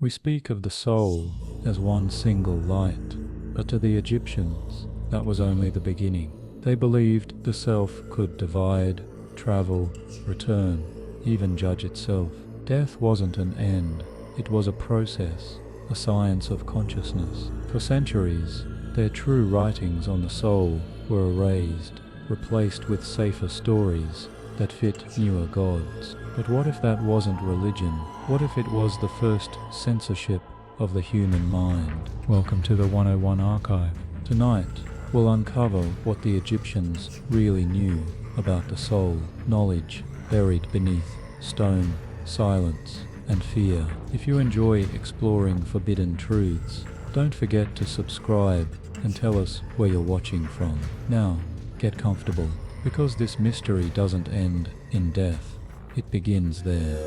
We speak of the soul as one single light, but to the Egyptians, that was only the beginning. They believed the self could divide, travel, return, even judge itself. Death wasn't an end, it was a process, a science of consciousness. For centuries, their true writings on the soul were erased, replaced with safer stories that fit newer gods. But what if that wasn't religion? What if it was the first censorship of the human mind? Welcome to the 101 Archive. Tonight, we'll uncover what the Egyptians really knew about the soul, knowledge buried beneath stone, silence, and fear. If you enjoy exploring forbidden truths, don't forget to subscribe and tell us where you're watching from. Now, get comfortable, because this mystery doesn't end in death. It begins there.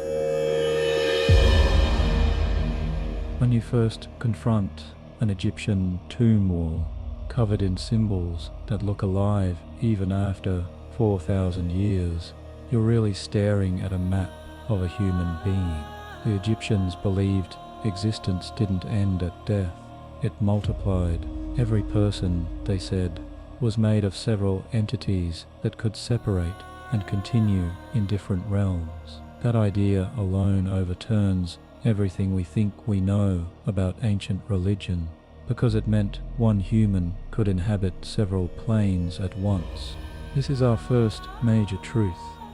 When you first confront an Egyptian tomb wall covered in symbols that look alive even after 4,000 years, you're really staring at a map of a human being. The Egyptians believed existence didn't end at death, it multiplied. Every person, they said, was made of several entities that could separate and continue in different realms. That idea alone overturns everything we think we know about ancient religion, because it meant one human could inhabit several planes at once. This is our first major truth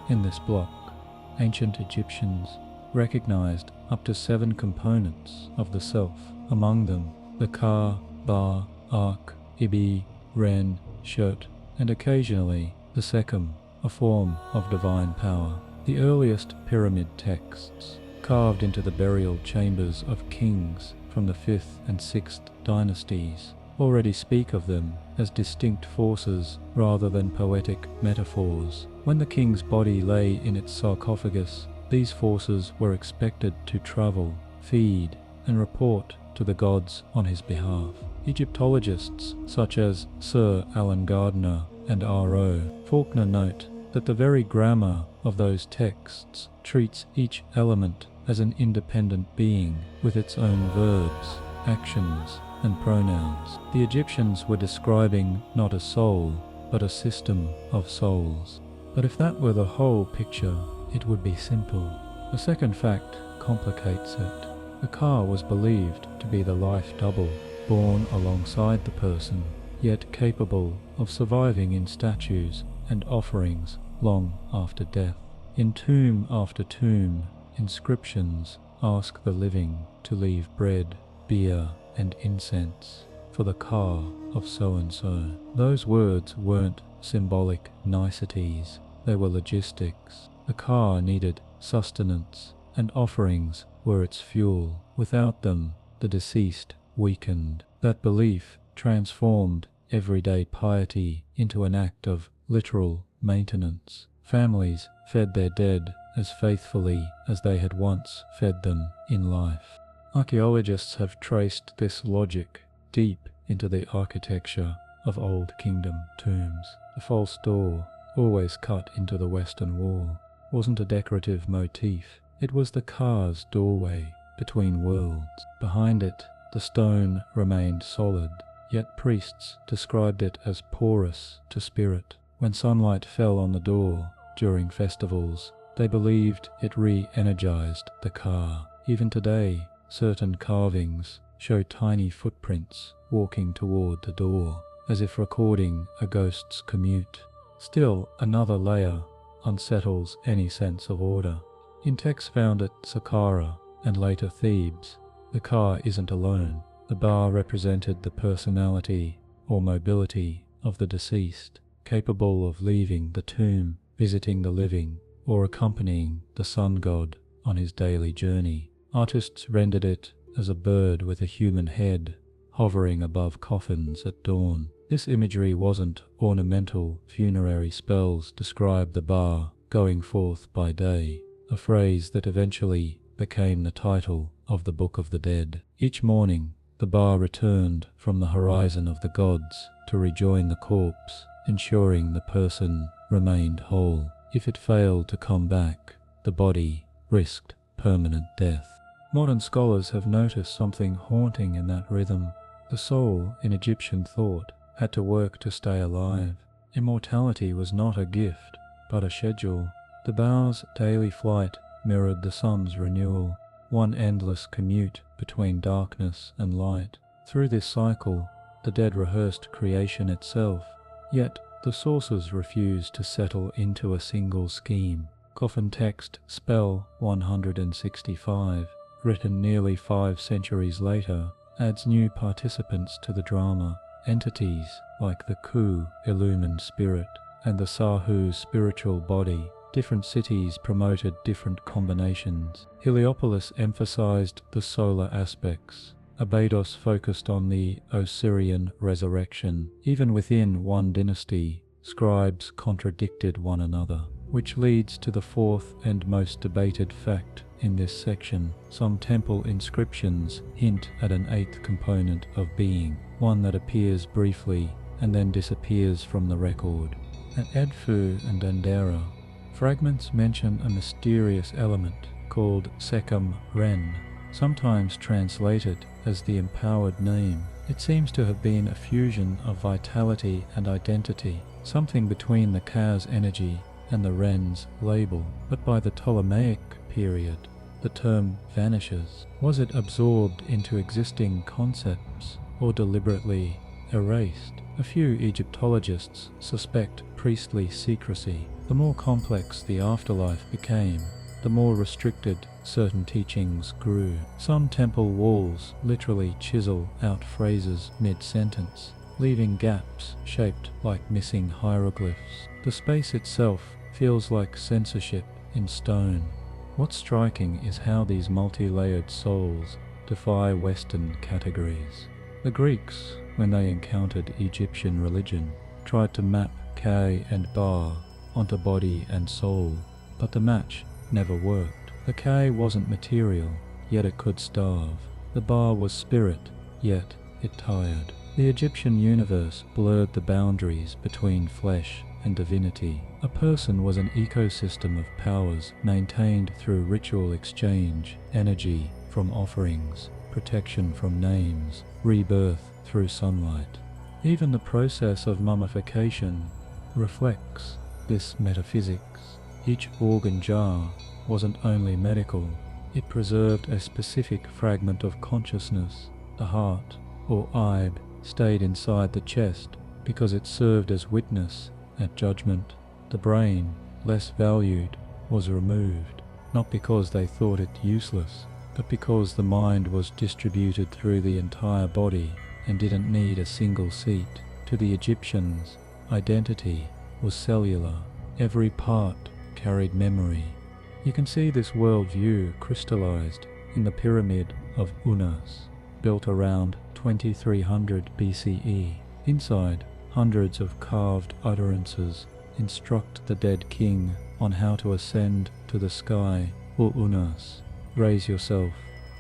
in this block. Ancient Egyptians recognized up to 7 components of the self, among them the Ka, Ba, Ak, Ibi, Ren, Sheut, and occasionally the Sekhem, a form of divine power. The earliest pyramid texts, carved into the burial chambers of kings from the 5th and 6th dynasties, already speak of them as distinct forces rather than poetic metaphors. When the king's body lay in its sarcophagus, these forces were expected to travel, feed, and report to the gods on his behalf. Egyptologists such as Sir Alan Gardner and R.O. Faulkner note that the very grammar of those texts treats each element as an independent being with its own verbs, actions, and pronouns. The Egyptians were describing not a soul, but a system of souls. But if that were the whole picture, it would be simple. The second fact complicates it. The Ka was believed to be the life double, born alongside the person, yet capable of surviving in statues and offerings long after death. In tomb after tomb, inscriptions ask the living to leave bread, beer, and incense for the Ka of so-and-so. Those words weren't symbolic niceties, they were logistics. The Ka needed sustenance, and offerings were its fuel. Without them, the deceased weakened. That belief transformed everyday piety into an act of literal maintenance. Families fed their dead as faithfully as they had once fed them in life. Archaeologists have traced this logic deep into the architecture of Old Kingdom tombs. The false door, always cut into the western wall, wasn't a decorative motif. It was the Ka's doorway between worlds. Behind it, the stone remained solid, yet priests described it as porous to spirit. When sunlight fell on the door during festivals, they believed it re-energized the Ka. Even today, certain carvings show tiny footprints walking toward the door, as if recording a ghost's commute. Still, another layer unsettles any sense of order. In texts found at Saqqara and later Thebes, the Ka isn't alone. The Ba represented the personality or mobility of the deceased, capable of leaving the tomb, visiting the living, or accompanying the sun god on his daily journey. Artists rendered it as a bird with a human head, hovering above coffins at dawn. This imagery wasn't ornamental. Funerary spells described the Ba going forth by day, a phrase that eventually became the title of the Book of the Dead. Each morning, the Ba returned from the horizon of the gods to rejoin the corpse, ensuring the person remained whole. If it failed to come back, the body risked permanent death. Modern scholars have noticed something haunting in that rhythm. The soul in Egyptian thought had to work to stay alive. Immortality was not a gift, but a schedule. The bow's daily flight mirrored the sun's renewal, one endless commute between darkness and light. Through this cycle, the dead rehearsed creation itself, yet the sources refused to settle into a single scheme. Coffin text Spell 165, written nearly 5 centuries later, adds new participants to the drama. Entities like the Ku illumined spirit and the Sahu spiritual body. Different cities promoted different combinations. Heliopolis emphasized the solar aspects. Abydos focused on the Osirian resurrection. Even within one dynasty, scribes contradicted one another, which leads to the fourth and most debated fact in this section. Some temple inscriptions hint at an eighth component of being, one that appears briefly and then disappears from the record. At Edfu and Dendera, fragments mention a mysterious element called Sekhem Ren, sometimes translated as the empowered name. It seems to have been a fusion of vitality and identity, something between the Ka's energy and the Ren's label. But by the Ptolemaic period, the term vanishes. Was it absorbed into existing concepts or deliberately erased? A few Egyptologists suspect priestly secrecy. The more complex the afterlife became, the more restricted certain teachings grew. Some temple walls literally chisel out phrases mid-sentence, leaving gaps shaped like missing hieroglyphs. The space itself feels like censorship in stone. What's striking is how these multi-layered souls defy Western categories. The Greeks, when they encountered Egyptian religion, tried to map Ka and Ba onto body and soul, but the match never worked. The Ka wasn't material, yet it could starve. The Ba was spirit, yet it tired. The Egyptian universe blurred the boundaries between flesh and divinity. A person was an ecosystem of powers maintained through ritual exchange, energy from offerings, protection from names, rebirth through sunlight. Even the process of mummification reflects this metaphysics. Each organ jar wasn't only medical, it preserved a specific fragment of consciousness. The heart, or Ibe, stayed inside the chest because it served as witness at judgment. The brain, less valued, was removed, not because they thought it useless, but because the mind was distributed through the entire body and didn't need a single seat. To the Egyptians, identity was cellular. Every part carried memory. You can see this worldview crystallized in the Pyramid of Unas, built around 2300 BCE. Inside, hundreds of carved utterances instruct the dead king on how to ascend to the sky. O Unas, raise yourself,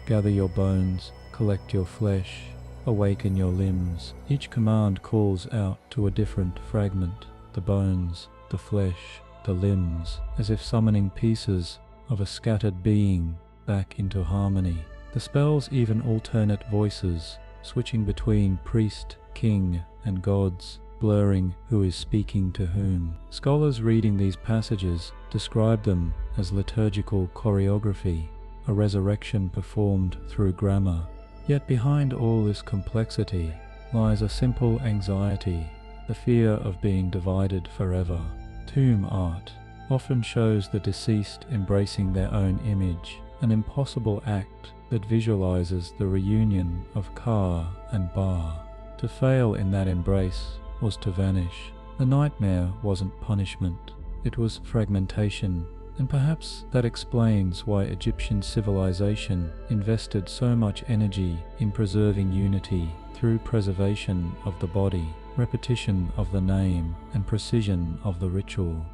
gather your bones, collect your flesh, awaken your limbs. Each command calls out to a different fragment, the bones, the flesh, the limbs, as if summoning pieces of a scattered being back into harmony. The spells even alternate voices, switching between priest, king, and gods, blurring who is speaking to whom. Scholars reading these passages describe them as liturgical choreography, a resurrection performed through grammar. Yet behind all this complexity lies a simple anxiety, the fear of being divided forever. Tomb art often shows the deceased embracing their own image, an impossible act that visualizes the reunion of Ka and Ba. To fail in that embrace was to vanish. The nightmare wasn't punishment, it was fragmentation, and perhaps that explains why Egyptian civilization invested so much energy in preserving unity through preservation of the body, repetition of the name, and precision of the ritual.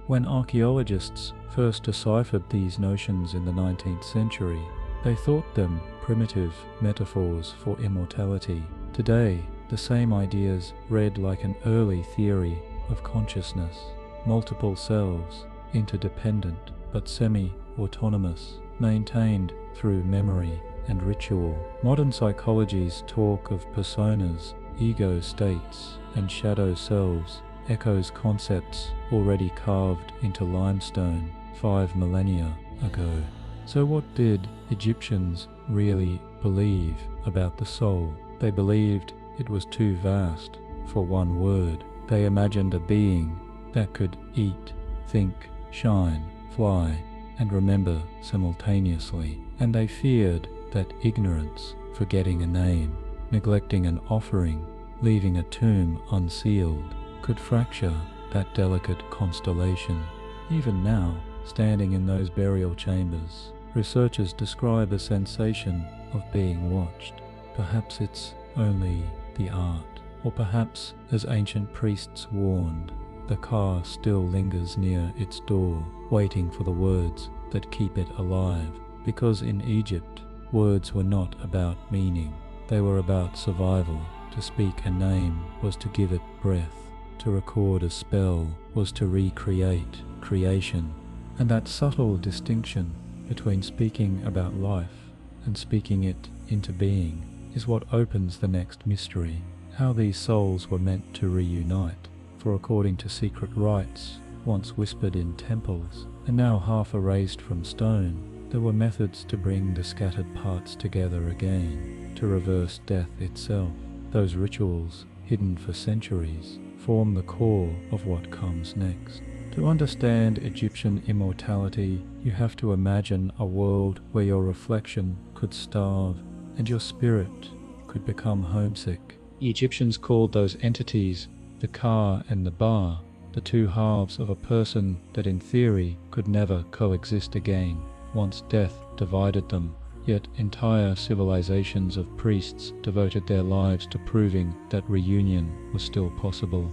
When archaeologists first deciphered these notions in the 19th century, they thought them primitive metaphors for immortality. Today, the same ideas read like an early theory of consciousness, multiple selves, interdependent but semi-autonomous, maintained through memory and ritual. Modern psychology's talk of personas, ego states, and shadow selves echoes concepts already carved into limestone 5 millennia ago. So what did Egyptians really believe about the soul? They believed it was too vast for one word. They imagined a being that could eat, think, shine, fly, and remember simultaneously. And they feared that ignorance, forgetting a name, neglecting an offering, leaving a tomb unsealed, could fracture that delicate constellation. Even now, standing in those burial chambers, researchers describe a sensation of being watched. Perhaps it's only the art, or perhaps, as ancient priests warned, the car still lingers near its door, waiting for the words that keep it alive. Because in Egypt, words were not about meaning, they were about survival. To speak a name was to give it breath. To record a spell was to recreate creation. And that subtle distinction between speaking about life and speaking it into being is what opens the next mystery. How these souls were meant to reunite. For according to secret rites, once whispered in temples, and now half erased from stone, there were methods to bring the scattered parts together again, to reverse death itself. Those rituals, hidden for centuries, form the core of what comes next. To understand Egyptian immortality, you have to imagine a world where your reflection could starve and your spirit could become homesick. The Egyptians called those entities the Ka and the Ba, the two halves of a person that in theory could never coexist again, once death divided them. Yet entire civilizations of priests devoted their lives to proving that reunion was still possible.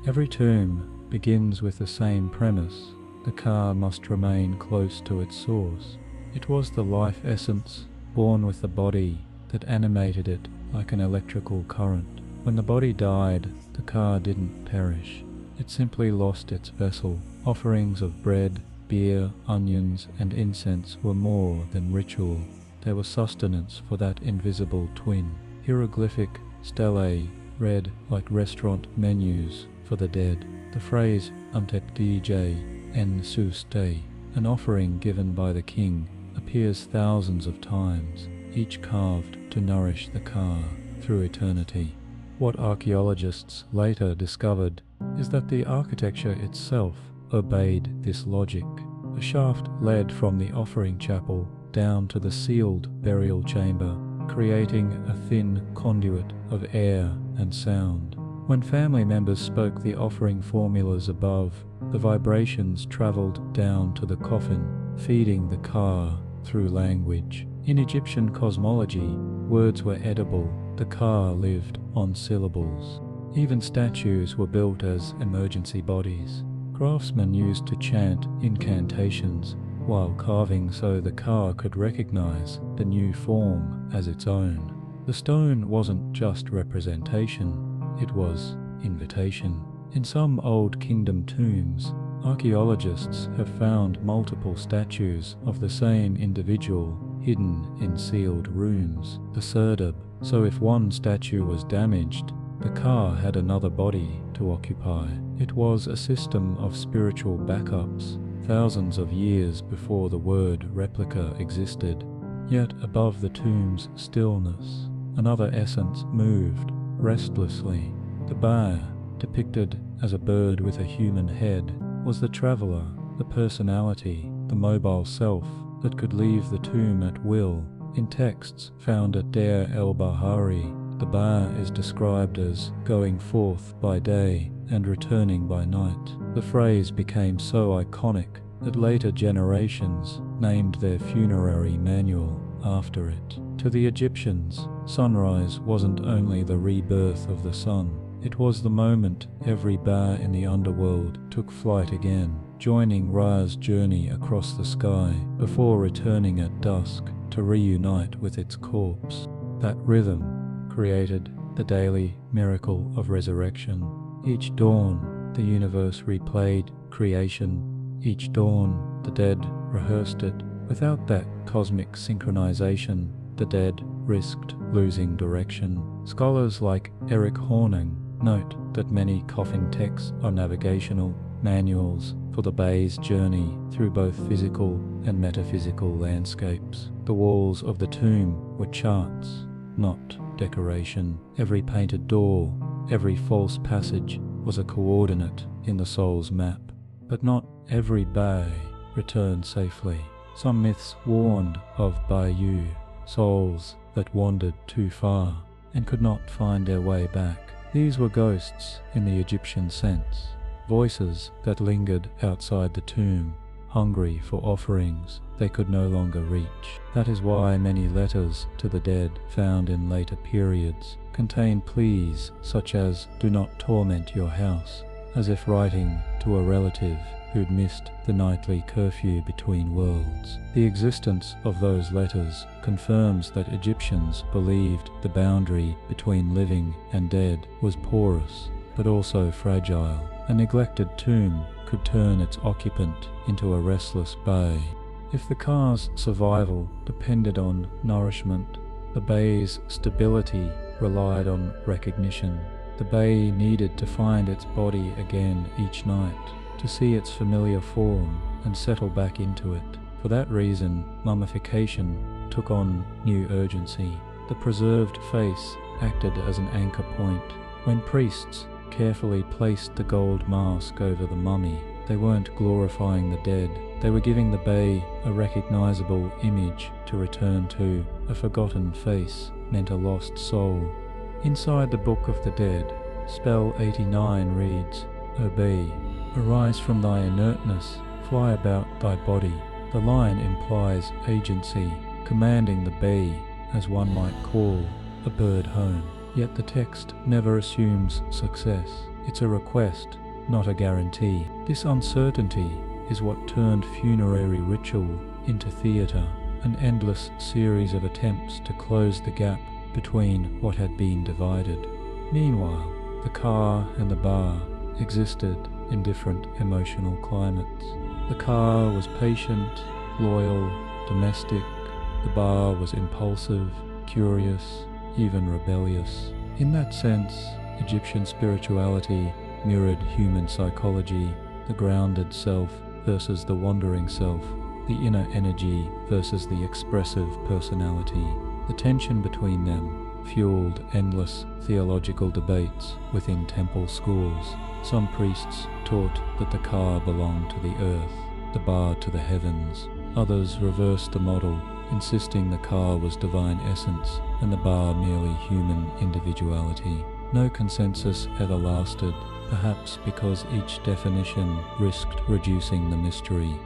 Every tomb begins with the same premise. The Ka must remain close to its source. It was the life essence, born with the body, that animated it like an electrical current. When the body died, the Ka didn't perish. It simply lost its vessel. Offerings of bread, beer, onions, and incense were more than ritual. They were sustenance for that invisible twin. Hieroglyphic stelae read like restaurant menus for the dead. The phrase Untepdj en Suste, an offering given by the king, appears thousands of times, each carved to nourish the Ka through eternity. What archaeologists later discovered is that the architecture itself obeyed this logic. A shaft led from the offering chapel down to the sealed burial chamber, creating a thin conduit of air and sound. When family members spoke the offering formulas above, the vibrations travelled down to the coffin, feeding the Ka through language. In Egyptian cosmology, words were edible. The Ka lived on syllables. Even statues were built as emergency bodies. Craftsmen used to chant incantations while carving so the Ka could recognize the new form as its own. The stone wasn't just representation, it was invitation. In some Old Kingdom tombs, archaeologists have found multiple statues of the same individual hidden in sealed rooms, the serdab. So if one statue was damaged, the Ka had another body to occupy. It was a system of spiritual backups, thousands of years before the word replica existed. Yet above the tomb's stillness, another essence moved restlessly. The Ba, depicted as a bird with a human head, was the traveller, the personality, the mobile self that could leave the tomb at will. In texts found at Deir el-Bahari, the Ba is described as going forth by day and returning by night. The phrase became so iconic that later generations named their funerary manual after it. To the Egyptians, sunrise wasn't only the rebirth of the sun, it was the moment every Ba in the underworld took flight again, joining Ra's journey across the sky before returning at dusk to reunite with its corpse. That rhythm created the daily miracle of resurrection. Each dawn, the universe replayed creation. Each dawn, the dead rehearsed it Without that cosmic synchronization, the dead risked losing direction. Scholars like Eric Horning note that many coffin texts are navigational manuals for the Bay's journey through both physical and metaphysical landscapes. The walls of the tomb were charts, not decoration. Every painted door, every false passage was a coordinate in the soul's map. But not every bay returned safely. Some myths warned of bayou, souls that wandered too far and could not find their way back. These were ghosts in the Egyptian sense, voices that lingered outside the tomb, hungry for offerings they could no longer reach. That is why many letters to the dead found in later periods contain pleas such as "do not torment your house," as if writing to a relative who'd missed the nightly curfew between worlds. The existence of those letters confirms that Egyptians believed the boundary between living and dead was porous, but also fragile. A neglected tomb could turn its occupant into a restless bay. If the car's survival depended on nourishment, the bay's stability relied on recognition. The bay needed to find its body again each night, to see its familiar form and settle back into it. For that reason, mummification took on new urgency. The preserved face acted as an anchor point. When priests carefully placed the gold mask over the mummy, they weren't glorifying the dead. They were giving the bay a recognizable image to return to. A forgotten face meant a lost soul. Inside the Book of the Dead, spell 89 reads, "O bee, arise from thy inertness, fly about thy body." The line implies agency, commanding the bee, as one might call a bird home. Yet the text never assumes success. It's a request, not a guarantee. This uncertainty is what turned funerary ritual into theatre, an endless series of attempts to close the gap between what had been divided. Meanwhile, the car and the bar existed in different emotional climates. The car was patient, loyal, domestic. The bar was impulsive, curious, even rebellious. In that sense, Egyptian spirituality mirrored human psychology, the grounded self versus the wandering self, the inner energy versus the expressive personality. The tension between them fueled endless theological debates within temple schools. Some priests taught that the car belonged to the earth, the bar to the heavens. Others reversed the model, insisting the car was divine essence and the bar merely human individuality. No consensus ever lasted, perhaps because each definition risked reducing the mystery.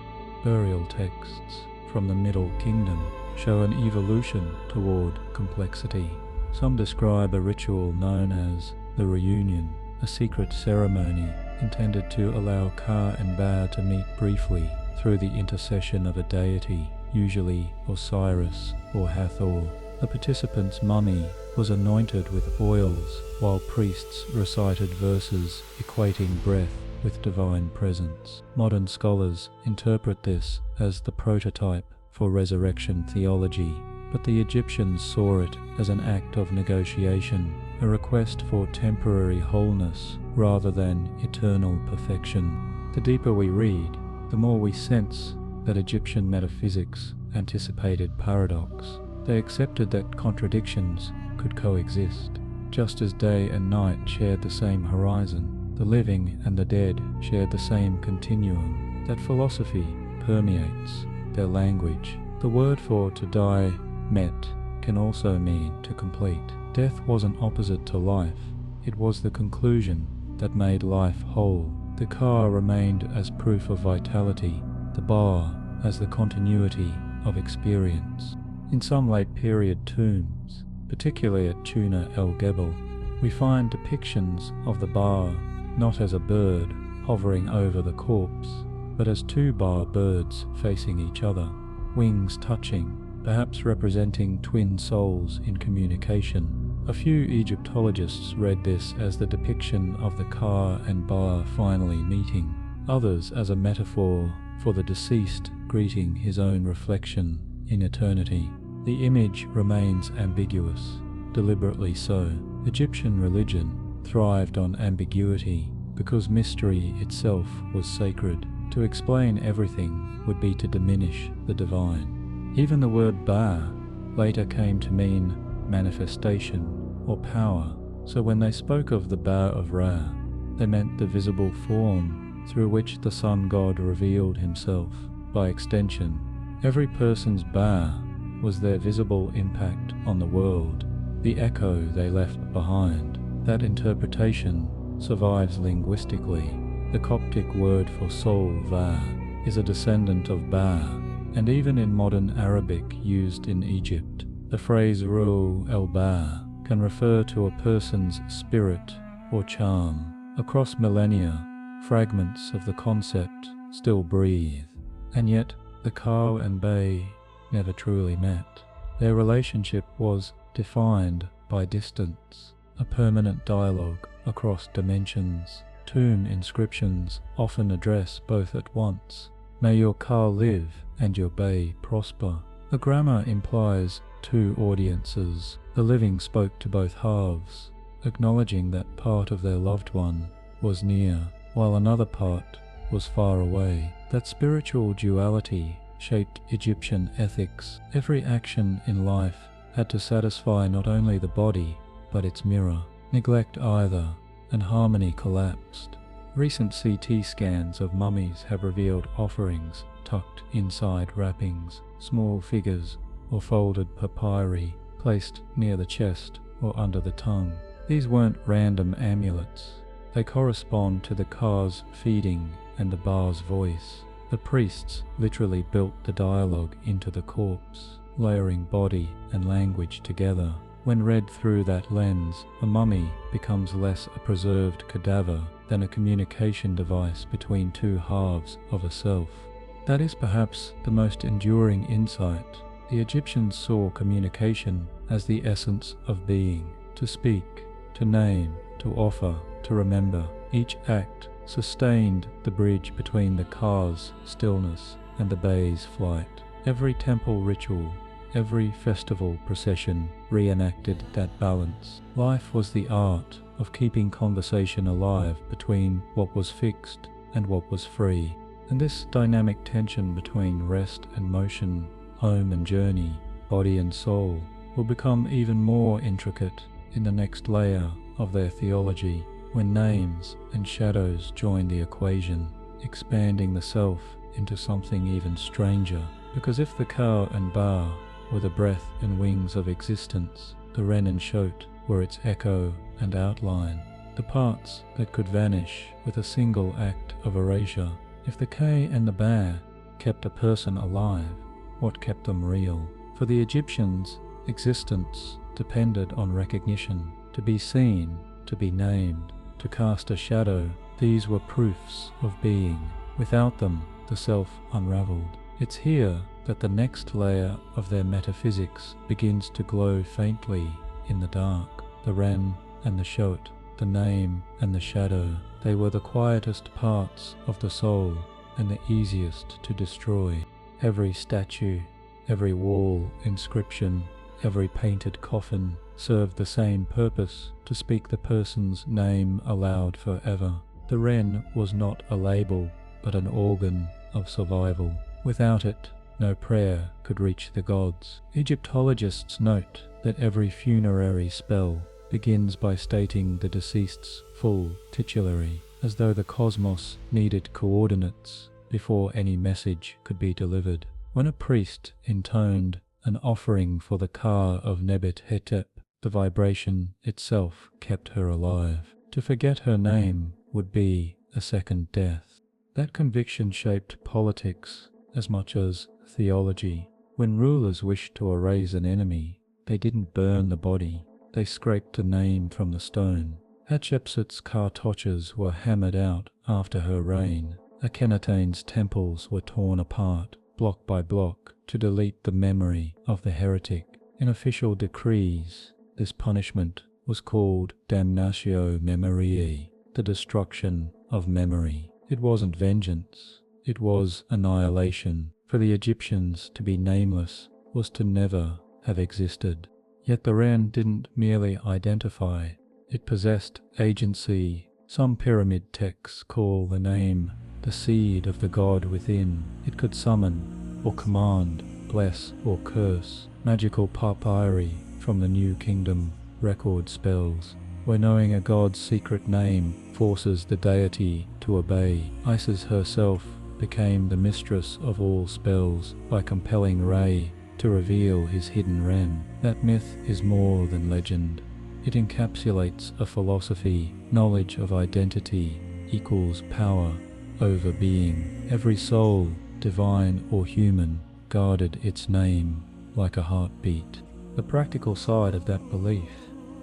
Burial texts from the Middle Kingdom show an evolution toward complexity. Some describe a ritual known as the reunion, a secret ceremony intended to allow Ka and Ba to meet briefly through the intercession of a deity, usually Osiris or Hathor. The participant's mummy was anointed with oils, while priests recited verses equating breath with divine presence. Modern scholars interpret this as the prototype for resurrection theology, but the Egyptians saw it as an act of negotiation, a request for temporary wholeness rather than eternal perfection. The deeper we read, the more we sense that Egyptian metaphysics anticipated paradox. They accepted that contradictions could coexist. Just as day and night shared the same horizon, the living and the dead shared the same continuum. That philosophy permeates their language. The word for to die, met, can also mean to complete. Death wasn't opposite to life, it was the conclusion that made life whole. The car remained as proof of vitality, the bar as the continuity of experience. In some late period tombs, particularly at Tuna el Gebel, we find depictions of the bar not as a bird hovering over the corpse, but as two bar birds facing each other, wings touching, perhaps representing twin souls in communication. A few Egyptologists read this as the depiction of the car and bar finally meeting, others as a metaphor for the deceased greeting his own reflection in eternity. The image remains ambiguous, deliberately so. Egyptian religion thrived on ambiguity because mystery itself was sacred. To explain everything would be to diminish the divine. Even the word Ba later came to mean manifestation or power, so when they spoke of the Ba of Ra, they meant the visible form through which the sun god revealed himself. By extension, every person's Ba was their visible impact on the world, the echo they left behind. That interpretation survives linguistically. The Coptic word for soul, Va, is a descendant of Ba, and even in modern Arabic used in Egypt, the phrase Ruh el-Ba can refer to a person's spirit or charm. Across millennia, fragments of the concept still breathe, and yet the Ka and Bay never truly met. Their relationship was defined by distance, a permanent dialogue across dimensions. Tomb inscriptions often address both at once. May your Ka live and your Bay prosper. The grammar implies two audiences. The living spoke to both halves, acknowledging that part of their loved one was near, while another part was far away. That spiritual duality shaped Egyptian ethics. Every action in life had to satisfy not only the body, but its mirror. Neglect either, and harmony collapsed. Recent CT scans of mummies have revealed offerings tucked inside wrappings, small figures or folded papyri placed near the chest or under the tongue. These weren't random amulets. They correspond to the Ka's feeding and the Ba's voice. The priests literally built the dialogue into the corpse, layering body and language together. When read through that lens, a mummy becomes less a preserved cadaver than a communication device between two halves of a self. That is perhaps the most enduring insight. The Egyptians saw communication as the essence of being, to speak, to name, to offer, to remember. Each act sustained the bridge between the Ka's stillness and the Bay's flight. Every temple ritual, every festival procession reenacted that balance. Life was the art of keeping conversation alive between what was fixed and what was free. And this dynamic tension between rest and motion, home and journey, body and soul, will become even more intricate in the next layer of their theology, when names and shadows join the equation, expanding the self into something even stranger. Because if the Ka and Ba were the breath and wings of existence, the Ren and Sheut were its echo and outline, the parts that could vanish with a single act of erasure. If the K and the Ba kept a person alive, what kept them real? For the Egyptians, existence depended on recognition. To be seen, to be named, to cast a shadow, these were proofs of being. Without them, the self unraveled. It's here that the next layer of their metaphysics begins to glow faintly in the dark. The Ren and the Sheut, the name and the shadow, they were the quietest parts of the soul and the easiest to destroy. Every statue, every wall inscription, every painted coffin served the same purpose, to speak the person's name aloud forever. The Ren was not a label, but an organ of survival. Without it, no prayer could reach the gods. Egyptologists note that every funerary spell begins by stating the deceased's full titulary, as though the cosmos needed coordinates before any message could be delivered. When a priest intoned an offering for the Ka of Nebet-Hetep, the vibration itself kept her alive. To forget her name would be a second death. That conviction shaped politics as much as theology. When rulers wished to erase an enemy, they didn't burn the body, they scraped the name from the stone. Hatshepsut's Ka torches were hammered out after her reign. Akhenaten's temples were torn apart, block by block, to delete the memory of the heretic. In official decrees, this punishment was called damnatio memoriae, the destruction of memory. It wasn't vengeance, it was annihilation For the Egyptians to be nameless was to never have existed. Yet the Ren didn't merely identify, it possessed agency. Some pyramid texts call the name the seed of the god within. It could summon or command, bless or curse. Magical papyri from the New Kingdom record spells, where knowing a god's secret name forces the deity to obey. Isis herself became the mistress of all spells by compelling Re to reveal his hidden Ren. That myth is more than legend. It encapsulates a philosophy. Knowledge of identity equals power over being. Every soul, divine or human, guarded its name like a heartbeat. The practical side of that belief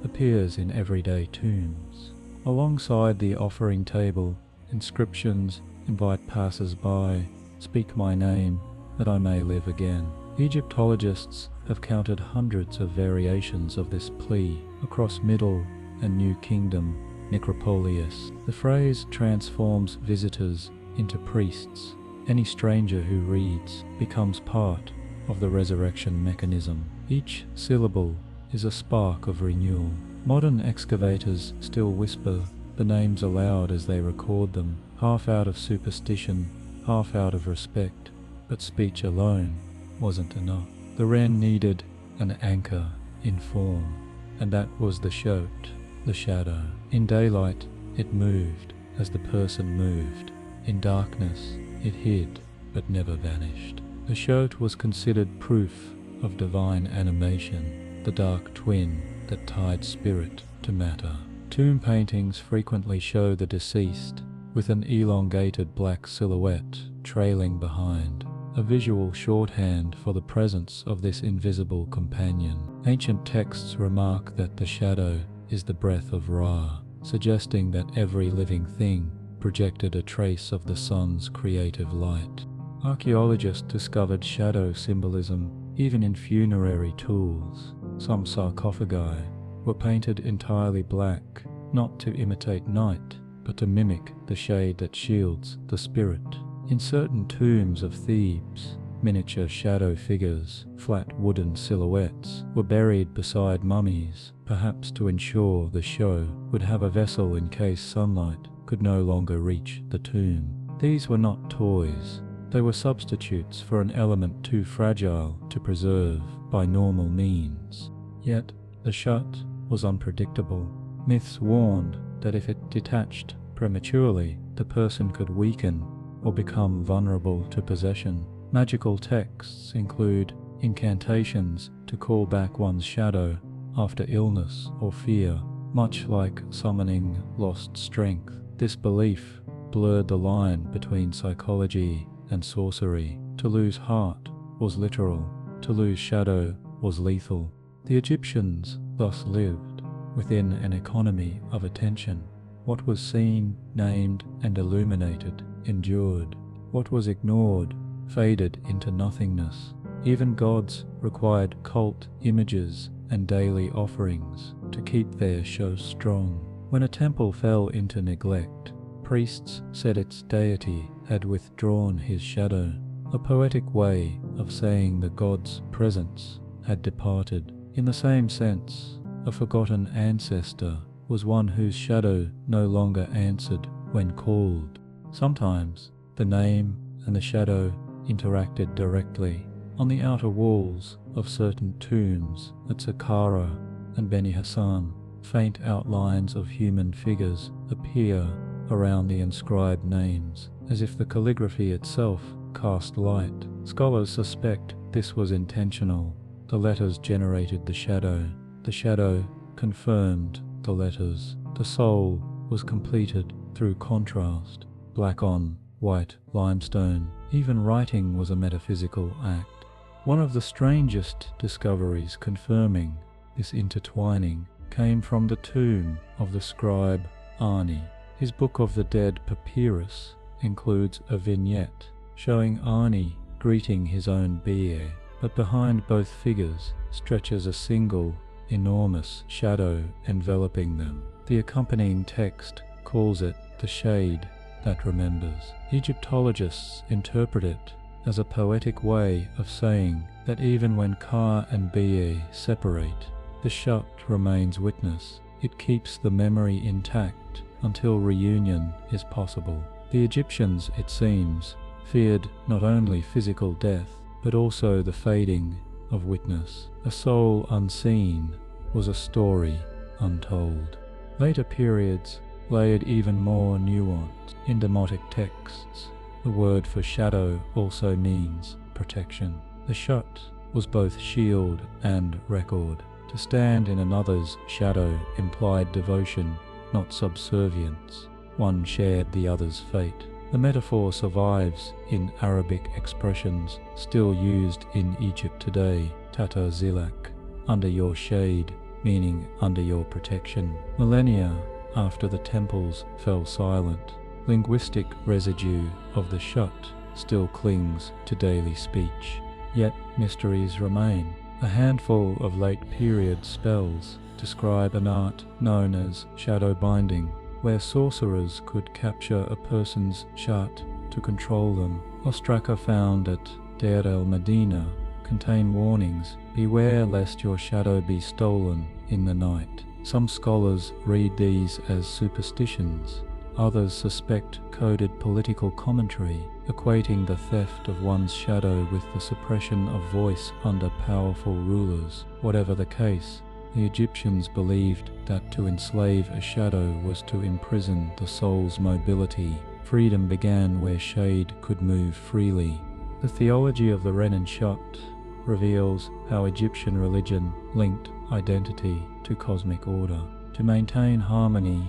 appears in everyday tombs. Alongside the offering table, inscriptions invite passers-by, "Speak my name, that I may live again." Egyptologists have counted hundreds of variations of this plea across Middle and New Kingdom necropolies. The phrase transforms visitors into priests. Any stranger who reads becomes part of the resurrection mechanism. Each syllable is a spark of renewal. Modern excavators still whisper the names aloud as they record them, half out of superstition, half out of respect, but speech alone wasn't enough. The Ren needed an anchor in form, and that was the Sheut, the shadow. In daylight, it moved as the person moved. In darkness, it hid, but never vanished. The Sheut was considered proof of divine animation, the dark twin that tied spirit to matter. Tomb paintings frequently show the deceased with an elongated black silhouette trailing behind, a visual shorthand for the presence of this invisible companion. Ancient texts remark that the shadow is the breath of Ra, suggesting that every living thing projected a trace of the sun's creative light. Archaeologists discovered shadow symbolism even in funerary tools. Some sarcophagi were painted entirely black, not to imitate night, but to mimic the shade that shields the spirit. In certain tombs of Thebes, miniature shadow figures, flat wooden silhouettes, were buried beside mummies, perhaps to ensure the show would have a vessel in case sunlight could no longer reach the tomb. These were not toys. They were substitutes for an element too fragile to preserve by normal means. Yet the Sheut was unpredictable. Myths warned that if it detached prematurely, the person could weaken or become vulnerable to possession. Magical texts include incantations to call back one's shadow after illness or fear, much like summoning lost strength. This belief blurred the line between psychology and sorcery. To lose heart was literal, to lose shadow was lethal. The Egyptians thus lived within an economy of attention. What was seen, named, and illuminated endured. What was ignored faded into nothingness. Even gods required cult images and daily offerings to keep their show strong. When a temple fell into neglect, priests said its deity had withdrawn his shadow, a poetic way of saying the god's presence had departed. In the same sense, a forgotten ancestor was one whose shadow no longer answered when called. Sometimes the name and the shadow interacted directly. On the outer walls of certain tombs at Saqqara and Beni Hassan, faint outlines of human figures appear around the inscribed names, as if the calligraphy itself cast light. Scholars suspect this was intentional. The letters generated the shadow confirmed the letters. The soul was completed through contrast, black on white limestone. Even writing was a metaphysical act. One of the strangest discoveries confirming this intertwining came from the tomb of the scribe Ani. His Book of the Dead papyrus includes a vignette showing Ani greeting his own bier, but behind both figures stretches a single, enormous shadow enveloping them. The accompanying text calls it the shade that remembers. Egyptologists interpret it as a poetic way of saying that even when Ka and Be separate, the Sheut remains witness. It keeps the memory intact until reunion is possible. The Egyptians, it seems, feared not only physical death, but also the fading of witness. A soul unseen was a story untold. Later periods layered even more nuance. In demotic texts, the word for shadow also means protection. The Sheut was both shield and record. To stand in another's shadow implied devotion, not subservience. One shared the other's fate. The metaphor survives in Arabic expressions still used in Egypt today. Tata zilak, under your shade, meaning under your protection. Millennia after the temples fell silent, linguistic residue of the Sheut still clings to daily speech. Yet mysteries remain. A handful of late period spells describe an art known as shadow binding, where sorcerers could capture a person's Sheut to control them. Ostraka found at Deir el-Medina contain warnings: beware lest your shadow be stolen in the night. Some scholars read these as superstitions. Others suspect coded political commentary, equating the theft of one's shadow with the suppression of voice under powerful rulers. Whatever the case, the Egyptians believed that to enslave a shadow was to imprison the soul's mobility. Freedom began where shade could move freely. The theology of the Ren and Sheut reveals how Egyptian religion linked identity to cosmic order. To maintain harmony,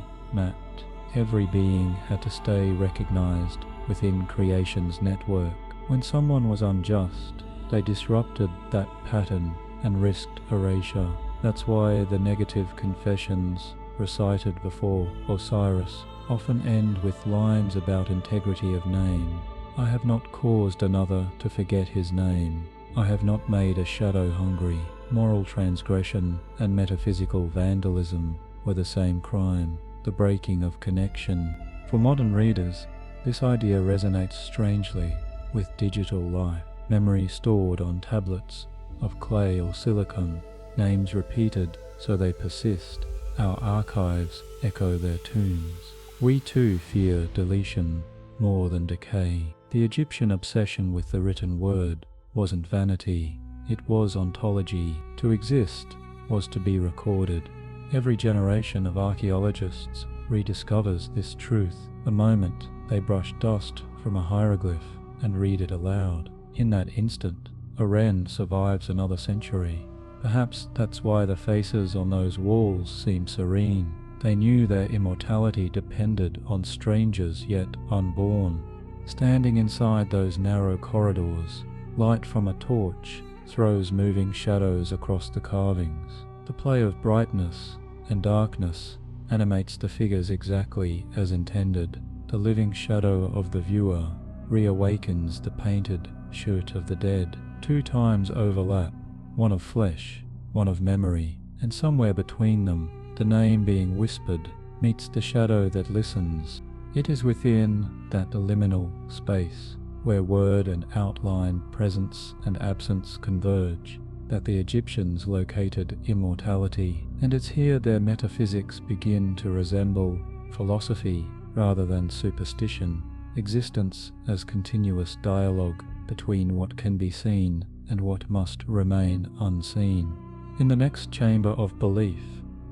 every being had to stay recognized within creation's network. When someone was unjust, they disrupted that pattern and risked erasure. That's why the negative confessions recited before Osiris often end with lines about integrity of name. I have not caused another to forget his name. I have not made a shadow hungry. Moral transgression and metaphysical vandalism were the same crime, the breaking of connection. For modern readers, this idea resonates strangely with digital life. Memory stored on tablets of clay or silicon, names repeated so they persist. Our archives echo their tombs. We too fear deletion more than decay. The Egyptian obsession with the written word wasn't vanity, it was ontology. To exist was to be recorded. Every generation of archaeologists rediscovers this truth the moment they brush dust from a hieroglyph and read it aloud. In that instant, a wren survives another century. Perhaps that's why the faces on those walls seem serene. They knew their immortality depended on strangers yet unborn. Standing inside those narrow corridors, light from a torch throws moving shadows across the carvings. The play of brightness and darkness animates the figures exactly as intended. The living shadow of the viewer reawakens the painted Sheut of the dead. Two times overlap, one of flesh, one of memory, and somewhere between them, the name being whispered meets the shadow that listens. It is within that liminal space, where word and outline, presence and absence converge, that the Egyptians located immortality, and it's here their metaphysics begin to resemble philosophy rather than superstition, existence as continuous dialogue between what can be seen and what must remain unseen. In the next chamber of belief,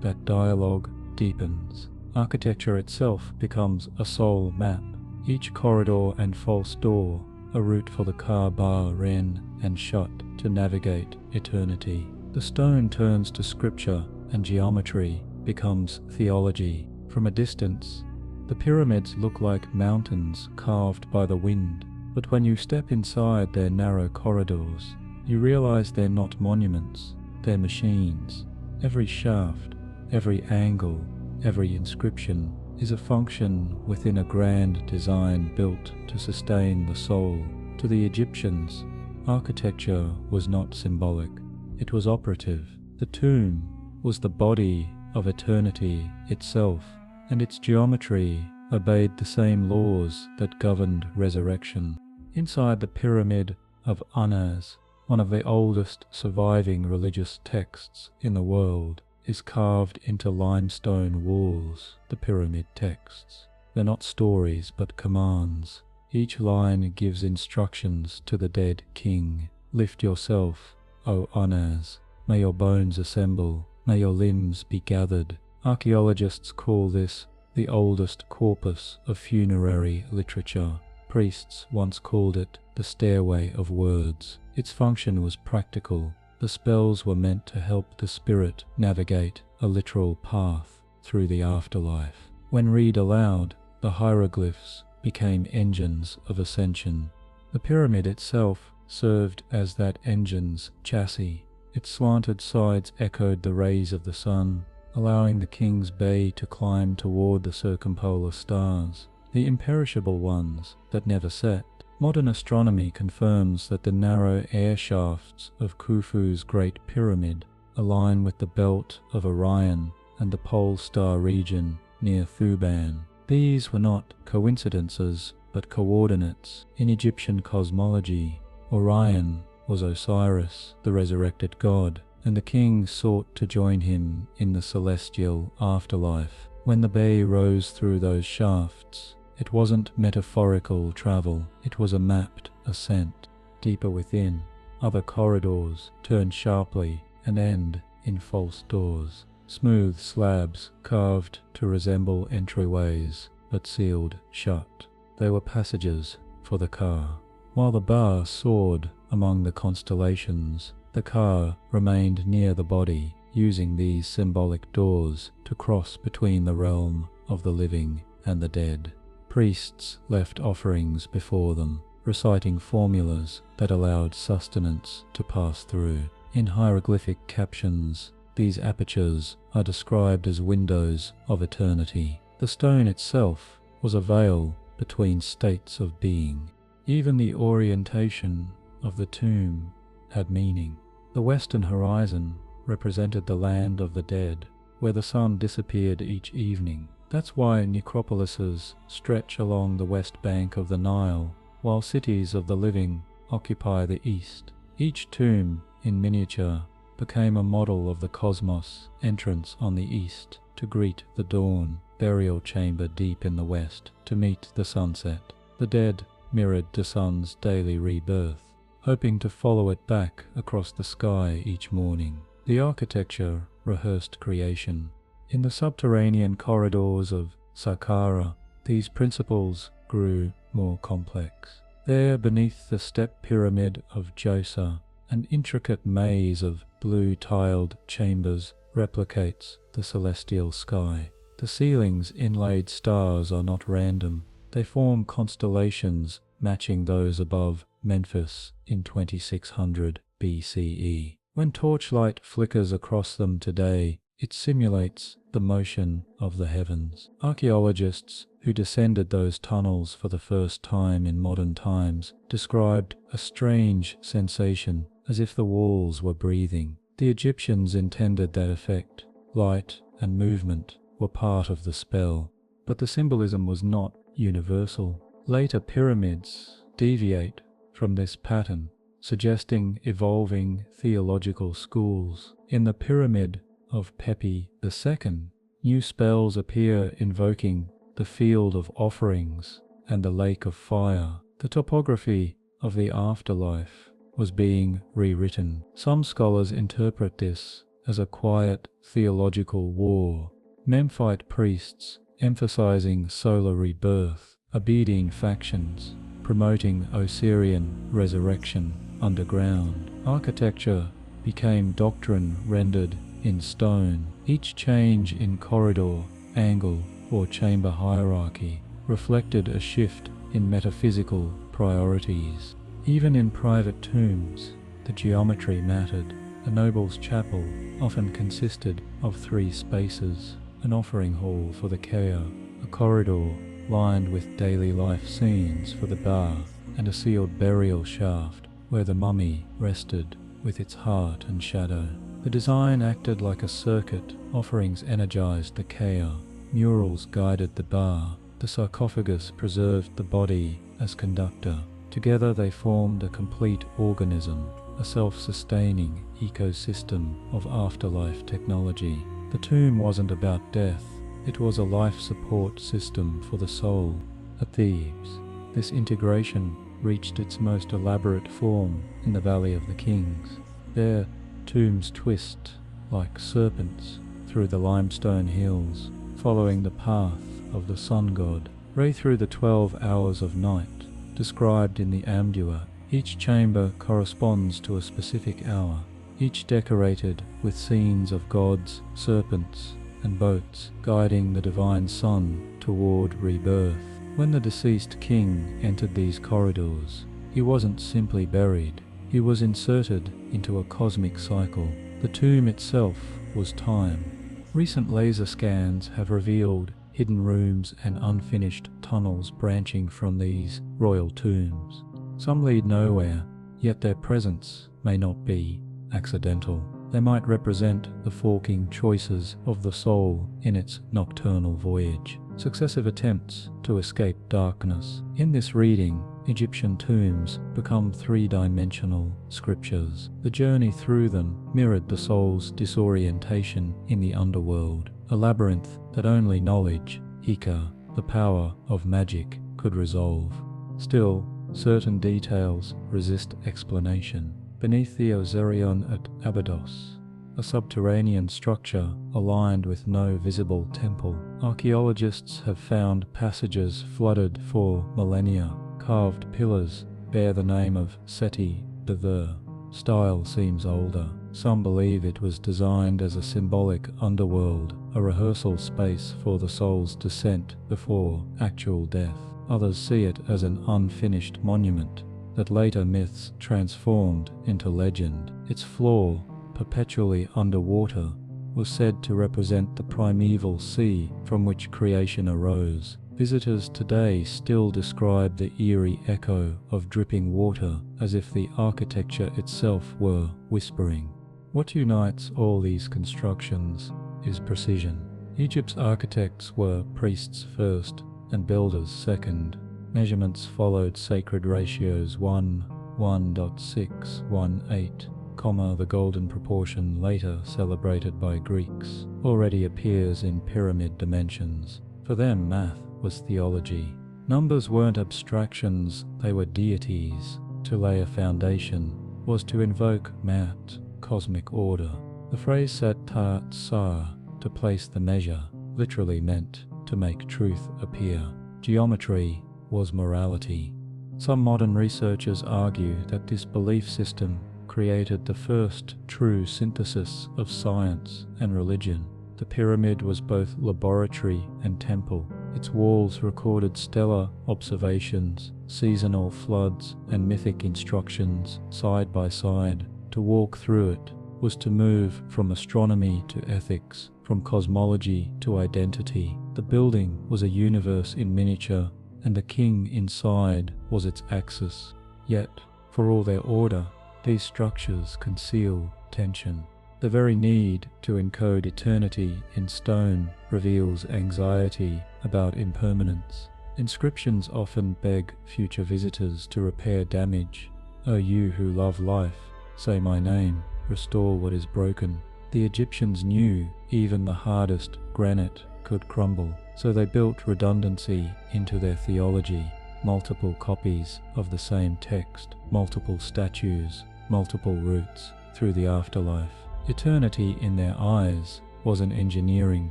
that dialogue deepens. Architecture itself becomes a soul map, each corridor and false door a route for the Ka, Ba, Ren and Sheut to navigate eternity. The stone turns to scripture and geometry becomes theology. From a distance, the pyramids look like mountains carved by the wind, but when you step inside their narrow corridors, you realize they're not monuments, they're machines. Every shaft, every angle, every inscription is a function within a grand design built to sustain the soul. To the Egyptians, architecture was not symbolic, it was operative. The tomb was the body of eternity itself, and its geometry obeyed the same laws that governed resurrection. Inside the Pyramid of Unearthed, one of the oldest surviving religious texts in the world, is carved into limestone walls, the pyramid texts. They're not stories but commands. Each line gives instructions to the dead king. Lift yourself, O Unearthed. May your bones assemble. May your limbs be gathered. Archaeologists call this the oldest corpus of funerary literature. Priests once called it the stairway of words. Its function was practical. The spells were meant to help the spirit navigate a literal path through the afterlife. When read aloud, the hieroglyphs became engines of ascension. The pyramid itself served as that engine's chassis. Its slanted sides echoed the rays of the sun, allowing the king's bay to climb toward the circumpolar stars, the imperishable ones that never set. Modern astronomy confirms that the narrow air shafts of Khufu's Great Pyramid align with the belt of Orion and the pole star region near Thuban. These were not coincidences but coordinates. In Egyptian cosmology, Orion was Osiris, the resurrected god, and the king sought to join him in the celestial afterlife. When the bay rose through those shafts, it wasn't metaphorical travel, it was a mapped ascent. Deeper within, other corridors turn sharply and end in false doors. Smooth slabs carved to resemble entryways, but sealed shut. They were passages for the car. While the bar soared among the constellations, the car remained near the body, using these symbolic doors to cross between the realm of the living and the dead. Priests left offerings before them, reciting formulas that allowed sustenance to pass through. In hieroglyphic captions, these apertures are described as windows of eternity. The stone itself was a veil between states of being. Even the orientation of the tomb had meaning. The western horizon represented the land of the dead, where the sun disappeared each evening. That's why necropolises stretch along the west bank of the Nile, while cities of the living occupy the east. Each tomb, in miniature, became a model of the cosmos, entrance on the east to greet the dawn, burial chamber deep in the west to meet the sunset. The dead mirrored the sun's daily rebirth, hoping to follow it back across the sky each morning. The architecture rehearsed creation. In the subterranean corridors of Saqqara, these principles grew more complex. There, beneath the step pyramid of Djoser, an intricate maze of blue-tiled chambers replicates the celestial sky. The ceiling's inlaid stars are not random. They form constellations matching those above Memphis in 2600 BCE. When torchlight flickers across them today, it simulates the motion of the heavens. Archaeologists who descended those tunnels for the first time in modern times described a strange sensation, as if the walls were breathing. The Egyptians intended that effect. Light and movement were part of the spell, but the symbolism was not universal. Later pyramids deviate from this pattern, suggesting evolving theological schools. In the Pyramid of Pepi II, new spells appear invoking the field of offerings and the lake of fire. The topography of the afterlife was being rewritten. Some scholars interpret this as a quiet theological war. Memphite priests emphasizing solar rebirth, Abydos factions promoting Osirian resurrection underground. Architecture became doctrine rendered in stone. Each change in corridor, angle, or chamber hierarchy reflected a shift in metaphysical priorities. Even in private tombs, the geometry mattered. A noble's chapel often consisted of 3 spaces: an offering hall for the Kea, a corridor lined with daily life scenes for the bar, and a sealed burial shaft where the mummy rested with its heart and shadow. The design acted like a circuit. Offerings energized the Kea, murals guided the bar, the sarcophagus preserved the body as conductor. Together they formed a complete organism, a self-sustaining ecosystem of afterlife technology. The tomb wasn't about death, it was a life support system for the soul. At Thebes, this integration reached its most elaborate form in the Valley of the Kings. There, tombs twist like serpents through the limestone hills, following the path of the sun god. Ray through the 12 hours of night, described in the Amdua, each chamber corresponds to a specific hour, each decorated with scenes of gods, serpents, and boats guiding the divine sun toward rebirth. When the deceased king entered these corridors, he wasn't simply buried, he was inserted into a cosmic cycle. The tomb itself was time. Recent laser scans have revealed hidden rooms and unfinished tunnels branching from these royal tombs. Some lead nowhere, yet their presence may not be accidental. They might represent the forking choices of the soul in its nocturnal voyage, successive attempts to escape darkness. In this reading, Egyptian tombs become three-dimensional scriptures. The journey through them mirrored the soul's disorientation in the underworld, a labyrinth that only knowledge, Hika, the power of magic, could resolve. Still, certain details resist explanation. Beneath the Osirion at Abydos, a subterranean structure aligned with no visible temple, archaeologists have found passages flooded for millennia. Carved pillars bear the name of Seti the style seems older. Some believe it was designed as a symbolic underworld, a rehearsal space for the soul's descent before actual death. Others see it as an unfinished monument that later myths transformed into legend. Its floor, perpetually underwater, was said to represent the primeval sea from which creation arose. Visitors today still describe the eerie echo of dripping water as if the architecture itself were whispering. What unites all these constructions is precision. Egypt's architects were priests first and builders second. Measurements followed sacred ratios 1:1.618, the golden proportion later celebrated by Greeks, already appears in pyramid dimensions. For them, math was theology. Numbers weren't abstractions, they were deities. To lay a foundation was to invoke Ma'at, cosmic order. The phrase sat ta'at sa, to place the measure, literally meant to make truth appear. Geometry was morality. Some modern researchers argue that this belief system created the first true synthesis of science and religion. The pyramid was both laboratory and temple. Its walls recorded stellar observations, seasonal floods, and mythic instructions side by side. To walk through it was to move from astronomy to ethics, from cosmology to identity. The building was a universe in miniature, and the king inside was its axis. Yet, for all their order, these structures conceal tension. The very need to encode eternity in stone reveals anxiety about impermanence. Inscriptions often beg future visitors to repair damage. "O you who love life, say my name, restore what is broken." The Egyptians knew even the hardest granite could crumble, so they built redundancy into their theology. Multiple copies of the same text, multiple statues, multiple routes through the afterlife. Eternity in their eyes was an engineering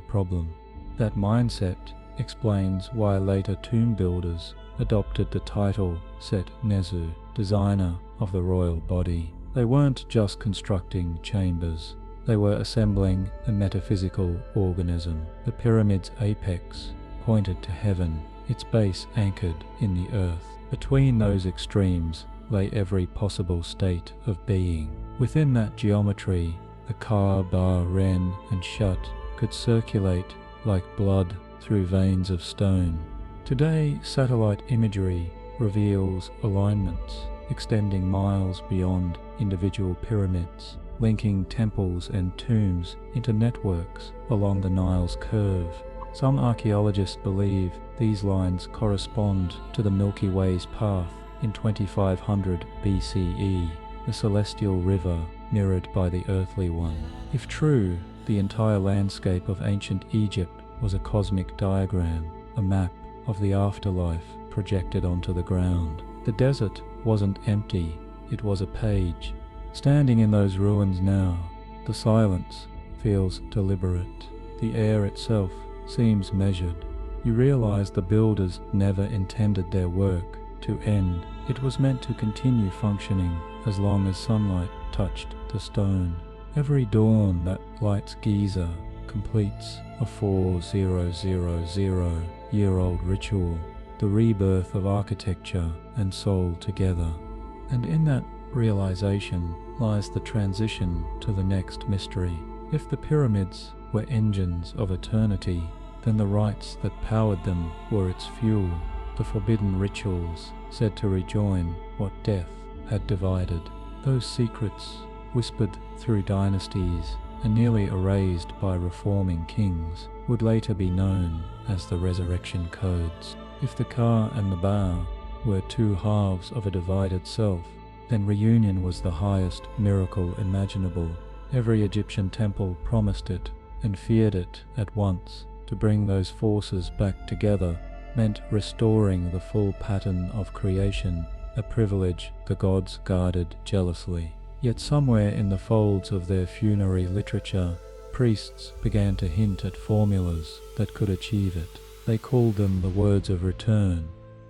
problem. That mindset explains why later tomb builders adopted the title Set Nezu, designer of the royal body. They weren't just constructing chambers, they were assembling a metaphysical organism. The pyramid's apex pointed to heaven, its base anchored in the earth. Between those extremes lay every possible state of being. Within that geometry, the Ka, Ba, Ren, and Sheut could circulate like blood through veins of stone. Today, satellite imagery reveals alignments extending miles beyond individual pyramids, linking temples and tombs into networks along the Nile's curve. Some archaeologists believe these lines correspond to the Milky Way's path in 2500 BCE, the celestial river mirrored by the earthly one. If true, the entire landscape of ancient Egypt was a cosmic diagram, a map of the afterlife projected onto the ground. The desert wasn't empty, it was a page. Standing in those ruins now, the silence feels deliberate. The air itself seems measured. You realize the builders never intended their work to end. It was meant to continue functioning as long as sunlight touched the stone. Every dawn that lights Giza completes a 4000-year-old ritual, the rebirth of architecture and soul together. And in that realization lies the transition to the next mystery. If the pyramids were engines of eternity, then the rites that powered them were its fuel, the forbidden rituals said to rejoin what death had divided. Those secrets, whispered through dynasties and nearly erased by reforming kings, would later be known as the resurrection codes. If the Ka and the Ba were two halves of a divided self, then reunion was the highest miracle imaginable. Every Egyptian temple promised it and feared it at once. To bring those forces back together meant restoring the full pattern of creation, a privilege the gods guarded jealously. Yet somewhere in the folds of their funerary literature, priests began to hint at formulas that could achieve it. They called them the words of return.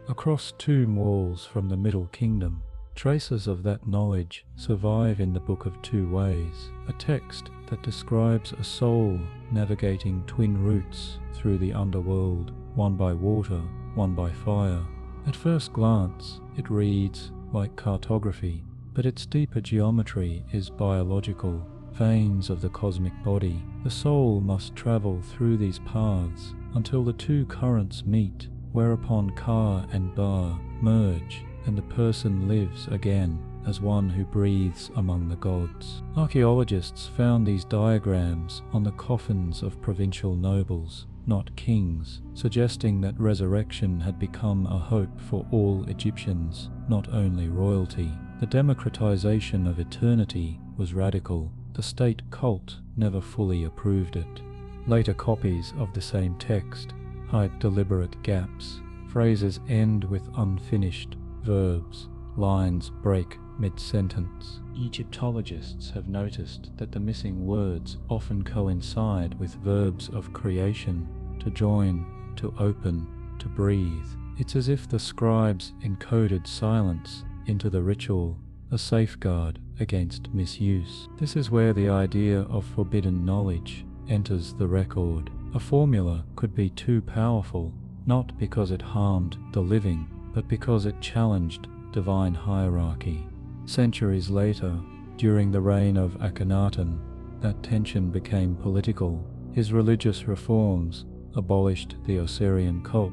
Across tomb walls from the Middle Kingdom, traces of that knowledge survive in the Book of Two Ways, a text that describes a soul navigating twin routes through the underworld, one by water, one by fire. At first glance, it reads like cartography, but its deeper geometry is biological, veins of the cosmic body. The soul must travel through these paths until the two currents meet, whereupon Ka and Ba merge, and the person lives again as one who breathes among the gods. Archaeologists found these diagrams on the coffins of provincial nobles, not kings, suggesting that resurrection had become a hope for all Egyptians, not only royalty. The democratization of eternity was radical. The state cult never fully approved it. Later copies of the same text hide deliberate gaps. Phrases end with unfinished verbs. Lines break mid-sentence. Egyptologists have noticed that the missing words often coincide with verbs of creation: to join, to open, to breathe. It's as if the scribes encoded silence into the ritual, a safeguard against misuse. This is where the idea of forbidden knowledge enters the record. A formula could be too powerful, not because it harmed the living, but because it challenged divine hierarchy. Centuries later, during the reign of Akhenaten, that tension became political. His religious reforms abolished the Osirian cult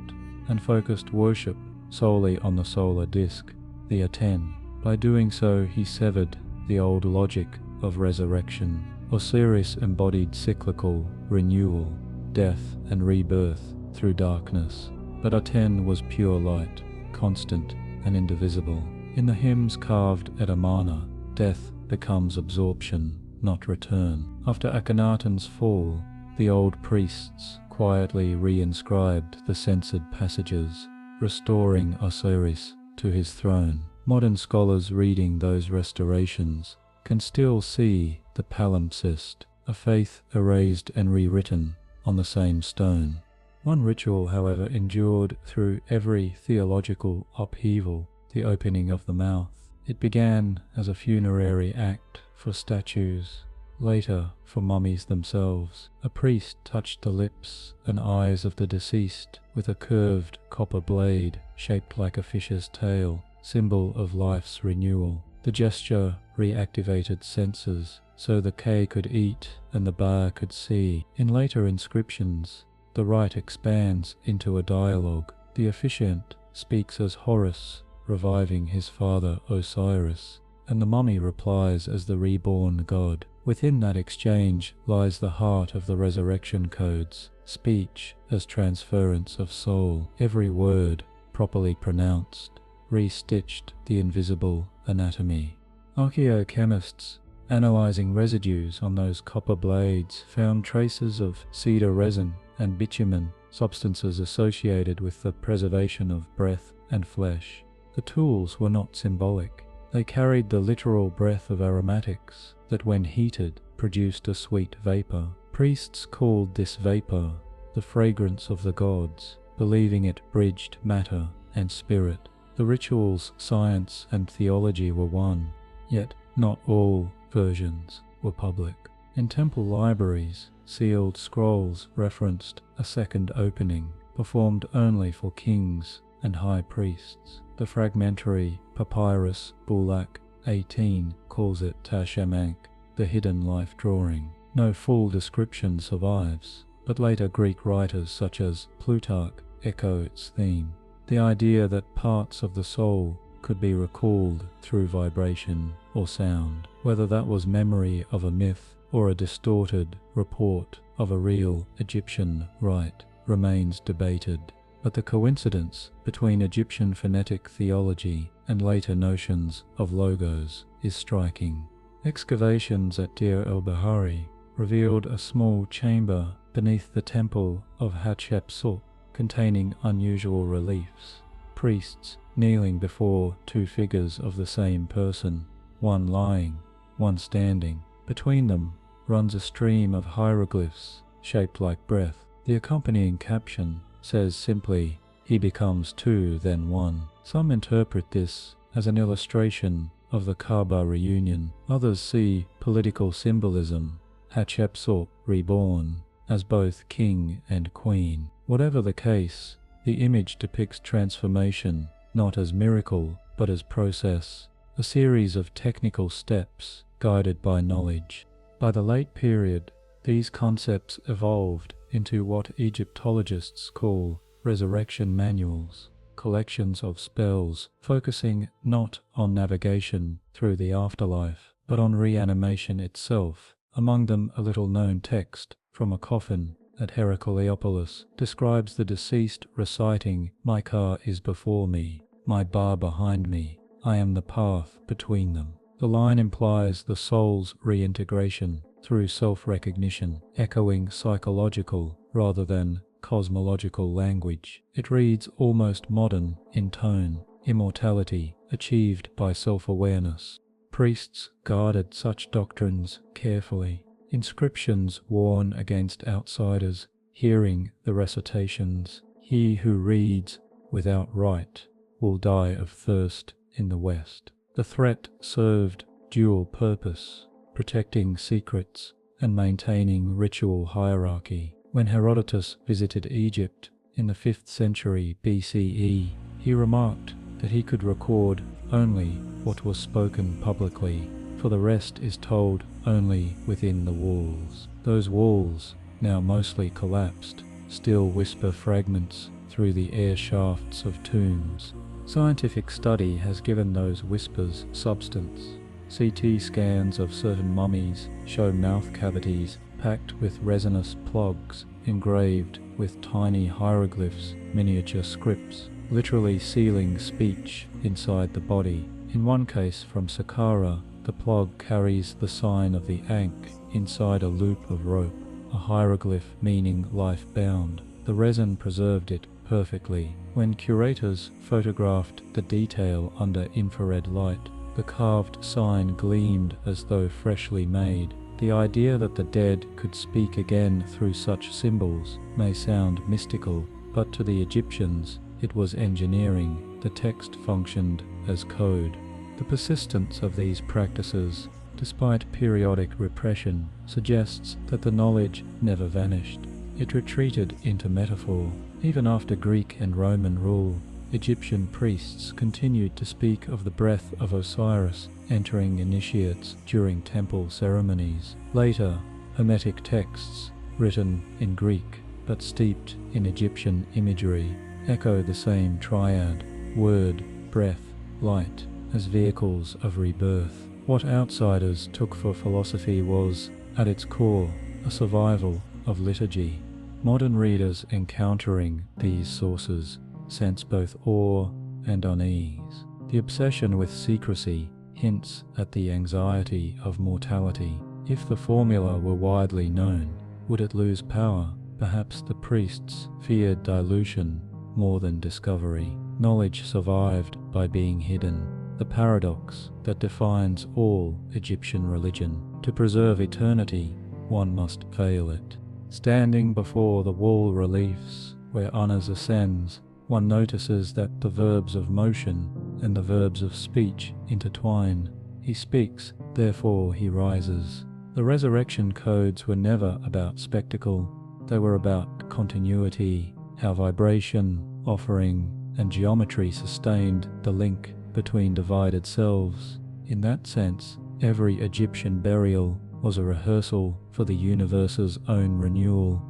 and focused worship solely on the solar disk, the Aten. By doing so, he severed the old logic of resurrection. Osiris embodied cyclical renewal, death and rebirth through darkness, but Aten was pure light, constant and indivisible. In the hymns carved at Amarna, death becomes absorption, not return. After Akhenaten's fall, the old priests quietly reinscribed the censored passages, restoring Osiris to his throne. Modern scholars reading those restorations can still see the palimpsest, a faith erased and rewritten on the same stone. One ritual, however, endured through every theological upheaval: the opening of the mouth. It began as a funerary act for statues, later for mummies themselves. A priest touched the lips and eyes of the deceased with a curved copper blade shaped like a fish's tail, symbol of life's renewal. The gesture reactivated senses, so the K could eat and the Ba could see. In later inscriptions, the rite expands into a dialogue. The officiant speaks as Horus, reviving his father Osiris, and the mummy replies as the reborn god. Within that exchange lies the heart of the resurrection codes, speech as transference of soul, every word properly pronounced, re-stitched the invisible anatomy. Archaeochemists, analyzing residues on those copper blades, found traces of cedar resin and bitumen, substances associated with the preservation of breath and flesh. The tools were not symbolic. They carried the literal breath of aromatics that, when heated, produced a sweet vapor. Priests called this vapor the fragrance of the gods, believing it bridged matter and spirit. The rituals, science, and theology were one, yet not all versions were public. In temple libraries, sealed scrolls referenced a second opening, performed only for kings and high priests. The fragmentary papyrus Bulak 18 calls it Tashamank, the hidden life drawing. No full description survives, but later Greek writers such as Plutarch echo its theme. The idea that parts of the soul could be recalled through vibration or sound, whether that was memory of a myth or a distorted report of a real Egyptian rite, remains debated. But the coincidence between Egyptian phonetic theology and later notions of logos is striking. Excavations at Deir el-Bahari revealed a small chamber beneath the temple of Hatshepsut containing unusual reliefs. Priests kneeling before two figures of the same person, one lying, one standing. Between them runs a stream of hieroglyphs shaped like breath. The accompanying caption says simply, "He becomes two, then one." Some interpret this as an illustration of the Kaaba reunion. Others see political symbolism, Hatshepsut reborn, as both king and queen. Whatever the case, the image depicts transformation not as miracle but as process, a series of technical steps guided by knowledge. By the late period, these concepts evolved into what Egyptologists call resurrection manuals, collections of spells focusing not on navigation through the afterlife, but on reanimation itself. Among them, a little-known text from a coffin at Heracleopolis describes the deceased reciting, "My car is before me, my bar behind me, I am the path between them." The line implies the soul's reintegration through self-recognition, echoing psychological rather than cosmological language. It reads almost modern in tone, immortality achieved by self-awareness. Priests guarded such doctrines carefully. Inscriptions warn against outsiders hearing the recitations. "He who reads without right will die of thirst in the West." The threat served dual purpose, protecting secrets and maintaining ritual hierarchy. When Herodotus visited Egypt in the 5th century BCE, he remarked that he could record only what was spoken publicly, for the rest is told only within the walls. Those walls, now mostly collapsed, still whisper fragments through the air shafts of tombs. Scientific study has given those whispers substance. CT scans of certain mummies show mouth cavities packed with resinous plugs engraved with tiny hieroglyphs, miniature scripts, literally sealing speech inside the body. In one case from Saqqara, the plug carries the sign of the Ankh inside a loop of rope, a hieroglyph meaning life bound. The resin preserved it perfectly. When curators photographed the detail under infrared light, the carved sign gleamed as though freshly made. The idea that the dead could speak again through such symbols may sound mystical, but to the Egyptians it was engineering. The text functioned as code. The persistence of these practices, despite periodic repression, suggests that the knowledge never vanished. It retreated into metaphor. Even after Greek and Roman rule, Egyptian priests continued to speak of the breath of Osiris entering initiates during temple ceremonies. Later, Hermetic texts, written in Greek but steeped in Egyptian imagery, echo the same triad: word, breath, light, as vehicles of rebirth. What outsiders took for philosophy was, at its core, a survival of liturgy. Modern readers encountering these sources sense both awe and unease. The obsession with secrecy hints at the anxiety of mortality. If the formula were widely known, would it lose power? Perhaps the priests feared dilution more than discovery. Knowledge survived by being hidden. The paradox that defines all Egyptian religion. To preserve eternity, one must veil it. Standing before the wall reliefs where Unas ascends, one notices that the verbs of motion and the verbs of speech intertwine. He speaks, therefore he rises. The resurrection codes were never about spectacle, they were about continuity, how vibration, offering, and geometry sustained the link between divided selves. In that sense, every Egyptian burial was a rehearsal for the universe's own renewal.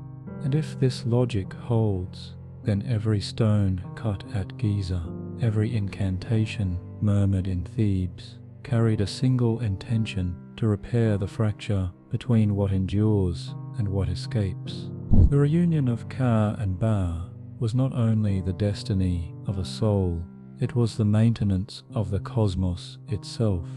And if this logic holds, then every stone cut at Giza, every incantation murmured in Thebes, carried a single intention to repair the fracture between what endures and what escapes. The reunion of Ka and Ba was not only the destiny of a soul, it was the maintenance of the cosmos itself.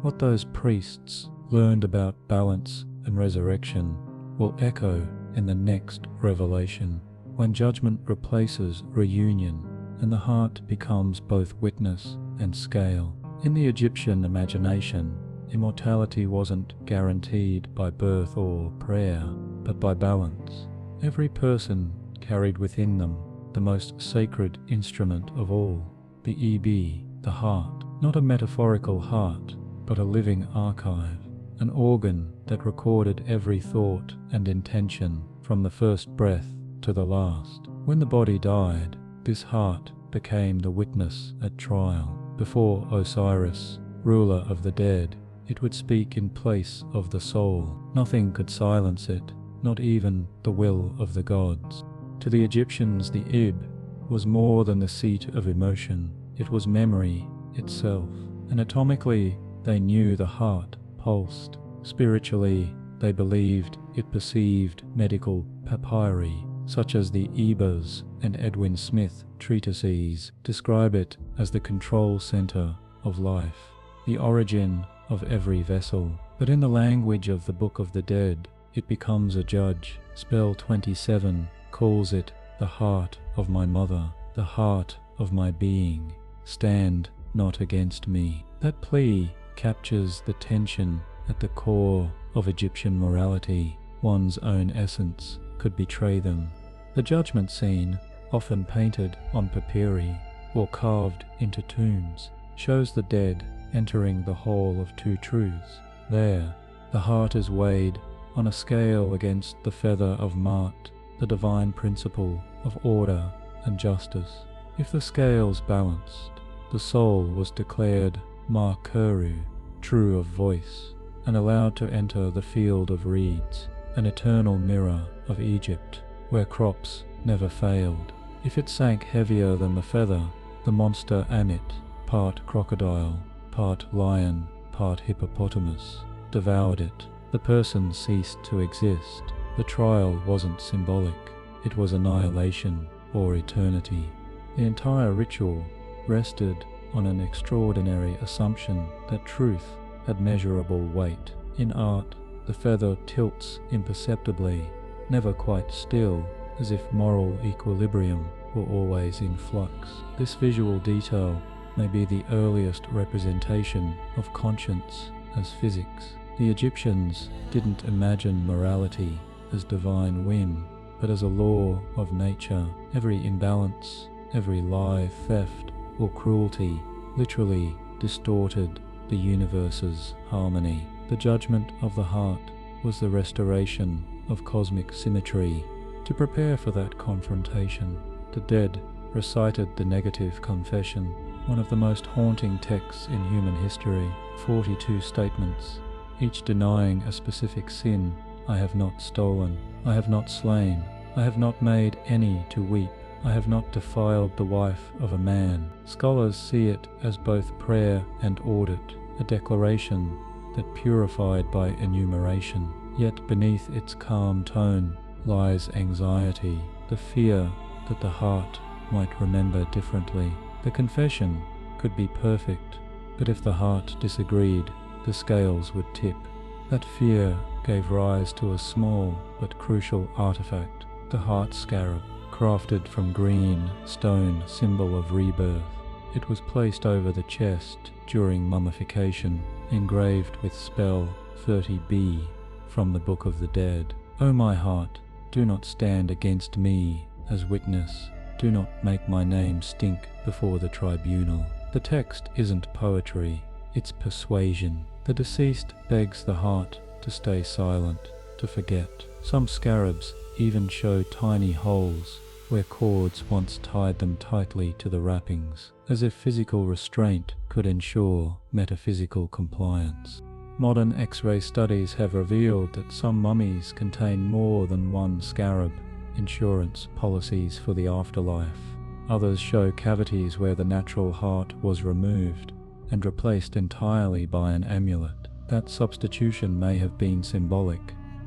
What those priests learned about balance and resurrection will echo in the next revelation, when judgment replaces reunion and the heart becomes both witness and scale. In the Egyptian imagination, immortality wasn't guaranteed by birth or prayer, but by balance. Every person carried within them the most sacred instrument of all, the EB, the heart, not a metaphorical heart, but a living archive, an organ that recorded every thought and intention from the first breath to the last. When the body died, this heart became the witness at trial. Before Osiris, ruler of the dead, it would speak in place of the soul. Nothing could silence it, not even the will of the gods. To the Egyptians, the Ib was more than the seat of emotion. It was memory itself. Anatomically, they knew the heart pulsed. Spiritually, they believed it perceived medical papyri, such as the Ebers and Edwin Smith treatises describe it as the control center of life, the origin of every vessel. But in the language of the Book of the Dead, it becomes a judge. Spell 27 calls it the heart of my mother, the heart of my being. Stand not against me. That plea captures the tension at the core of Egyptian morality. One's own essence could betray them. The judgment scene, often painted on papyri or carved into tombs, shows the dead entering the hall of two truths. There, the heart is weighed on a scale against the feather of Ma'at, the divine principle of order and justice. If the scales balanced, the soul was declared Ma-Keru, true of voice, and allowed to enter the field of reeds, an eternal mirror of Egypt, where crops never failed. If it sank heavier than the feather, the monster Amit, part crocodile, part lion, part hippopotamus, devoured it. The person ceased to exist. The trial wasn't symbolic, it was annihilation or eternity. The entire ritual rested on an extraordinary assumption that truth had measurable weight. In art, the feather tilts imperceptibly, never quite still, as if moral equilibrium were always in flux. This visual detail may be the earliest representation of conscience as physics. The Egyptians didn't imagine morality as divine whim, but as a law of nature. Every imbalance, every lie, theft, or cruelty literally distorted the universe's harmony. The judgment of the heart was the restoration of cosmic symmetry. To prepare for that confrontation, the dead recited the negative confession, one of the most haunting texts in human history. 42 statements, each denying a specific sin. I have not stolen, I have not slain, I have not made any to weep, I have not defiled the wife of a man. Scholars see it as both prayer and audit, a declaration that purified by enumeration. Yet beneath its calm tone lies anxiety, the fear that the heart might remember differently. The confession could be perfect, but if the heart disagreed, the scales would tip. That fear gave rise to a small but crucial artifact, the heart scarab, crafted from green stone symbol of rebirth. It was placed over the chest during mummification, engraved with spell 30b from the Book of the Dead. O my heart, do not stand against me as witness. Do not make my name stink before the tribunal. The text isn't poetry, it's persuasion. The deceased begs the heart to stay silent, to forget. Some scarabs even show tiny holes where cords once tied them tightly to the wrappings, as if physical restraint could ensure metaphysical compliance. Modern X-ray studies have revealed that some mummies contain more than one scarab. Insurance policies for the afterlife. Others show cavities where the natural heart was removed and replaced entirely by an amulet. That substitution may have been symbolic,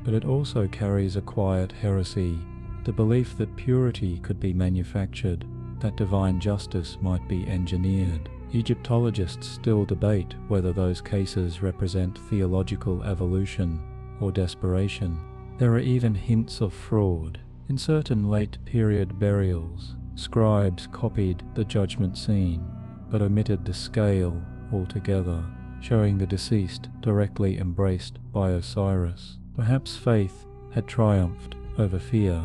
but it also carries a quiet heresy, the belief that purity could be manufactured, that divine justice might be engineered. Egyptologists still debate whether those cases represent theological evolution or desperation. There are even hints of fraud. In certain late-period burials, scribes copied the judgment scene, but omitted the scale altogether, showing the deceased directly embraced by Osiris. Perhaps faith had triumphed over fear,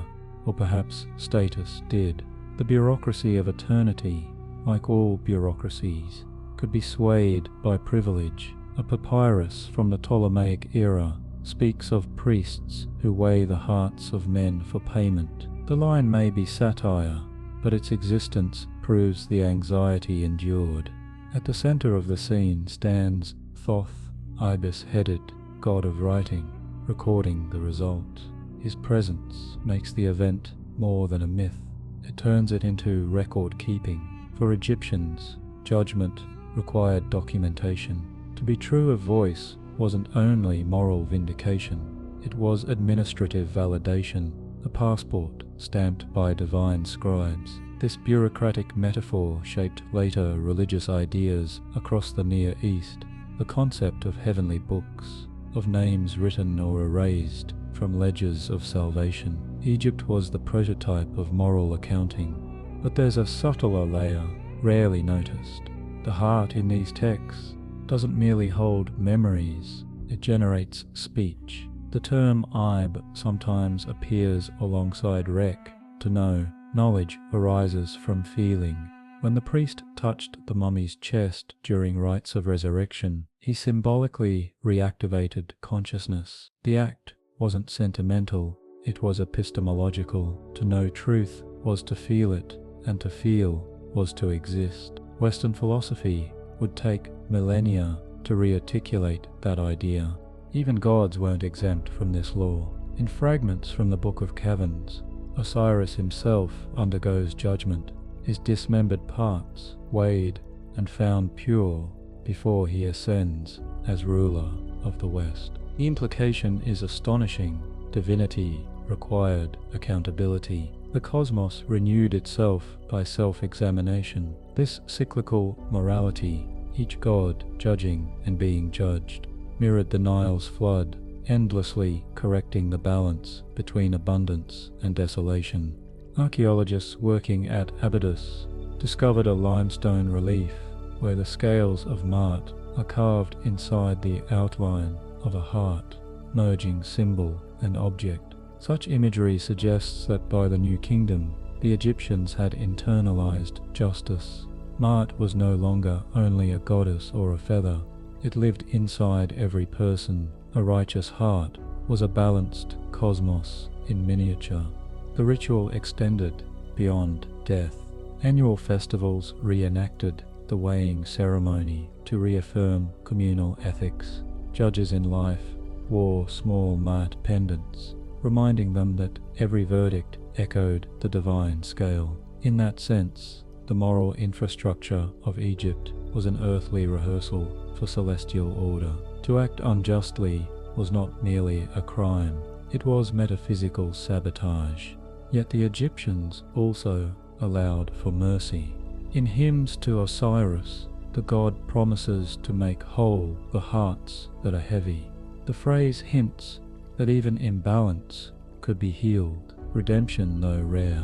or perhaps status did. The bureaucracy of eternity, like all bureaucracies, could be swayed by privilege. A papyrus from the Ptolemaic era speaks of priests who weigh the hearts of men for payment. The line may be satire, but its existence proves the anxiety endured. At the center of the scene stands Thoth, ibis-headed, god of writing, recording the result. His presence makes the event more than a myth. It turns it into record-keeping. For Egyptians, judgment required documentation. To be true of voice wasn't only moral vindication, it was administrative validation, a passport stamped by divine scribes. This bureaucratic metaphor shaped later religious ideas across the Near East, the concept of heavenly books, of names written or erased from ledgers of salvation. Egypt was the prototype of moral accounting, but there's a subtler layer rarely noticed. The heart in these texts doesn't merely hold memories, it generates speech. The term Ib sometimes appears alongside Rek, to know. Knowledge arises from feeling. When the priest touched the mummy's chest during rites of resurrection, he symbolically reactivated consciousness. The act wasn't sentimental, it was epistemological. To know truth was to feel it, and to feel was to exist. Western philosophy would take millennia to rearticulate that idea. Even gods weren't exempt from this law. In fragments from the Book of Caverns, Osiris himself undergoes judgment, his dismembered parts weighed and found pure before he ascends as ruler of the West. The implication is astonishing. Divinity required accountability. The cosmos renewed itself by self-examination. This cyclical morality, each god judging and being judged, mirrored the Nile's flood, endlessly correcting the balance between abundance and desolation. Archaeologists working at Abydos discovered a limestone relief where the scales of Ma'at are carved inside the outline of a heart, merging symbol and object. Such imagery suggests that by the New Kingdom, the Egyptians had internalized justice. Ma'at was no longer only a goddess or a feather, it lived inside every person. A righteous heart was a balanced cosmos in miniature. The ritual extended beyond death. Annual festivals reenacted the weighing ceremony to reaffirm communal ethics. Judges in life wore small Ma'at pendants, reminding them that every verdict echoed the divine scale. In that sense, the moral infrastructure of Egypt was an earthly rehearsal for celestial order. To act unjustly was not merely a crime, it was metaphysical sabotage. Yet the Egyptians also allowed for mercy. In hymns to Osiris, the god promises to make whole the hearts that are heavy. The phrase hints that even imbalance could be healed. Redemption, though rare,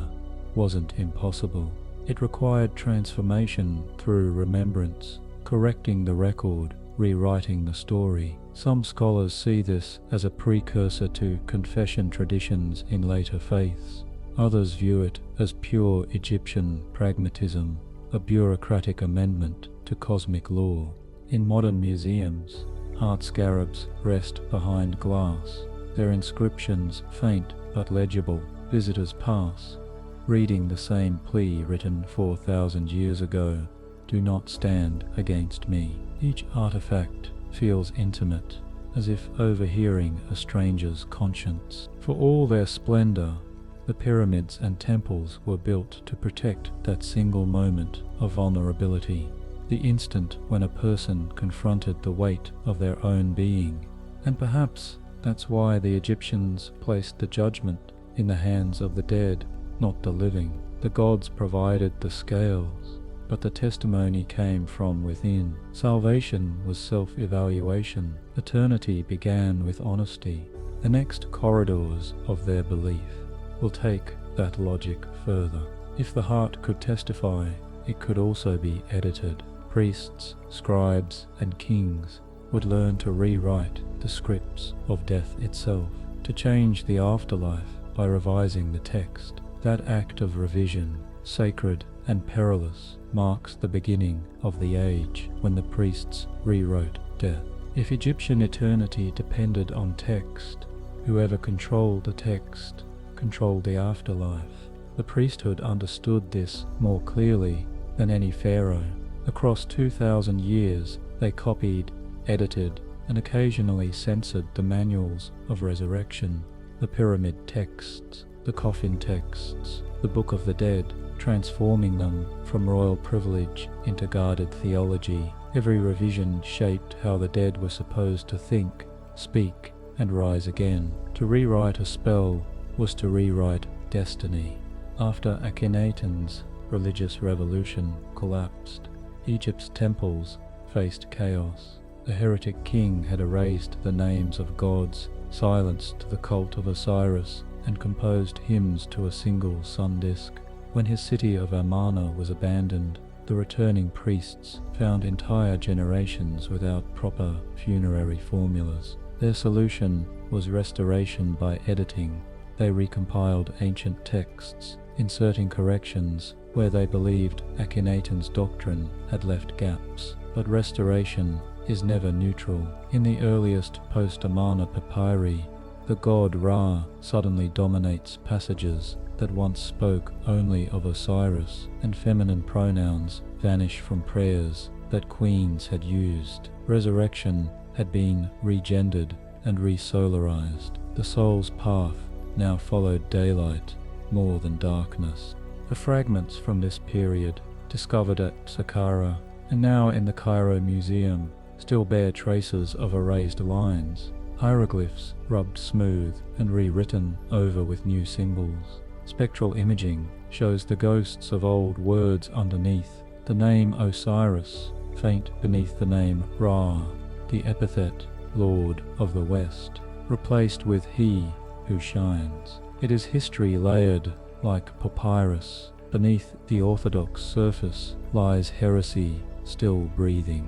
wasn't impossible. It required transformation through remembrance, correcting the record, rewriting the story. Some scholars see this as a precursor to confession traditions in later faiths. Others view it as pure Egyptian pragmatism, a bureaucratic amendment to cosmic law. In modern museums, heart scarabs rest behind glass, their inscriptions faint but legible. Visitors pass, reading the same plea written 4,000 years ago: "Do not stand against me." Each artifact feels intimate, as if overhearing a stranger's conscience. For all their splendor, the pyramids and temples were built to protect that single moment of vulnerability, the instant when a person confronted the weight of their own being. And perhaps that's why the Egyptians placed the judgment in the hands of the dead, not the living. The gods provided the scales, but the testimony came from within. Salvation was self-evaluation. Eternity began with honesty. The next corridors of their belief will take that logic further. If the heart could testify, it could also be edited. Priests, scribes, and kings would learn to rewrite the scripts of death itself, to change the afterlife by revising the text. That act of revision, sacred and perilous, marks the beginning of the age when the priests rewrote death. If Egyptian eternity depended on text, whoever controlled the text controlled the afterlife. The priesthood understood this more clearly than any pharaoh. Across 2,000 years, they copied, edited, and occasionally censored the manuals of resurrection, the pyramid texts, the coffin texts, the Book of the Dead, transforming them from royal privilege into guarded theology. Every revision shaped how the dead were supposed to think, speak, and rise again. To rewrite a spell was to rewrite destiny. After Akhenaten's religious revolution collapsed, Egypt's temples faced chaos. The heretic king had erased the names of gods, silenced the cult of Osiris, and composed hymns to a single sun disk. When his city of Amarna was abandoned, the returning priests found entire generations without proper funerary formulas. Their solution was restoration by editing. They recompiled ancient texts, inserting corrections where they believed Akhenaten's doctrine had left gaps. But restoration is never neutral. In the earliest post-Amarna papyri, the god Ra suddenly dominates passages that once spoke only of Osiris, and feminine pronouns vanish from prayers that queens had used. Resurrection had been regendered and resolarized. The soul's path now followed daylight more than darkness. The fragments from this period, discovered at Saqqara and now in the Cairo Museum, still bear traces of erased lines, hieroglyphs rubbed smooth and rewritten over with new symbols. Spectral imaging shows the ghosts of old words underneath, the name Osiris faint beneath the name Ra, the epithet Lord of the West, replaced with He who shines. It is history layered like papyrus. Beneath the orthodox surface lies heresy still breathing.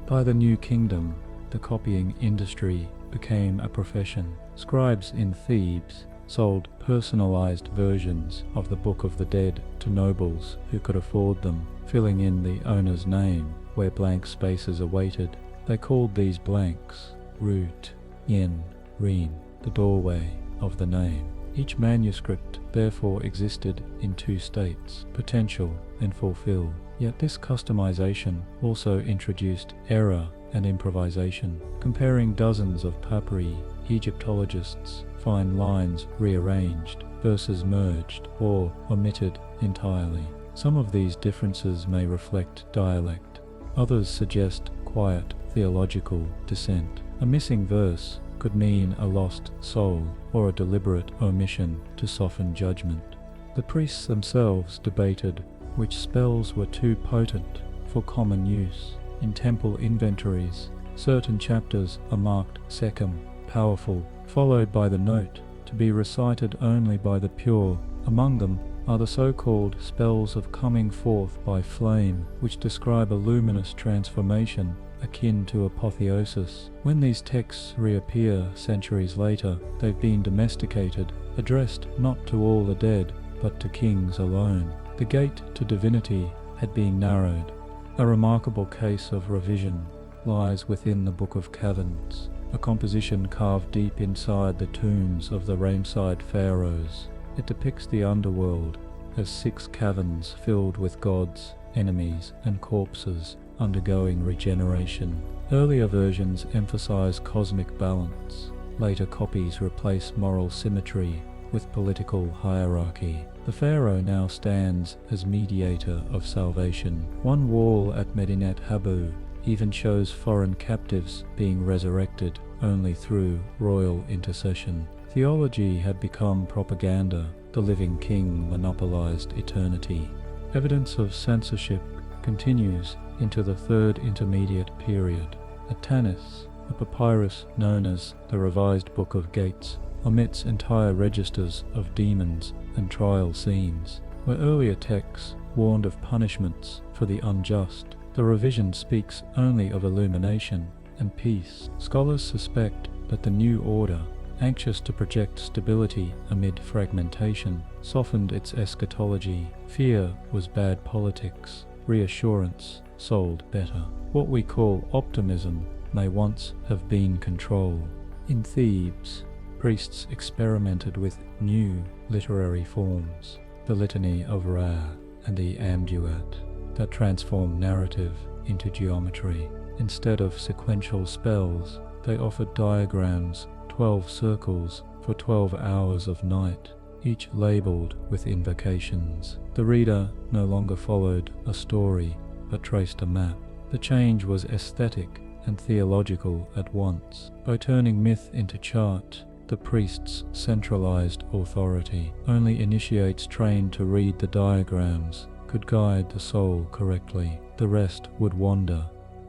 By the New Kingdom, the copying industry became a profession. Scribes in Thebes sold personalized versions of the Book of the Dead to nobles who could afford them, filling in the owner's name where blank spaces awaited. They called these blanks Root, Yin, Reen, the doorway of the name. Each manuscript therefore existed in two states, potential and fulfill. Yet this customization also introduced error and improvisation. Comparing dozens of papyri, Egyptologists find lines rearranged, verses merged, or omitted entirely. Some of these differences may reflect dialect. Others suggest quiet theological dissent. A missing verse could mean a lost soul or a deliberate omission to soften judgment. The priests themselves debated which spells were too potent for common use. In temple inventories, certain chapters are marked secum, powerful, followed by the note, to be recited only by the pure. Among them are the so-called spells of coming forth by flame, which describe a luminous transformation akin to apotheosis. When these texts reappear centuries later, they've been domesticated, addressed not to all the dead, but to kings alone. The gate to divinity had been narrowed. A remarkable case of revision lies within the Book of Caverns, a composition carved deep inside the tombs of the Ramesside pharaohs. It depicts the underworld as 6 caverns filled with gods, enemies, and corpses undergoing regeneration. Earlier versions emphasize cosmic balance. Later copies replace moral symmetry with political hierarchy. The pharaoh now stands as mediator of salvation. One wall at Medinet Habu even shows foreign captives being resurrected only through royal intercession. Theology had become propaganda. The living king monopolized eternity. Evidence of censorship continues into the Third Intermediate Period. At Tanis, a papyrus known as the Revised Book of Gates omits entire registers of demons and trial scenes. Where earlier texts warned of punishments for the unjust, the revision speaks only of illumination and peace. Scholars suspect that the new order, anxious to project stability amid fragmentation, softened its eschatology. Fear was bad politics. Reassurance sold better. What we call optimism may once have been control. In Thebes, priests experimented with new literary forms, the Litany of Ra and the Amduat, that transformed narrative into geometry. Instead of sequential spells, they offered diagrams, 12 circles for 12 hours of night, each labelled with invocations. The reader no longer followed a story, but traced a map. The change was aesthetic and theological at once. By turning myth into chart, the priest's centralized authority. Only initiates trained to read the diagrams could guide the soul correctly. The rest would wander.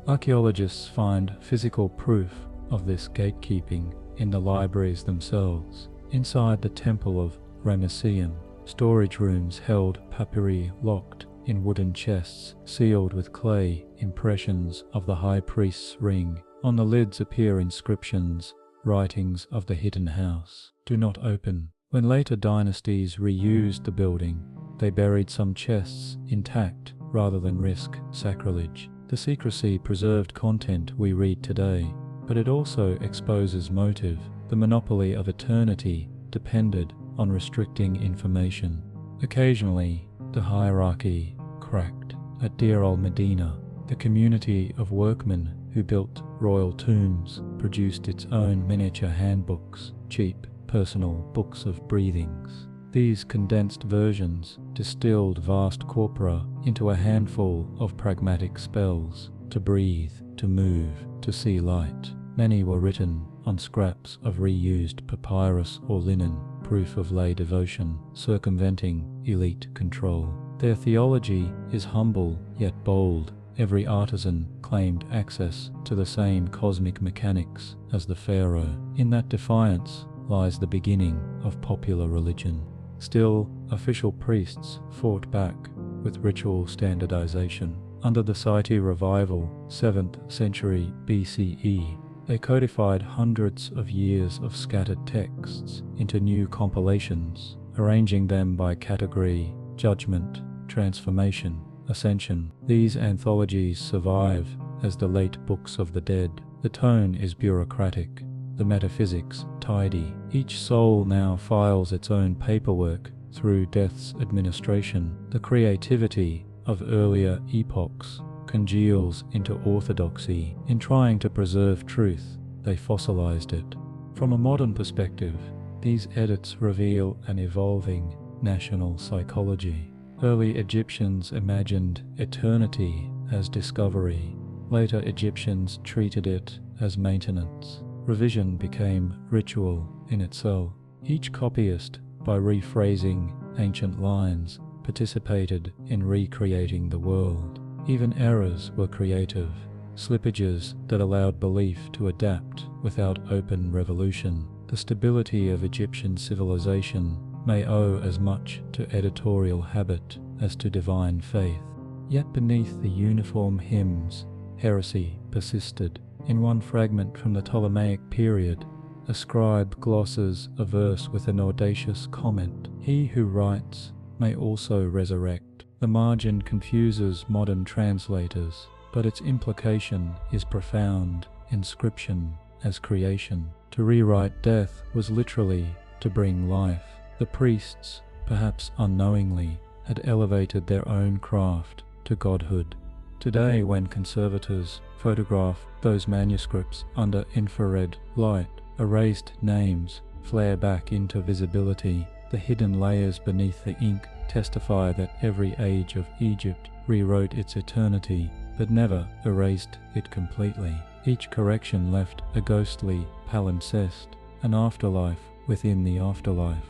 Archaeologists find physical proof of this gatekeeping in the libraries themselves. Inside the Temple of Ramesseum, storage rooms held papyri locked in wooden chests sealed with clay impressions of the high priest's ring. On the lids appear inscriptions, writings of the hidden house. Do not open. When later dynasties reused the building, they buried some chests intact rather than risk sacrilege. The secrecy preserved content we read today, but it also exposes motive. The monopoly of eternity depended on restricting information. Occasionally, the hierarchy cracked. At Deir al-Medina, the community of workmen who built royal tombs produced its own miniature handbooks, cheap, personal books of breathings. These condensed versions distilled vast corpora into a handful of pragmatic spells: to breathe, to move, to see light. Many were written on scraps of reused papyrus or linen, proof of lay devotion, circumventing elite control. Their theology is humble yet bold. Every artisan claimed access to the same cosmic mechanics as the pharaoh. In that defiance lies the beginning of popular religion. Still, official priests fought back with ritual standardization. Under the Scythe revival, 7th century BCE, they codified hundreds of years of scattered texts into new compilations, arranging them by category: judgment, transformation, ascension. These anthologies survive as the late books of the dead. The tone is bureaucratic, the metaphysics tidy. Each soul now files its own paperwork through death's administration. The creativity of earlier epochs congeals into orthodoxy. In trying to preserve truth, they fossilized it. From a modern perspective, these edits reveal an evolving national psychology. Early Egyptians imagined eternity as discovery. Later Egyptians treated it as maintenance. Revision became ritual in itself. Each copyist, by rephrasing ancient lines, participated in recreating the world. Even errors were creative, slippages that allowed belief to adapt without open revolution. The stability of Egyptian civilization may owe as much to editorial habit as to divine faith. Yet beneath the uniform hymns, heresy persisted. In one fragment from the Ptolemaic period, a scribe glosses a verse with an audacious comment: "He who writes may also resurrect." The margin confuses modern translators, but its implication is profound. Inscription as creation. To rewrite death was literally to bring life. The priests, perhaps unknowingly, had elevated their own craft to godhood. Today, when conservators photograph those manuscripts under infrared light, erased names flare back into visibility. The hidden layers beneath the ink testify that every age of Egypt rewrote its eternity, but never erased it completely. Each correction left a ghostly palimpsest, an afterlife within the afterlife.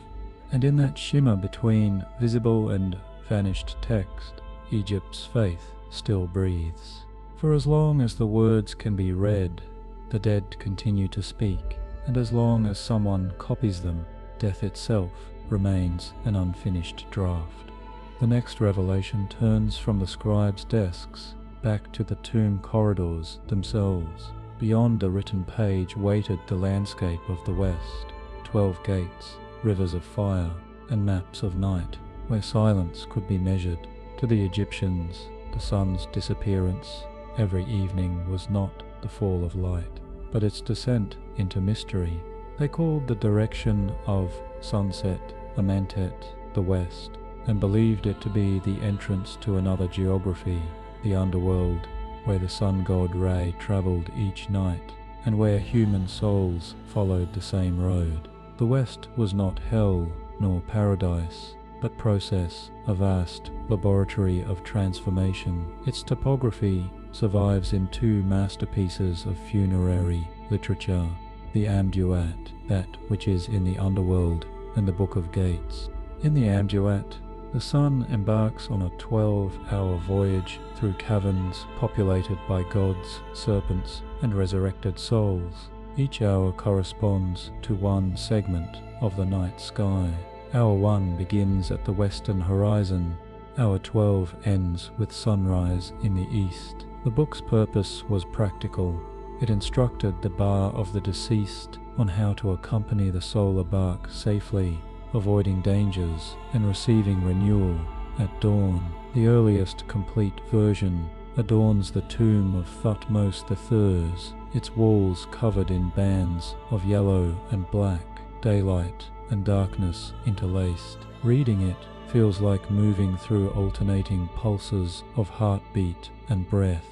And in that shimmer between visible and vanished text, Egypt's faith still breathes. For as long as the words can be read, the dead continue to speak, and as long as someone copies them, death itself remains an unfinished draft. The next revelation turns from the scribes' desks back to the tomb corridors themselves. Beyond the written page waited the landscape of the West, 12 gates, rivers of fire, and maps of night, where silence could be measured. To the Egyptians, the sun's disappearance every evening was not the fall of light, but its descent into mystery. They called the direction of sunset Amentet, the west, and believed it to be the entrance to another geography, the Underworld, where the sun god Re travelled each night, and where human souls followed the same road. The west was not hell nor paradise, but process, a vast laboratory of transformation. Its topography survives in two masterpieces of funerary literature, the Amduat, that which is in the Underworld, and the Book of Gates. In the Amduat, the sun embarks on a 12-hour voyage through caverns populated by gods, serpents, and resurrected souls. Each hour corresponds to one segment of the night sky. Hour 1 begins at the western horizon. Hour 12 ends with sunrise in the east. The book's purpose was practical. It instructed the bar of the deceased on how to accompany the solar bark safely, avoiding dangers and receiving renewal at dawn. The earliest complete version adorns the tomb of Thutmose III's, its walls covered in bands of yellow and black, daylight and darkness interlaced. Reading it feels like moving through alternating pulses of heartbeat and breath.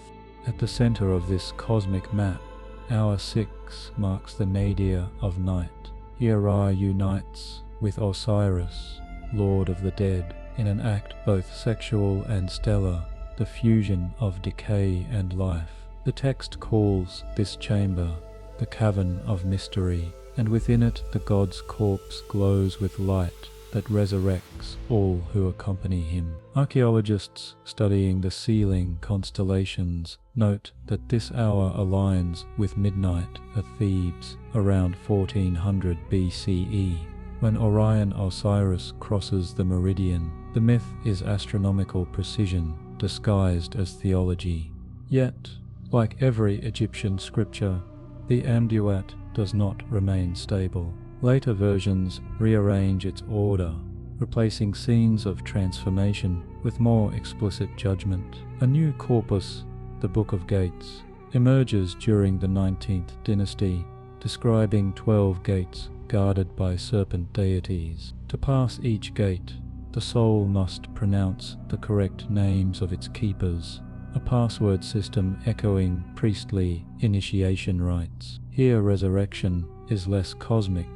At the center of this cosmic map, hour 6 marks the nadir of night. Here Ra unites with Osiris, Lord of the Dead, in an act both sexual and stellar, the fusion of decay and life. The text calls this chamber the Cavern of Mystery, and within it the god's corpse glows with light that resurrects all who accompany him. Archaeologists studying the ceiling constellations note that this hour aligns with midnight at Thebes around 1400 BCE, when Orion Osiris crosses the meridian. The myth is astronomical precision disguised as theology. Yet, like every Egyptian scripture, the Amduat does not remain stable. Later versions rearrange its order, replacing scenes of transformation with more explicit judgment. A new corpus, the Book of Gates, emerges during the 19th dynasty, describing 12 gates guarded by serpent deities. To pass each gate, the soul must pronounce the correct names of its keepers, a password system echoing priestly initiation rites. Here resurrection is less cosmic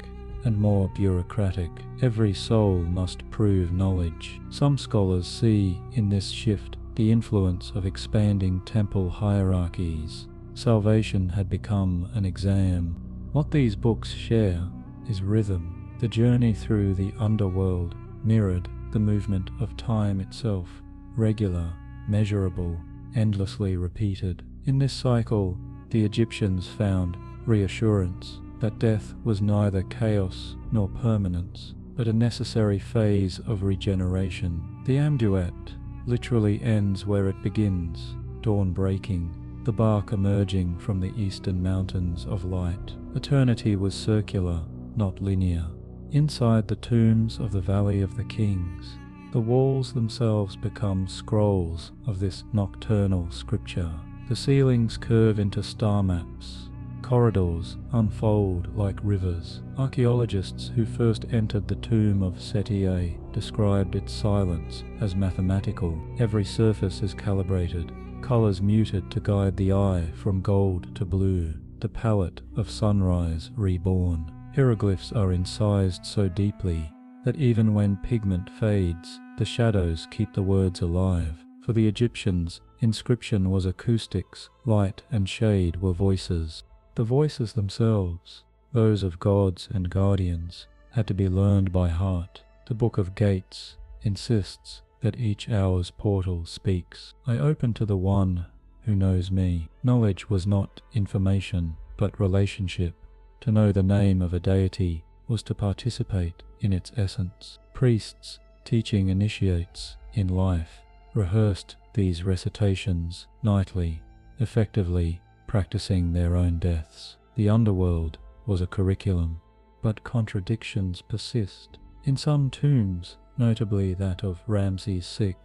and more bureaucratic. Every soul must prove knowledge. Some scholars see in this shift the influence of expanding temple hierarchies. Salvation had become an exam. What these books share is rhythm. The journey through the underworld mirrored the movement of time itself, regular, measurable, endlessly repeated. In this cycle, the Egyptians found reassurance that death was neither chaos nor permanence, but a necessary phase of regeneration. The Amduat literally ends where it begins, dawn breaking, the bark emerging from the eastern mountains of light. Eternity was circular, not linear. Inside the tombs of the Valley of the Kings, the walls themselves become scrolls of this nocturnal scripture. The ceilings curve into star maps. Corridors unfold like rivers. Archaeologists who first entered the tomb of Seti described its silence as mathematical. Every surface is calibrated, colors muted to guide the eye from gold to blue, the palette of sunrise reborn. Hieroglyphs are incised so deeply that even when pigment fades, the shadows keep the words alive. For the Egyptians, inscription was acoustics, light and shade were voices. The voices themselves, those of gods and guardians, had to be learned by heart. The Book of Gates insists that each hour's portal speaks. I open to the one who knows me. Knowledge was not information, but relationship. To know the name of a deity was to participate in its essence. Priests, teaching initiates in life, rehearsed these recitations nightly, effectively practicing their own deaths. The Underworld was a curriculum, but contradictions persist. In some tombs, notably that of Ramses VI,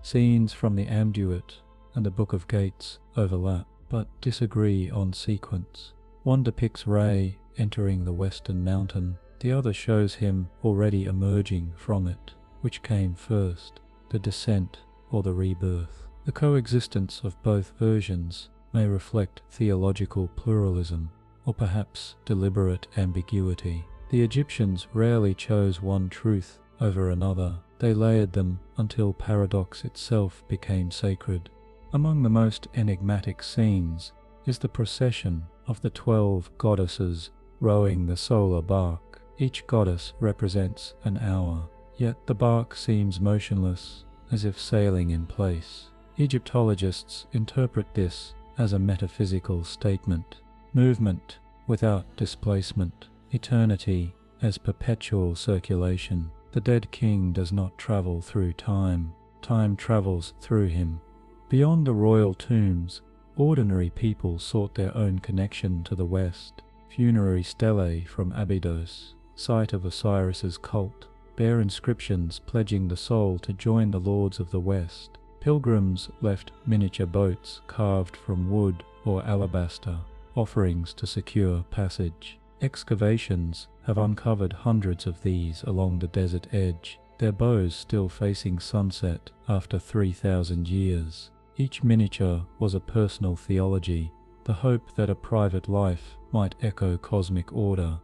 scenes from the Amduat and the Book of Gates overlap, but disagree on sequence. One depicts Re entering the western mountain, the other shows him already emerging from it. Which came first, the descent or the rebirth? The coexistence of both versions may reflect theological pluralism, or perhaps deliberate ambiguity. The Egyptians rarely chose one truth over another. They layered them until paradox itself became sacred. Among the most enigmatic scenes is the procession of the 12 goddesses rowing the solar bark. Each goddess represents an hour, yet the bark seems motionless, as if sailing in place. Egyptologists interpret this as a metaphysical statement: movement without displacement, eternity as perpetual circulation. The dead king does not travel through time, time travels through him. Beyond the royal tombs, ordinary people sought their own connection to the west. Funerary stelae from Abydos, site of Osiris's cult, bear inscriptions pledging the soul to join the lords of the west. Pilgrims left miniature boats carved from wood or alabaster, offerings to secure passage. Excavations have uncovered hundreds of these along the desert edge, their bows still facing sunset after 3,000 years. Each miniature was a personal theology, the hope that a private life might echo cosmic order.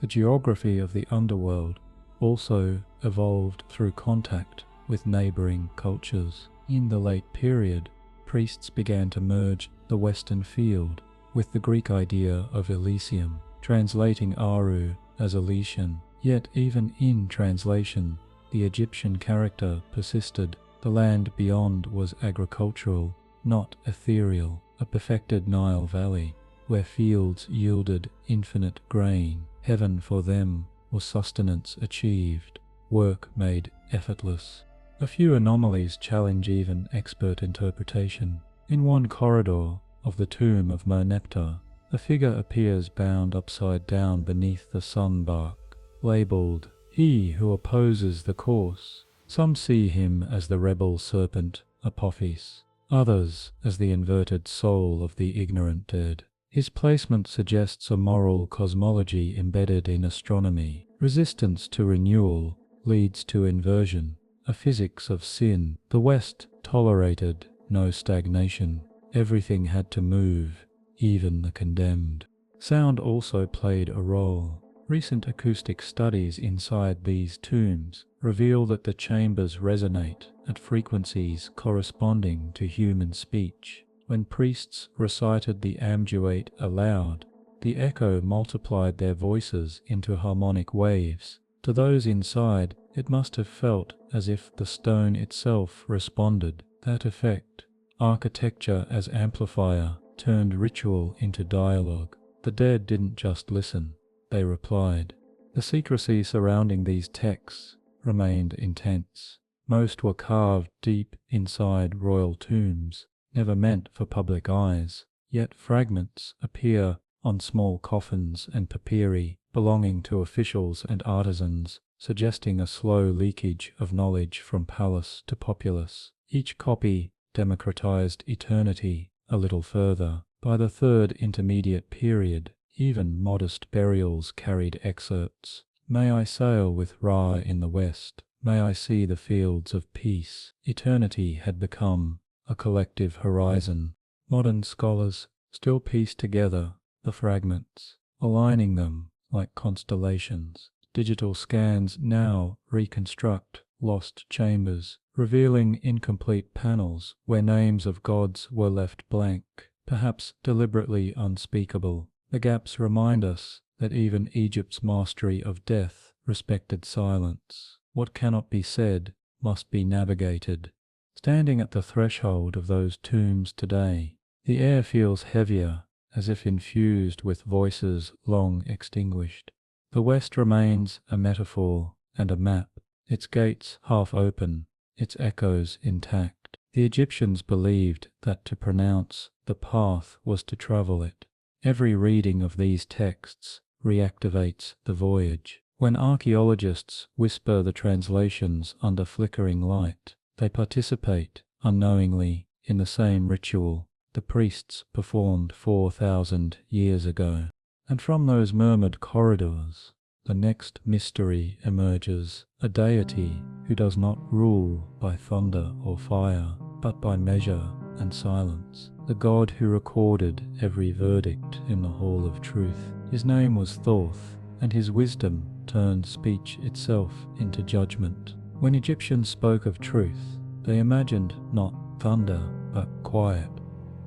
The geography of the underworld also evolved through contact with neighboring cultures. In the late period, priests began to merge the Western field with the Greek idea of Elysium, translating Aru as Elysian. Yet even in translation, the Egyptian character persisted. The land beyond was agricultural, not ethereal, a perfected Nile valley, where fields yielded infinite grain. Heaven for them was sustenance achieved, work made effortless. A few anomalies challenge even expert interpretation. In one corridor of the tomb of Merneptah, a figure appears bound upside down beneath the sun bark, labelled, "He who opposes the course." Some see him as the rebel serpent Apophis, others as the inverted soul of the ignorant dead. His placement suggests a moral cosmology embedded in astronomy. Resistance to renewal leads to inversion, a physics of sin. The West tolerated no stagnation. Everything had to move, even the condemned. Sound also played a role. Recent acoustic studies inside these tombs reveal that the chambers resonate at frequencies corresponding to human speech. When priests recited the Amduat aloud, the echo multiplied their voices into harmonic waves. To those inside, It must have felt as if the stone itself responded. That effect, architecture as amplifier, turned ritual into dialogue. The dead didn't just listen, they replied. The secrecy surrounding these texts remained intense. Most were carved deep inside royal tombs, never meant for public eyes, yet fragments appear on small coffins and papyri belonging to officials and artisans, suggesting a slow leakage of knowledge from palace to populace. Each copy democratized eternity a little further. By the third intermediate period, even modest burials carried excerpts. May I sail with Ra in the west, may I see the fields of peace. Eternity had become a collective horizon. Modern scholars still piece together the fragments, aligning them like constellations. Digital scans now reconstruct lost chambers, revealing incomplete panels where names of gods were left blank, perhaps deliberately unspeakable. The gaps remind us that even Egypt's mastery of death respected silence. What cannot be said must be navigated. Standing at the threshold of those tombs today, the air feels heavier, as if infused with voices long extinguished. The West remains a metaphor and a map, its gates half open, its echoes intact. The Egyptians believed that to pronounce the path was to travel it. Every reading of these texts reactivates the voyage. When archaeologists whisper the translations under flickering light, they participate unknowingly in the same ritual the priests performed 4,000 years ago. And from those murmured corridors, the next mystery emerges, a deity who does not rule by thunder or fire, but by measure and silence. The god who recorded every verdict in the Hall of Truth. His name was Thoth, and his wisdom turned speech itself into judgment. When Egyptians spoke of truth, they imagined not thunder, but quiet.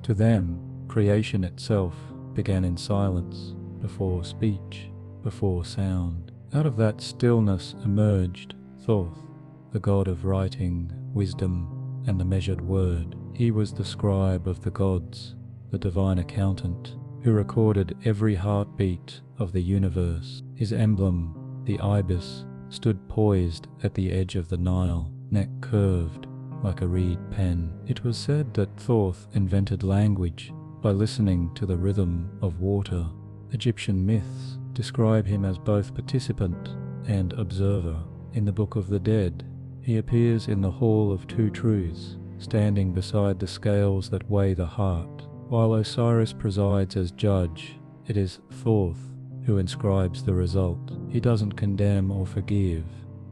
To them, creation itself began in silence, before speech, before sound. Out of that stillness emerged Thoth, the god of writing, wisdom, and the measured word. He was the scribe of the gods, the divine accountant, who recorded every heartbeat of the universe. His emblem, the ibis, stood poised at the edge of the Nile, neck curved like a reed pen. It was said that Thoth invented language by listening to the rhythm of water. Egyptian myths describe him as both participant and observer. In the Book of the Dead, he appears in the Hall of Two Truths, standing beside the scales that weigh the heart. While Osiris presides as judge, it is Thoth who inscribes the result. He doesn't condemn or forgive,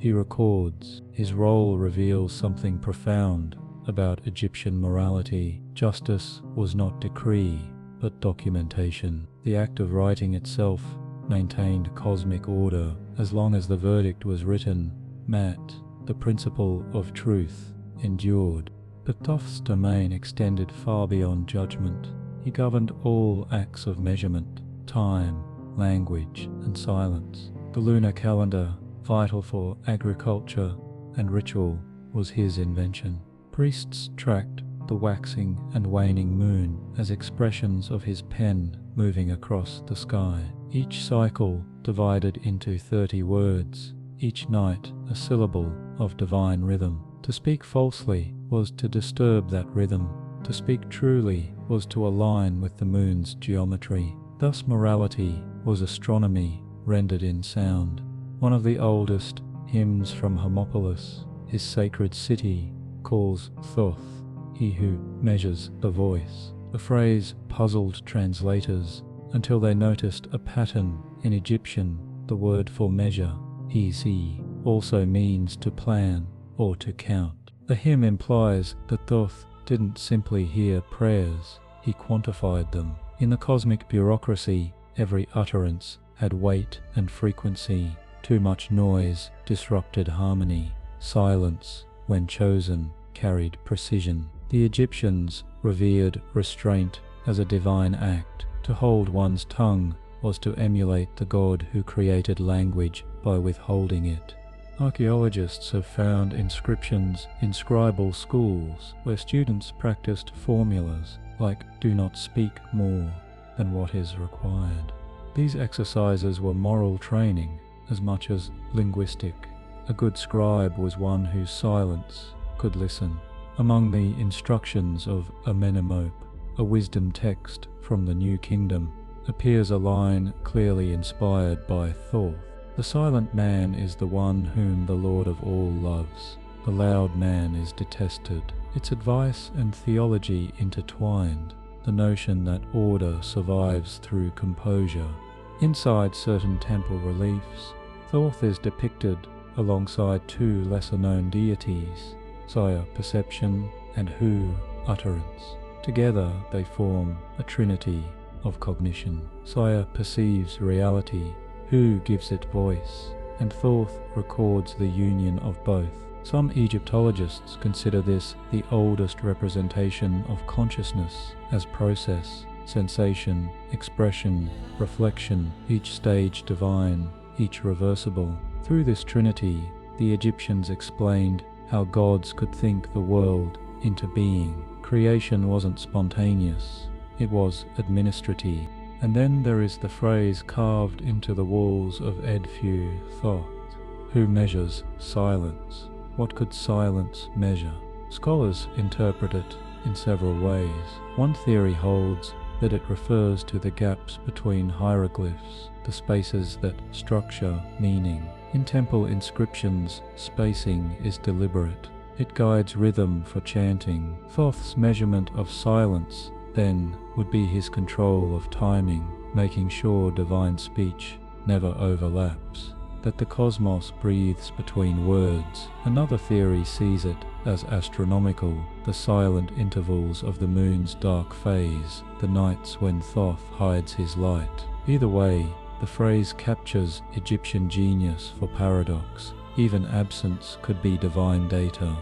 he records. His role reveals something profound about Egyptian morality. Justice was not decree, but documentation. The act of writing itself maintained cosmic order. As long as the verdict was written, the principle of truth, endured. But Thoth's domain extended far beyond judgment. He governed all acts of measurement, time, language, and silence. The lunar calendar, vital for agriculture and ritual, was his invention. Priests tracked the waxing and waning moon as expressions of his pen moving across the sky. Each cycle divided into 30 words, each night a syllable of divine rhythm. To speak falsely was to disturb that rhythm. To speak truly was to align with the moon's geometry. Thus morality was astronomy rendered in sound. One of the oldest hymns from Hermopolis, his sacred city, calls Thoth, he who measures the voice. The phrase puzzled translators until they noticed a pattern in Egyptian. The word for measure, isi, also means to plan or to count. The hymn implies that Thoth didn't simply hear prayers, he quantified them. In the cosmic bureaucracy, every utterance had weight and frequency. Too much noise disrupted harmony. Silence, when chosen, carried precision. The Egyptians revered restraint as a divine act. To hold one's tongue was to emulate the god who created language by withholding it. Archaeologists have found inscriptions in scribal schools where students practiced formulas like "do not speak more than what is required." These exercises were moral training as much as linguistic. A good scribe was one whose silence could listen. Among the instructions of Amenemope, a wisdom text from the New Kingdom, appears a line clearly inspired by Thoth. "The silent man is the one whom the Lord of all loves. The loud man is detested." Its advice and theology intertwined, the notion that order survives through composure. Inside certain temple reliefs, Thoth is depicted alongside two lesser-known deities, Saya perception and Hu utterance. Together they form a trinity of cognition. Saya perceives reality, Hu gives it voice, and Thoth records the union of both. Some Egyptologists consider this the oldest representation of consciousness as process, sensation, expression, reflection, each stage divine, each reversible. Through this trinity, the Egyptians explained how gods could think the world into being. Creation wasn't spontaneous, it was administrative. And then there is the phrase carved into the walls of Edfu Thoth, "Who measures silence?" What could silence measure? Scholars interpret it in several ways. One theory holds that it refers to the gaps between hieroglyphs, the spaces that structure meaning. In temple inscriptions, spacing is deliberate. It guides rhythm for chanting. Thoth's measurement of silence, then, would be his control of timing, making sure divine speech never overlaps, that the cosmos breathes between words. Another theory sees it as astronomical, the silent intervals of the moon's dark phase, the nights when Thoth hides his light. Either way, the phrase captures Egyptian genius for paradox. Even absence could be divine data.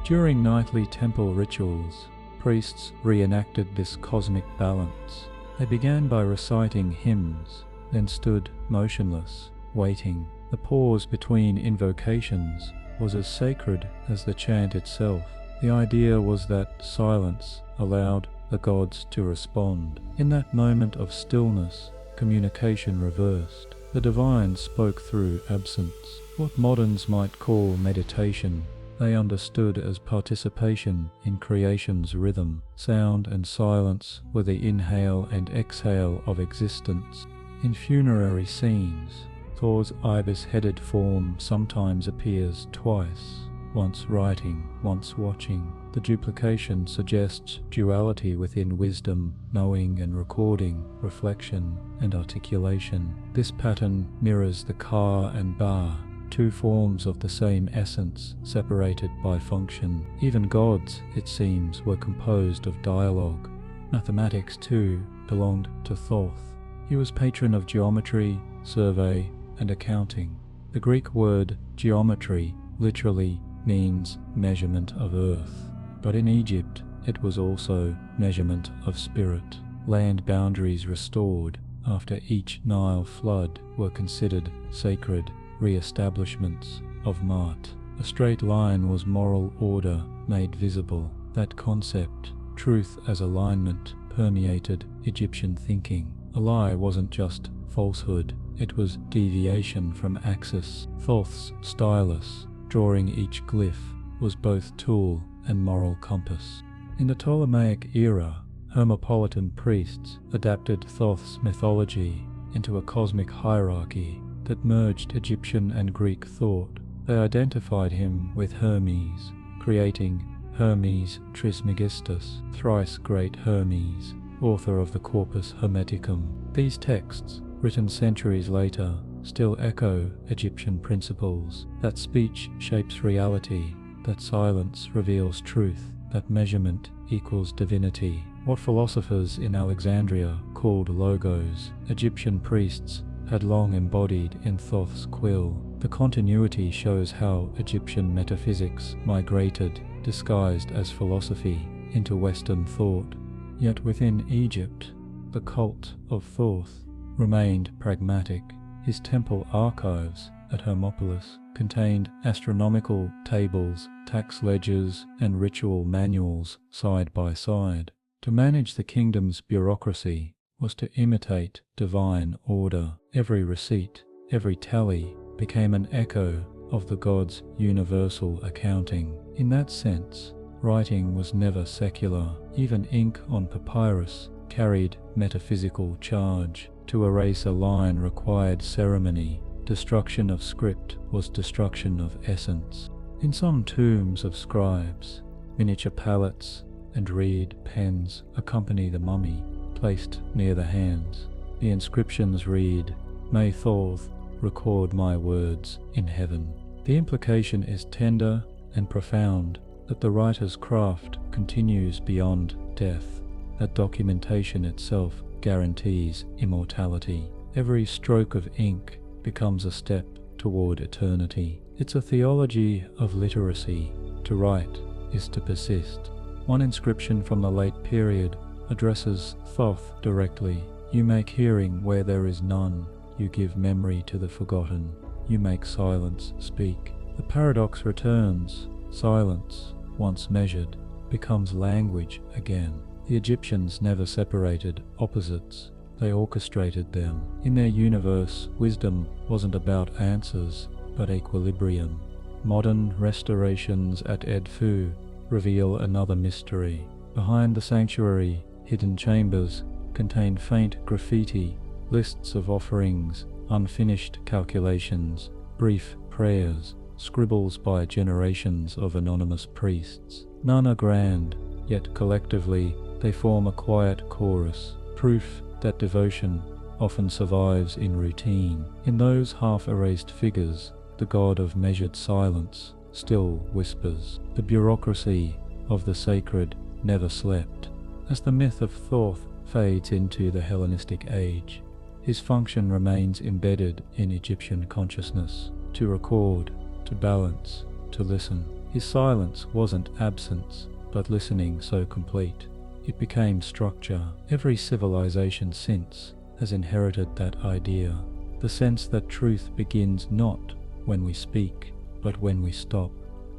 During nightly temple rituals, priests reenacted this cosmic balance. They began by reciting hymns, then stood motionless, waiting. The pause between invocations was as sacred as the chant itself. The idea was that silence allowed the gods to respond. In that moment of stillness, communication reversed. The divine spoke through absence. What moderns might call meditation, they understood as participation in creation's rhythm. Sound and silence were the inhale and exhale of existence. In funerary scenes, Thor's ibis-headed form sometimes appears twice, once writing, once watching. The duplication suggests duality within wisdom, knowing and recording, reflection and articulation. This pattern mirrors the Ka and Ba, two forms of the same essence, separated by function. Even gods, it seems, were composed of dialogue. Mathematics, too, belonged to Thoth. He was patron of geometry, survey, and accounting. The Greek word geometry literally means measurement of earth, but in Egypt it was also measurement of spirit. Land boundaries restored after each Nile flood were considered sacred re-establishments of Maat. A straight line was moral order made visible. That concept, truth as alignment, permeated Egyptian thinking. A lie wasn't just falsehood, it was deviation from axis. Thoth's stylus, drawing each glyph, was both tool and moral compass. In the Ptolemaic era, Hermopolitan priests adapted Thoth's mythology into a cosmic hierarchy that merged Egyptian and Greek thought. They identified him with Hermes, creating Hermes Trismegistus, thrice great Hermes, author of the Corpus Hermeticum. These texts, written centuries later, still echo Egyptian principles, that speech shapes reality, that silence reveals truth, that measurement equals divinity. What philosophers in Alexandria called logos, Egyptian priests had long embodied in Thoth's quill. The continuity shows how Egyptian metaphysics migrated, disguised as philosophy, into Western thought. Yet within Egypt, the cult of Thoth remained pragmatic. His temple archives at Hermopolis contained astronomical tables, tax ledgers, and ritual manuals side by side. To manage the kingdom's bureaucracy was to imitate divine order. Every receipt, every tally became an echo of the gods' universal accounting. In that sense, writing was never secular. Even ink on papyrus carried metaphysical charge. To erase a line required ceremony. Destruction of script was destruction of essence. In some tombs of scribes, miniature palettes and reed pens accompany the mummy, placed near the hands. The inscriptions read, "May Thoth record my words in heaven." The implication is tender and profound that the writer's craft continues beyond death, that documentation itself guarantees immortality. Every stroke of ink becomes a step toward eternity. It's a theology of literacy. To write is to persist. One inscription from the late period addresses Thoth directly. "You make hearing where there is none. You give memory to the forgotten. You make silence speak." The paradox returns. Silence, once measured, becomes language again. The Egyptians never separated opposites. They orchestrated them. In their universe, wisdom wasn't about answers, but equilibrium. Modern restorations at Edfu reveal another mystery. Behind the sanctuary, hidden chambers contain faint graffiti, lists of offerings, unfinished calculations, brief prayers, scribbles by generations of anonymous priests. None are grand, yet collectively they form a quiet chorus, proof that devotion often survives in routine. In those half-erased figures, the god of measured silence still whispers. The bureaucracy of the sacred never slept. As the myth of Thoth fades into the Hellenistic age, his function remains embedded in Egyptian consciousness, to record, to balance, to listen. His silence wasn't absence, but listening so complete. It became structure. Every civilization since has inherited that idea, the sense that truth begins not when we speak, but when we stop.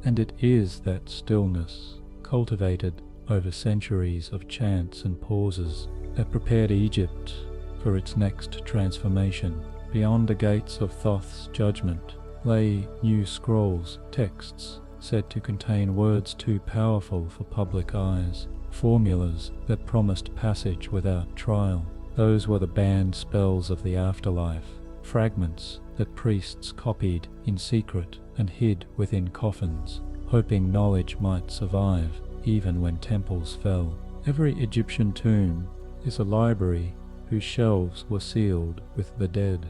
And it is that stillness, cultivated over centuries of chants and pauses, that prepared Egypt for its next transformation. Beyond the gates of Thoth's judgment lay new scrolls, texts said to contain words too powerful for public eyes, formulas that promised passage without trial. Those were the banned spells of the afterlife, fragments that priests copied in secret and hid within coffins, hoping knowledge might survive even when temples fell. Every Egyptian tomb is a library whose shelves were sealed with the dead.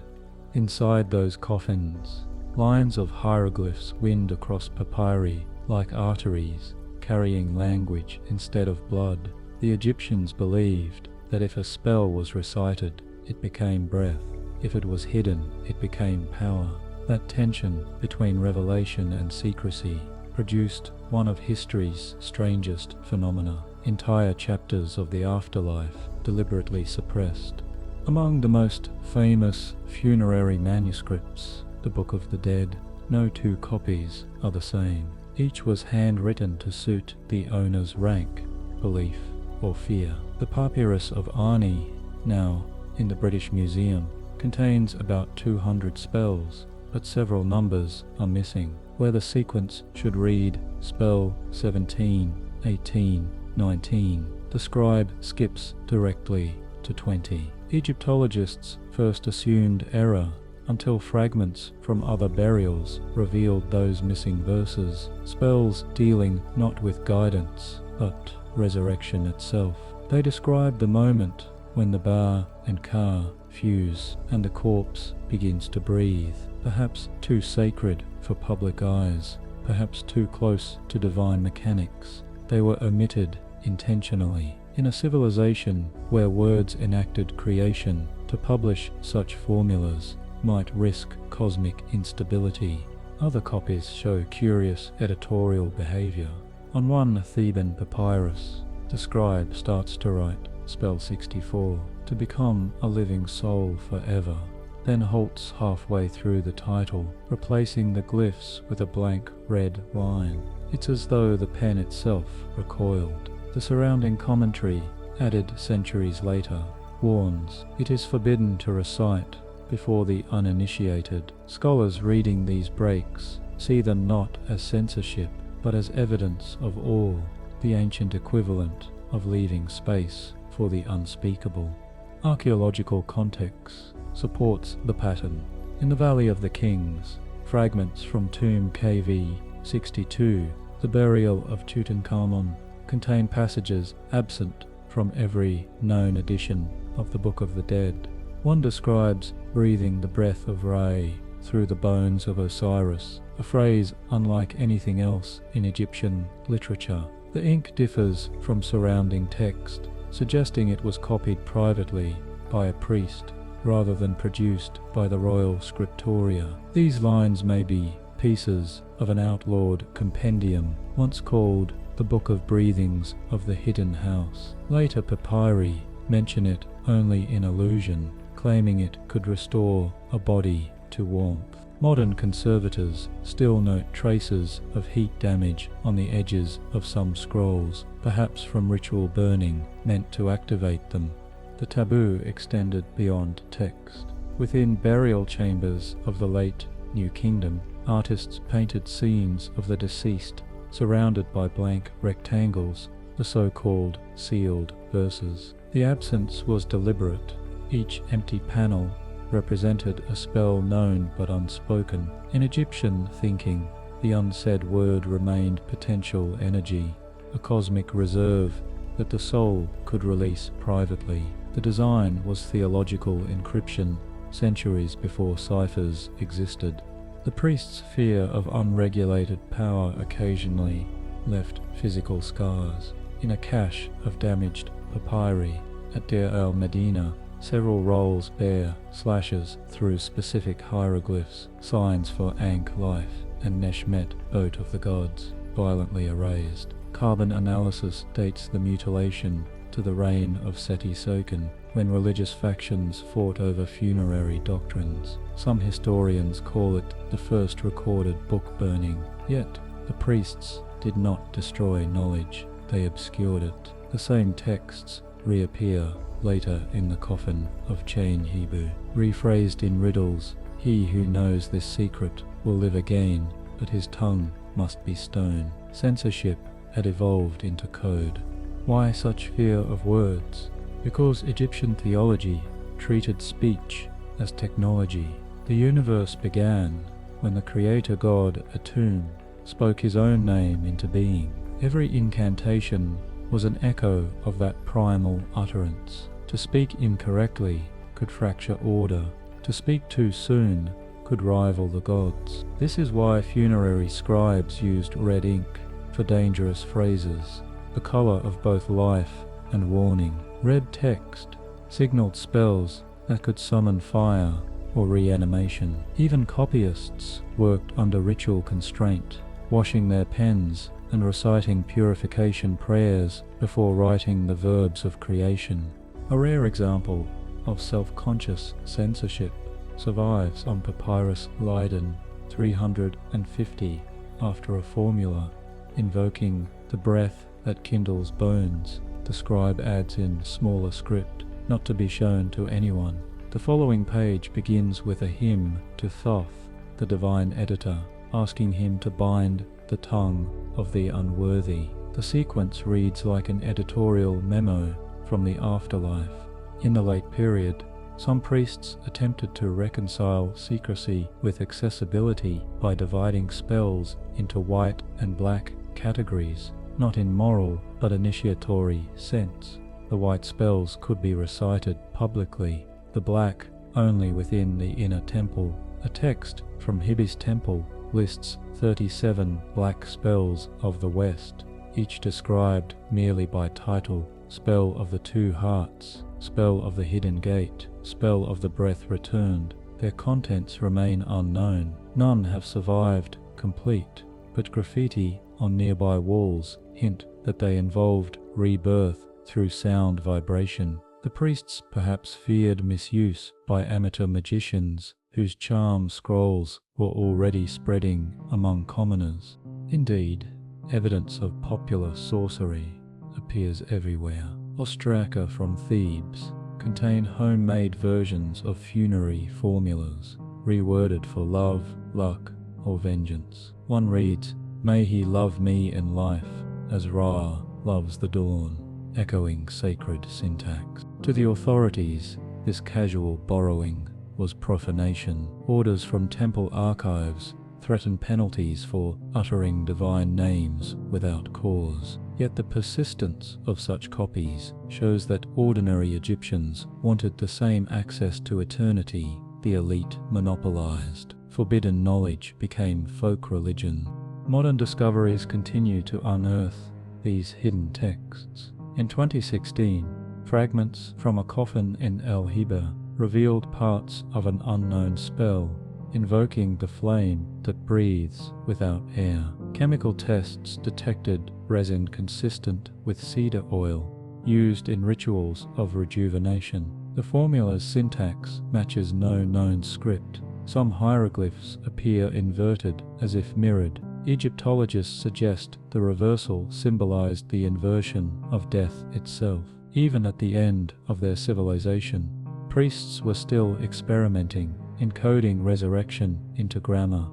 Inside those coffins, lines of hieroglyphs wind across papyri like arteries, carrying language instead of blood. The Egyptians believed that if a spell was recited, it became breath. If it was hidden, it became power. That tension between revelation and secrecy produced one of history's strangest phenomena. Entire chapters of the afterlife deliberately suppressed. Among the most famous funerary manuscripts, the Book of the Dead, no two copies are the same. Each was handwritten to suit the owner's rank, belief, or fear. The Papyrus of Ani, now in the British Museum, contains about 200 spells, but several numbers are missing. Where the sequence should read spell 17, 18, 19, the scribe skips directly to 20. Egyptologists first assumed error until fragments from other burials revealed those missing verses, spells dealing not with guidance, but resurrection itself. They describe the moment when the Ba and Ka fuse and the corpse begins to breathe, perhaps too sacred for public eyes, perhaps too close to divine mechanics. They were omitted intentionally. In a civilization where words enacted creation, to publish such formulas might risk cosmic instability. Other copies show curious editorial behavior. On one Theban papyrus, the scribe starts to write spell 64, to become a living soul forever. then halts halfway through the title, replacing the glyphs with a blank red line. It's as though the pen itself recoiled. The surrounding commentary, added centuries later, warns it is forbidden to recite before the uninitiated. Scholars reading these breaks see them not as censorship, but as evidence of awe, the ancient equivalent of leaving space for the unspeakable. Archaeological context supports the pattern. In the Valley of the Kings, fragments from tomb KV 62, the burial of Tutankhamun, contain passages absent from every known edition of the Book of the Dead. One describes breathing the breath of Ra through the bones of Osiris, a phrase unlike anything else in Egyptian literature. The ink differs from surrounding text, suggesting it was copied privately by a priest rather than produced by the royal scriptoria. These lines may be pieces of an outlawed compendium, once called the Book of Breathings of the Hidden House. Later papyri mention it only in allusion, claiming it could restore a body to warmth. Modern conservators still note traces of heat damage on the edges of some scrolls, perhaps from ritual burning meant to activate them. The taboo extended beyond text. Within burial chambers of the late New Kingdom, artists painted scenes of the deceased surrounded by blank rectangles, the so-called sealed verses. The absence was deliberate. Each empty panel represented a spell known but unspoken. In Egyptian thinking, the unsaid word remained potential energy, a cosmic reserve that the soul could release privately. The design was theological encryption centuries before ciphers existed. The priest's fear of unregulated power occasionally left physical scars. In a cache of damaged papyri at Deir el-Medina, several rolls bear slashes through specific hieroglyphs, signs for Ankh life and Neshmet, boat of the gods, violently erased. Carbon analysis dates the mutilation to the reign of Seti Soken, when religious factions fought over funerary doctrines. Some historians call it the first recorded book burning, yet the priests did not destroy knowledge, they obscured it. The same texts reappear later in the coffin of Chain Hebu. Rephrased in riddles, he who knows this secret will live again, but his tongue must be stone. Censorship had evolved into code. Why such fear of words? Because Egyptian theology treated speech as technology. The universe began when the creator god Atum spoke his own name into being. Every incantation was an echo of that primal utterance. To speak incorrectly could fracture order. To speak too soon could rival the gods. This is why funerary scribes used red ink for dangerous phrases, the color of both life and warning. Red text signaled spells that could summon fire or reanimation. Even copyists worked under ritual constraint, washing their pens and reciting purification prayers before writing the verbs of creation. A rare example of self-conscious censorship survives on Papyrus Leiden 350 after a formula invoking the breath that kindles bones. The scribe adds in smaller script, not to be shown to anyone. The following page begins with a hymn to Thoth, the divine editor, asking him to bind the tongue of the unworthy. The sequence reads like an editorial memo from the afterlife. In the late period, some priests attempted to reconcile secrecy with accessibility by dividing spells into white and black categories, not in moral but initiatory sense. The white spells could be recited publicly, the black only within the inner temple. A text from Hibi's temple lists 37 black spells of the West, each described merely by title: Spell of the Two Hearts, Spell of the Hidden Gate, Spell of the Breath Returned. Their contents remain unknown. None have survived complete, but graffiti on nearby walls hint that they involved rebirth through sound vibration. The priests perhaps feared misuse by amateur magicians whose charm scrolls were already spreading among commoners. Indeed, evidence of popular sorcery appears everywhere. Ostraca from Thebes contain homemade versions of funerary formulas, reworded for love, luck, or vengeance. One reads, "May he love me in life, as Ra loves the dawn," echoing sacred syntax. To the authorities, this casual borrowing was profanation. Orders from temple archives threatened penalties for uttering divine names without cause. Yet the persistence of such copies shows that ordinary Egyptians wanted the same access to eternity the elite monopolized. Forbidden knowledge became folk religion. Modern discoveries continue to unearth these hidden texts. In 2016, fragments from a coffin in El Hiba revealed parts of an unknown spell, invoking the flame that breathes without air. Chemical tests detected resin consistent with cedar oil, used in rituals of rejuvenation. The formula's syntax matches no known script. Some hieroglyphs appear inverted as if mirrored. Egyptologists suggest the reversal symbolized the inversion of death itself. Even at the end of their civilization, priests were still experimenting, encoding resurrection into grammar.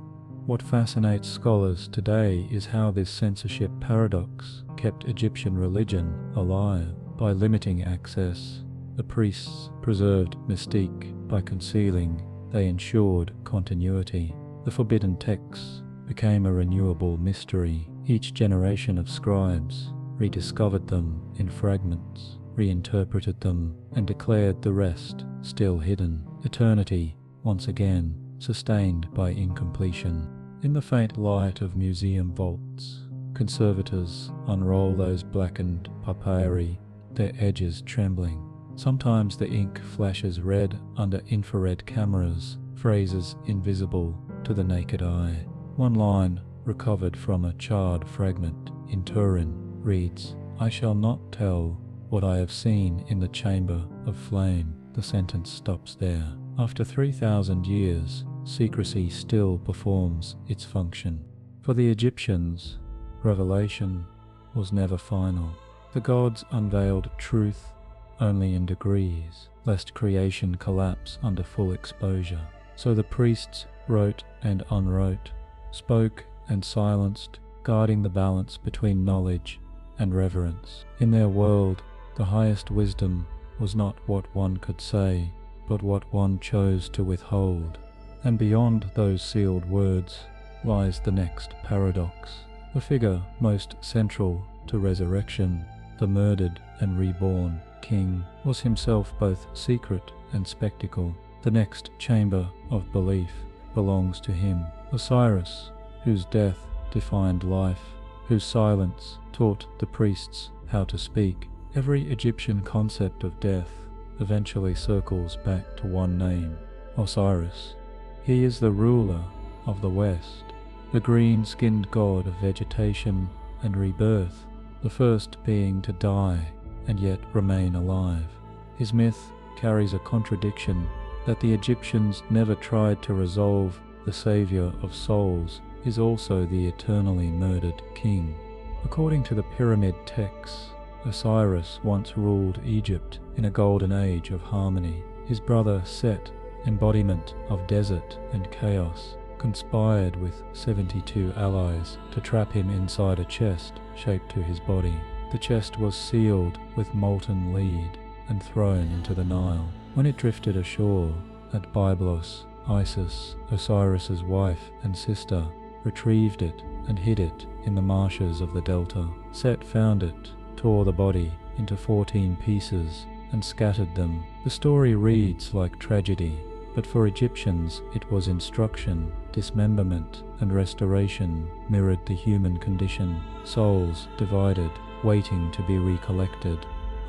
What fascinates scholars today is how this censorship paradox kept Egyptian religion alive. By limiting access, the priests preserved mystique. By concealing, they ensured continuity. The forbidden texts became a renewable mystery. Each generation of scribes rediscovered them in fragments, reinterpreted them, and declared the rest still hidden. Eternity, once again, sustained by incompletion. In the faint light of museum vaults, conservators unroll those blackened papyri, their edges trembling. Sometimes the ink flashes red under infrared cameras, phrases invisible to the naked eye. One line, recovered from a charred fragment in Turin, reads, "I shall not tell what I have seen in the chamber of flame." The sentence stops there. After 3,000 years, secrecy still performs its function. For the Egyptians, revelation was never final. The gods unveiled truth only in degrees, lest creation collapse under full exposure. So the priests wrote and unwrote, spoke and silenced, guarding the balance between knowledge and reverence. In their world, the highest wisdom was not what one could say, but what one chose to withhold. And beyond those sealed words lies the next paradox. The figure most central to resurrection, the murdered and reborn king, was himself both secret and spectacle. The next chamber of belief belongs to him. Osiris, whose death defined life, whose silence taught the priests how to speak. Every Egyptian concept of death eventually circles back to one name, Osiris. He is the ruler of the West, the green-skinned god of vegetation and rebirth, the first being to die and yet remain alive. His myth carries a contradiction that the Egyptians never tried to resolve. The savior of souls is also the eternally murdered king. According to the pyramid texts, Osiris once ruled Egypt in a golden age of harmony. His brother Set, embodiment of desert and chaos, conspired with 72 allies to trap him inside a chest shaped to his body. The chest was sealed with molten lead and thrown into the Nile. When it drifted ashore at Byblos, Isis, Osiris's wife and sister, retrieved it and hid it in the marshes of the delta. Set found it, tore the body into 14 pieces, and scattered them. The story reads like tragedy, but for Egyptians it was instruction. Dismemberment and restoration mirrored the human condition, souls divided, waiting to be recollected.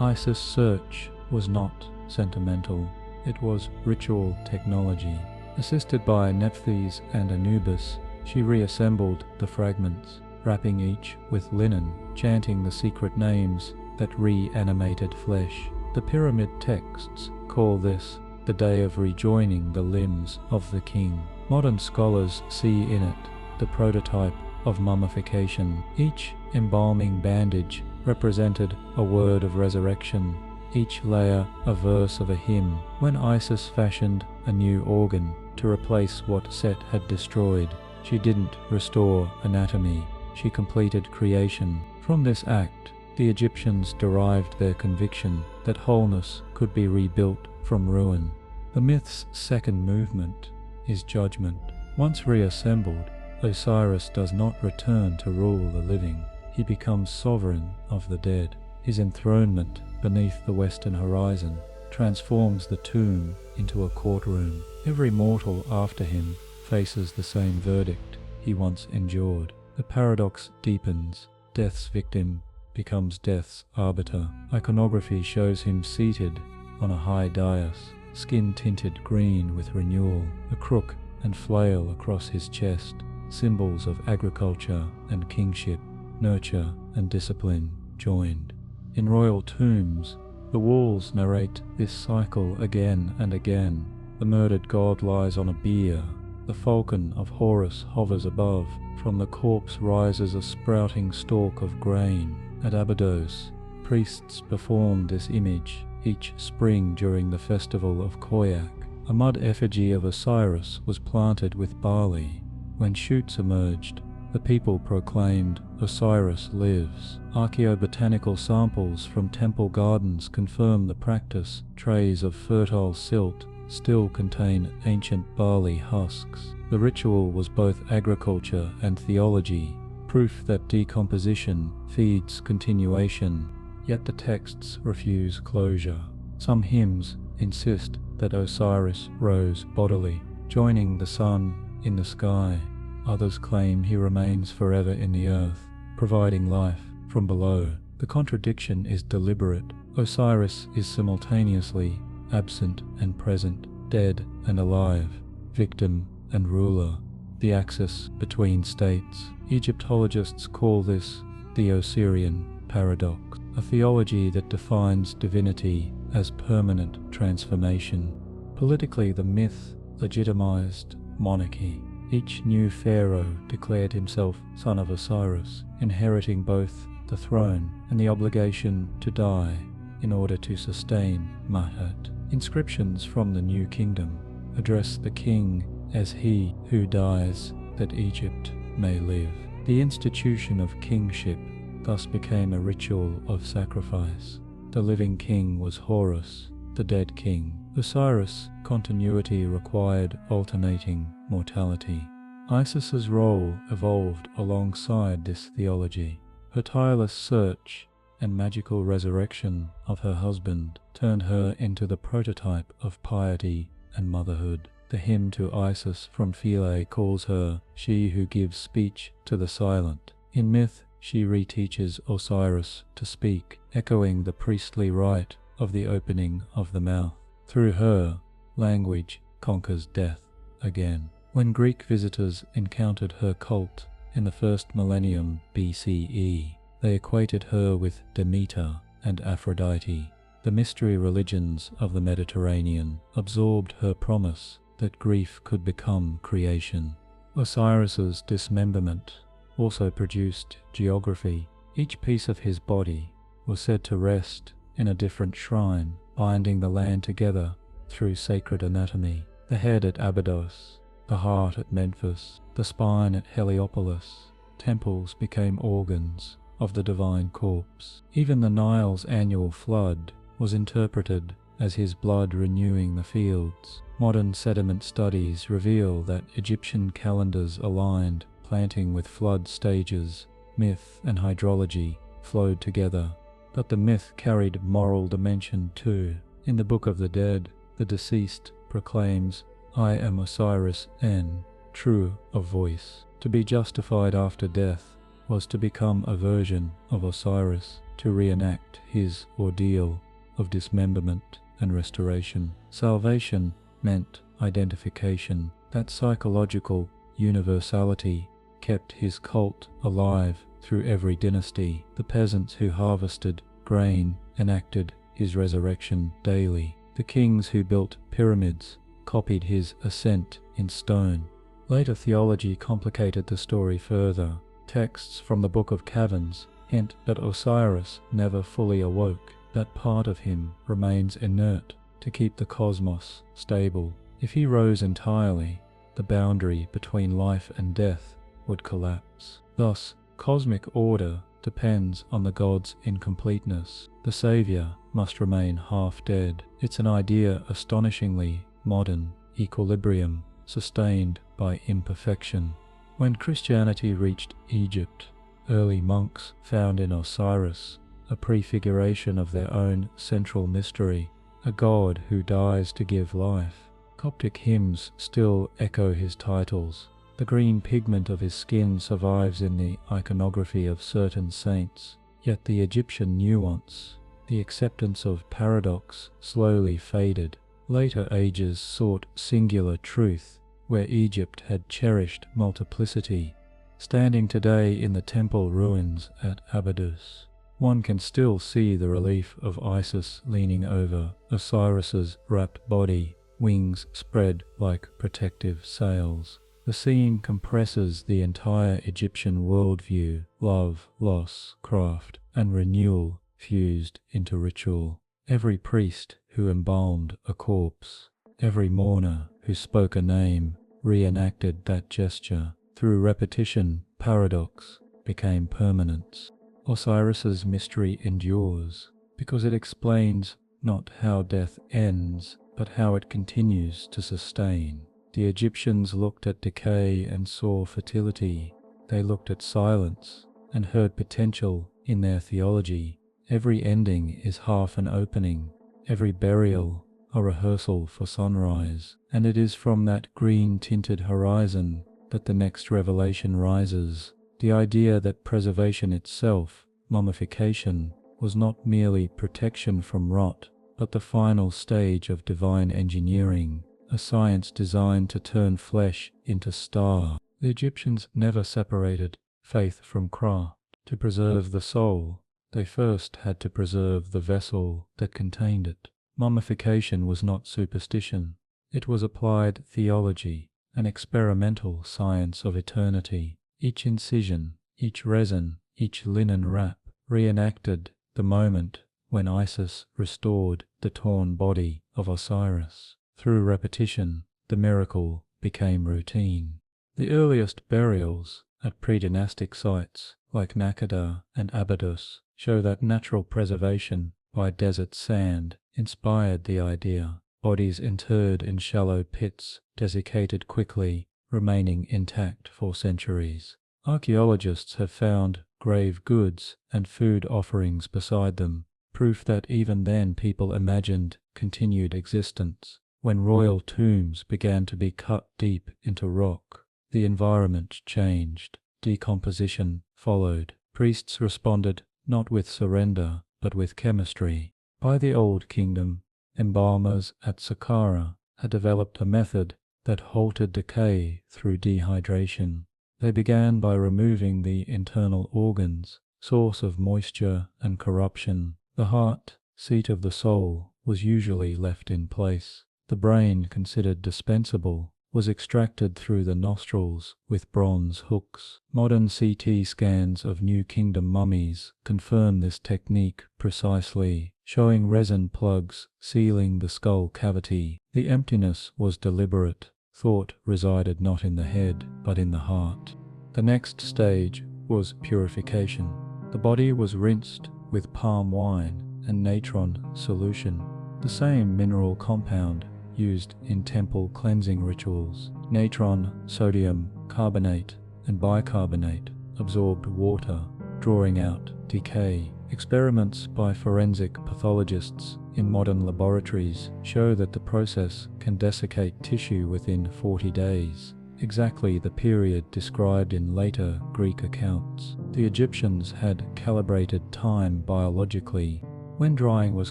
Isis' search was not sentimental, it was ritual technology. Assisted by Nephthys and Anubis, she reassembled the fragments, wrapping each with linen, chanting the secret names that reanimated flesh. The pyramid texts call this the day of rejoining the limbs of the king. Modern scholars see in it the prototype of mummification. Each embalming bandage represented a word of resurrection, each layer a verse of a hymn. When Isis fashioned a new organ to replace what Set had destroyed, she didn't restore anatomy, she completed creation. From this act, the Egyptians derived their conviction that wholeness could be rebuilt from ruin. The myth's second movement is judgment. Once reassembled, Osiris does not return to rule the living. He becomes sovereign of the dead. His enthronement beneath the western horizon transforms the tomb into a courtroom. Every mortal after him faces the same verdict he once endured. The paradox deepens. Death's victim becomes death's arbiter. Iconography shows him seated on a high dais, skin tinted green with renewal, a crook and flail across his chest, symbols of agriculture and kingship, nurture and discipline joined. In royal tombs, the walls narrate this cycle again and again. The murdered god lies on a bier. The falcon of Horus hovers above. From the corpse rises a sprouting stalk of grain. At Abydos, priests performed this image each spring during the festival of Koyak. A mud effigy of Osiris was planted with barley. When shoots emerged, the people proclaimed, "Osiris lives." Archaeobotanical samples from temple gardens confirm the practice. Trays of fertile silt still contain ancient barley husks. The ritual was both agriculture and theology, proof that decomposition feeds continuation, yet the texts refuse closure. Some hymns insist that Osiris rose bodily, joining the sun in the sky. Others claim he remains forever in the earth, providing life from below. The contradiction is deliberate. Osiris is simultaneously absent and present, dead and alive, victim and ruler, the axis between states. Egyptologists call this the Osirian paradox, a theology that defines divinity as permanent transformation. Politically, the myth legitimized monarchy. Each new pharaoh declared himself son of Osiris, inheriting both the throne and the obligation to die in order to sustain Mahat. Inscriptions from the New Kingdom address the king as he who dies that Egypt may live. The institution of kingship thus became a ritual of sacrifice. The living king was Horus, the dead king. Osiris' continuity required alternating mortality. Isis's role evolved alongside this theology. Her tireless search and magical resurrection of her husband turned her into the prototype of piety and motherhood. The hymn to Isis from Philae calls her she who gives speech to the silent. In myth, she reteaches Osiris to speak, echoing the priestly rite of the opening of the mouth. Through her, language conquers death again. When Greek visitors encountered her cult in the first millennium BCE, they equated her with Demeter and Aphrodite. The mystery religions of the Mediterranean absorbed her promise that grief could become creation. Osiris's dismemberment also produced geography. Each piece of his body was said to rest in a different shrine, binding the land together through sacred anatomy. The head at Abydos, the heart at Memphis, the spine at Heliopolis. Temples became organs of the divine corpse. Even the Nile's annual flood was interpreted as his blood renewing the fields. Modern sediment studies reveal that Egyptian calendars aligned, planting with flood stages. Myth and hydrology flowed together, but the myth carried moral dimension too. In the Book of the Dead, the deceased proclaims, "I am Osiris N, true of voice." To be justified after death was to become a version of Osiris, to reenact his ordeal of dismemberment and restoration. Salvation meant identification. That psychological universality kept his cult alive through every dynasty. The peasants who harvested grain enacted his resurrection daily. The kings who built pyramids copied his ascent in stone. Later theology complicated the story further. Texts from the Book of Caverns hint that Osiris never fully awoke, that part of him remains inert to keep the cosmos stable. If he rose entirely, the boundary between life and death would collapse. Thus, cosmic order depends on the god's incompleteness. The Saviour must remain half dead. It's an idea astonishingly modern: equilibrium sustained by imperfection. When Christianity reached Egypt, early monks found in Osiris a prefiguration of their own central mystery, a god who dies to give life. Coptic hymns still echo his titles. The green pigment of his skin survives in the iconography of certain saints, yet the Egyptian nuance, the acceptance of paradox, slowly faded. Later ages sought singular truth, where Egypt had cherished multiplicity. Standing today in the temple ruins at Abydos, one can still see the relief of Isis leaning over Osiris's wrapped body, wings spread like protective sails. The scene compresses the entire Egyptian worldview: love, loss, craft, and renewal fused into ritual. Every priest who embalmed a corpse, every mourner who spoke a name, reenacted that gesture. Through repetition, paradox became permanence. Osiris's mystery endures because it explains not how death ends, but how it continues to sustain. The Egyptians looked at decay and saw fertility. They looked at silence and heard potential in their theology. Every ending is half an opening, every burial a rehearsal for sunrise, and it is from that green-tinted horizon that the next revelation rises. The idea that preservation itself, mummification, was not merely protection from rot, but the final stage of divine engineering, a science designed to turn flesh into star. The Egyptians never separated faith from craft. To preserve the soul, they first had to preserve the vessel that contained it. Mummification was not superstition. It was applied theology, an experimental science of eternity. Each incision, each resin, each linen wrap reenacted the moment when Isis restored the torn body of Osiris. Through repetition, the miracle became routine. The earliest burials at pre-dynastic sites like Nakada and Abydos show that natural preservation by desert sand inspired the idea. Bodies interred in shallow pits desiccated quickly, remaining intact for centuries. Archaeologists have found grave goods and food offerings beside them, proof that even then people imagined continued existence. When royal tombs began to be cut deep into rock, the environment changed. Decomposition followed. Priests responded not with surrender, but with chemistry. By the Old Kingdom, embalmers at Saqqara had developed a method that halted decay through dehydration. They began by removing the internal organs, source of moisture and corruption. The heart, seat of the soul, was usually left in place. The brain, considered dispensable, was extracted through the nostrils with bronze hooks. Modern CT scans of New Kingdom mummies confirm this technique precisely, showing resin plugs sealing the skull cavity. The emptiness was deliberate. Thought resided not in the head, but in the heart. The next stage was purification. The body was rinsed with palm wine and natron solution, the same mineral compound used in temple cleansing rituals. Natron, sodium, carbonate, and bicarbonate absorbed water, drawing out decay. Experiments by forensic pathologists in modern laboratories show that the process can desiccate tissue within 40 days, exactly the period described in later Greek accounts. The Egyptians had calibrated time biologically. When drying was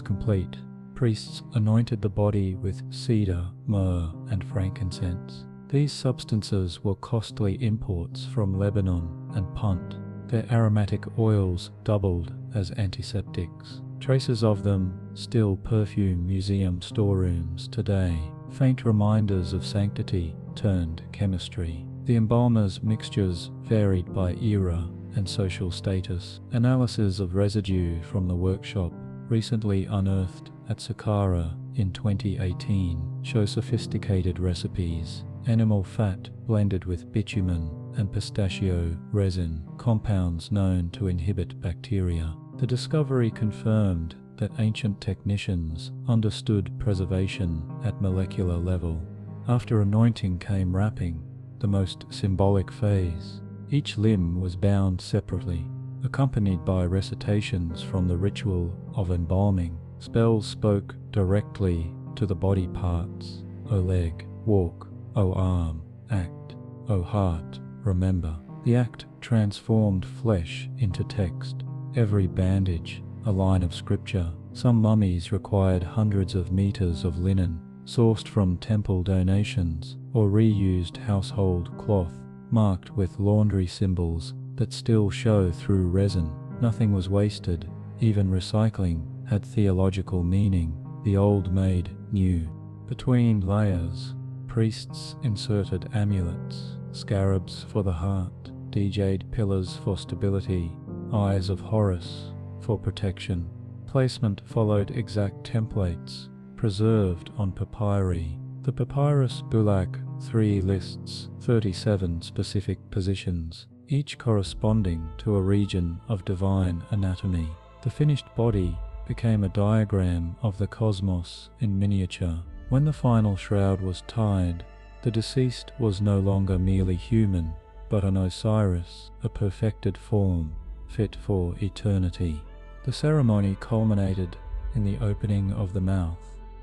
complete, priests anointed the body with cedar, myrrh, and frankincense. These substances were costly imports from Lebanon and Punt. Their aromatic oils doubled as antiseptics. Traces of them still perfume museum storerooms today, faint reminders of sanctity turned chemistry. The embalmer's mixtures varied by era and social status. Analysis of residue from the workshop, recently unearthed at Saqqara in 2018, show sophisticated recipes. Animal fat blended with bitumen and pistachio resin, compounds known to inhibit bacteria. The discovery confirmed that ancient technicians understood preservation at molecular level. After anointing came wrapping, the most symbolic phase. Each limb was bound separately, accompanied by recitations from the ritual of embalming. Spells spoke directly to the body parts. O leg, walk. O arm, act. O heart, remember. The act transformed flesh into text. Every bandage, a line of scripture. Some mummies required hundreds of meters of linen, sourced from temple donations, or reused household cloth, marked with laundry symbols that still show through resin. Nothing was wasted. Even recycling had theological meaning. The old made new. Between layers, priests inserted amulets, scarabs for the heart, DJ'd pillars for stability, eyes of Horus for protection. Placement followed exact templates, preserved on papyri. The papyrus Bulak 3 lists 37 specific positions, each corresponding to a region of divine anatomy. The finished body became a diagram of the cosmos in miniature. When the final shroud was tied, the deceased was no longer merely human, but an Osiris, a perfected form, fit for eternity. The ceremony culminated in the opening of the mouth,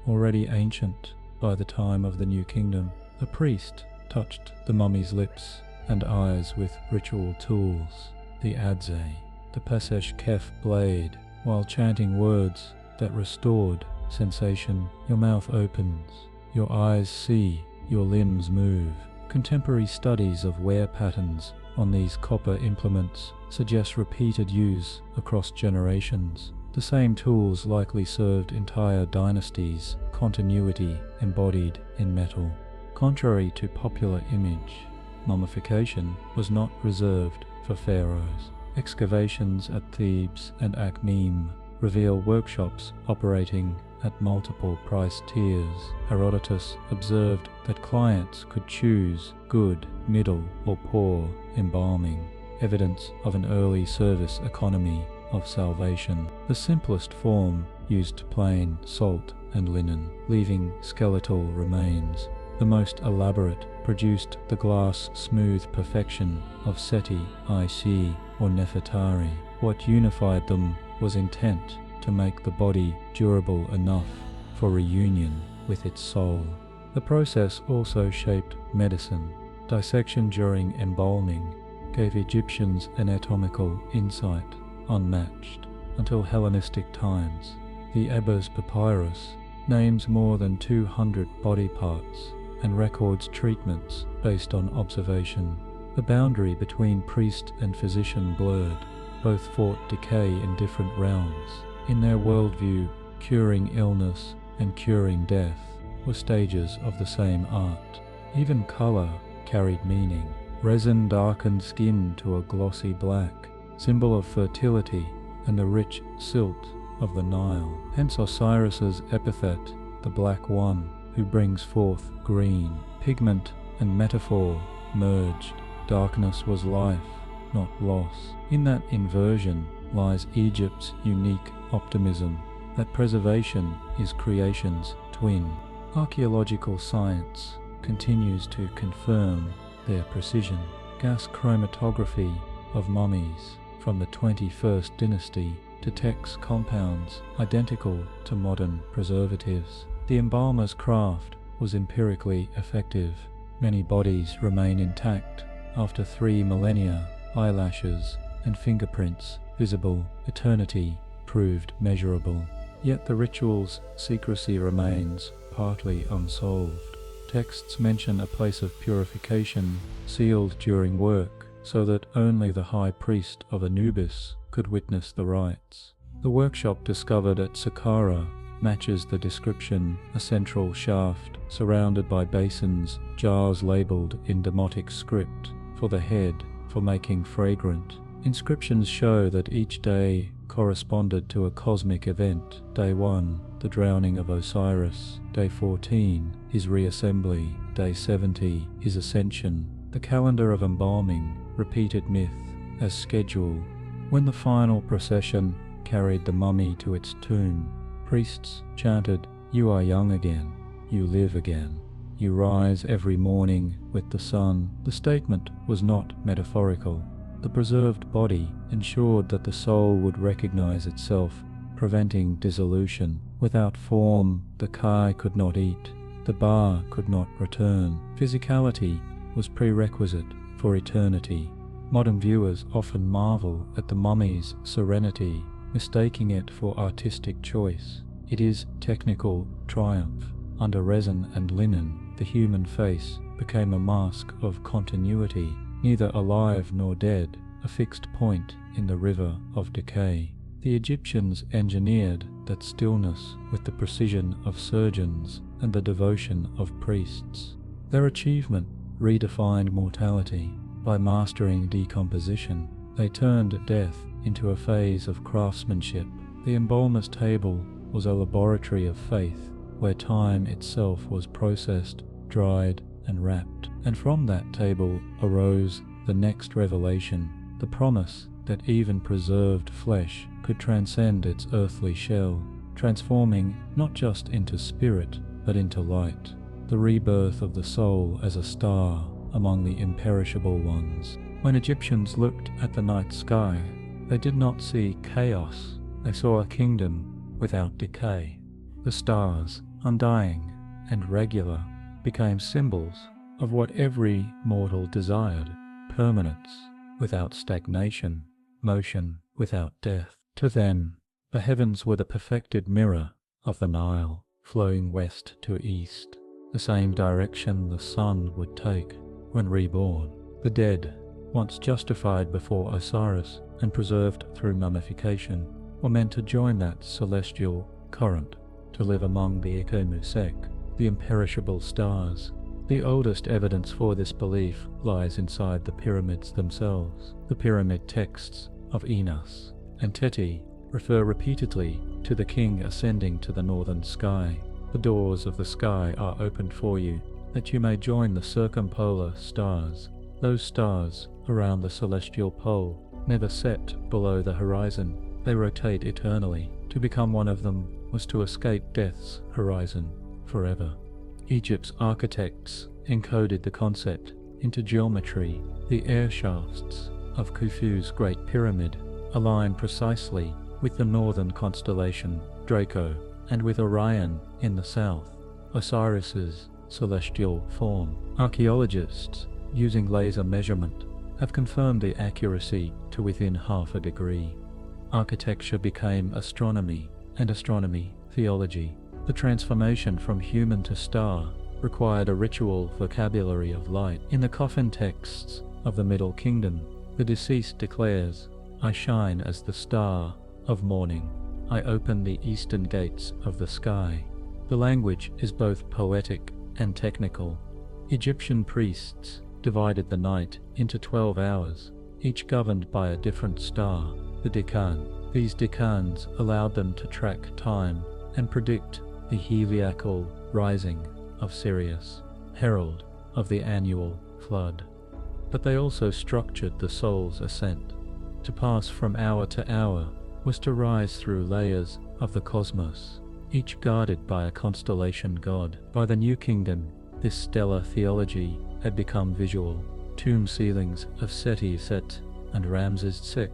already ancient by the time of the New Kingdom. A priest touched the mummy's lips and eyes with ritual tools, the adze, the Pesesh Kef blade, while chanting words that restored sensation. Your mouth opens, your eyes see, your limbs move. Contemporary studies of wear patterns on these copper implements suggest repeated use across generations. The same tools likely served entire dynasties, continuity embodied in metal. Contrary to popular image, mummification was not reserved for pharaohs. Excavations at Thebes and Akhmim reveal workshops operating at multiple price tiers. Herodotus observed that clients could choose good, middle, or poor embalming, evidence of an early service economy of salvation. The simplest form used plain salt and linen, leaving skeletal remains. The most elaborate produced the glass smooth perfection of Seti, Ic, or Nefertari. What unified them was intent to make the body durable enough for reunion with its soul. The process also shaped medicine. Dissection during embalming gave Egyptians anatomical insight unmatched until Hellenistic times. The Ebers Papyrus names more than 200 body parts and records treatments based on observation. The boundary between priest and physician blurred. Both fought decay in different realms. In their worldview, curing illness and curing death were stages of the same art. Even color carried meaning. Resin darkened skin to a glossy black, symbol of fertility and the rich silt of the Nile. Hence Osiris's epithet, the Black One, who brings forth green. Pigment and metaphor merged. Darkness was life, not loss. In that inversion lies Egypt's unique optimism, that preservation is creation's twin. Archaeological science continues to confirm their precision. Gas chromatography of mummies from the 21st dynasty detects compounds identical to modern preservatives. The embalmer's craft was empirically effective. Many bodies remain intact after 3 millennia, eyelashes and fingerprints visible. Eternity proved measurable. Yet the ritual's secrecy remains partly unsolved. Texts mention a place of purification sealed during work so that only the high priest of Anubis could witness the rites. The workshop discovered at Saqqara matches the description: a central shaft surrounded by basins, jars labelled in Demotic script for the head for making fragrant. Inscriptions show that each day corresponded to a cosmic event. Day 1, the drowning of Osiris. Day 14, his reassembly. Day 70, his ascension. The calendar of embalming repeated myth as schedule. When the final procession carried the mummy to its tomb, priests chanted, "You are young again, you live again, you rise every morning with the sun." The statement was not metaphorical. The preserved body ensured that the soul would recognize itself, preventing dissolution. Without form, the Kai could not eat, the Ba could not return. Physicality was prerequisite for eternity. Modern viewers often marvel at the mummy's serenity, mistaking it for artistic choice. It is technical triumph. Under resin and linen, the human face became a mask of continuity, neither alive nor dead, a fixed point in the river of decay. The Egyptians engineered that stillness with the precision of surgeons and the devotion of priests. Their achievement redefined mortality. By mastering decomposition, they turned death into a phase of craftsmanship. The embalmer's table was a laboratory of faith, where time itself was processed, dried, and wrapped. And from that table arose the next revelation, the promise that even preserved flesh could transcend its earthly shell, transforming not just into spirit, but into light. The rebirth of the soul as a star among the imperishable ones. When Egyptians looked at the night sky, they did not see chaos, they saw a kingdom without decay. The stars, undying and regular, became symbols of what every mortal desired: permanence without stagnation, motion without death. To them, the heavens were the perfected mirror of the Nile, flowing west to east, the same direction the sun would take when reborn. The dead, once justified before Osiris and preserved through mummification, were meant to join that celestial current, to live among the Ikemusek, the imperishable stars. The oldest evidence for this belief lies inside the pyramids themselves. The pyramid texts of Enos and Teti refer repeatedly to the king ascending to the northern sky. The doors of the sky are opened for you, that you may join the circumpolar stars. Those stars around the celestial pole never set below the horizon. They rotate eternally. To become one of them was to escape death's horizon forever. Egypt's architects encoded the concept into geometry. The air shafts of Khufu's Great Pyramid align precisely with the northern constellation Draco, and with Orion in the south, Osiris's celestial form. Archaeologists, using laser measurement, have confirmed the accuracy to within half a degree. Architecture became astronomy, and astronomy theology. The transformation from human to star required a ritual vocabulary of light. In the coffin texts of the Middle Kingdom, the deceased declares, "I shine as the star of morning. I open the eastern gates of the sky." The language is both poetic and technical. Egyptian priests divided the night into 12 hours, each governed by a different star, the Decan. These decans allowed them to track time and predict the heliacal rising of Sirius, herald of the annual flood. But they also structured the soul's ascent. To pass from hour to hour was to rise through layers of the cosmos, each guarded by a constellation god. By the New Kingdom, this stellar theology had become visual. Tomb ceilings of Seti Set and Ramses VI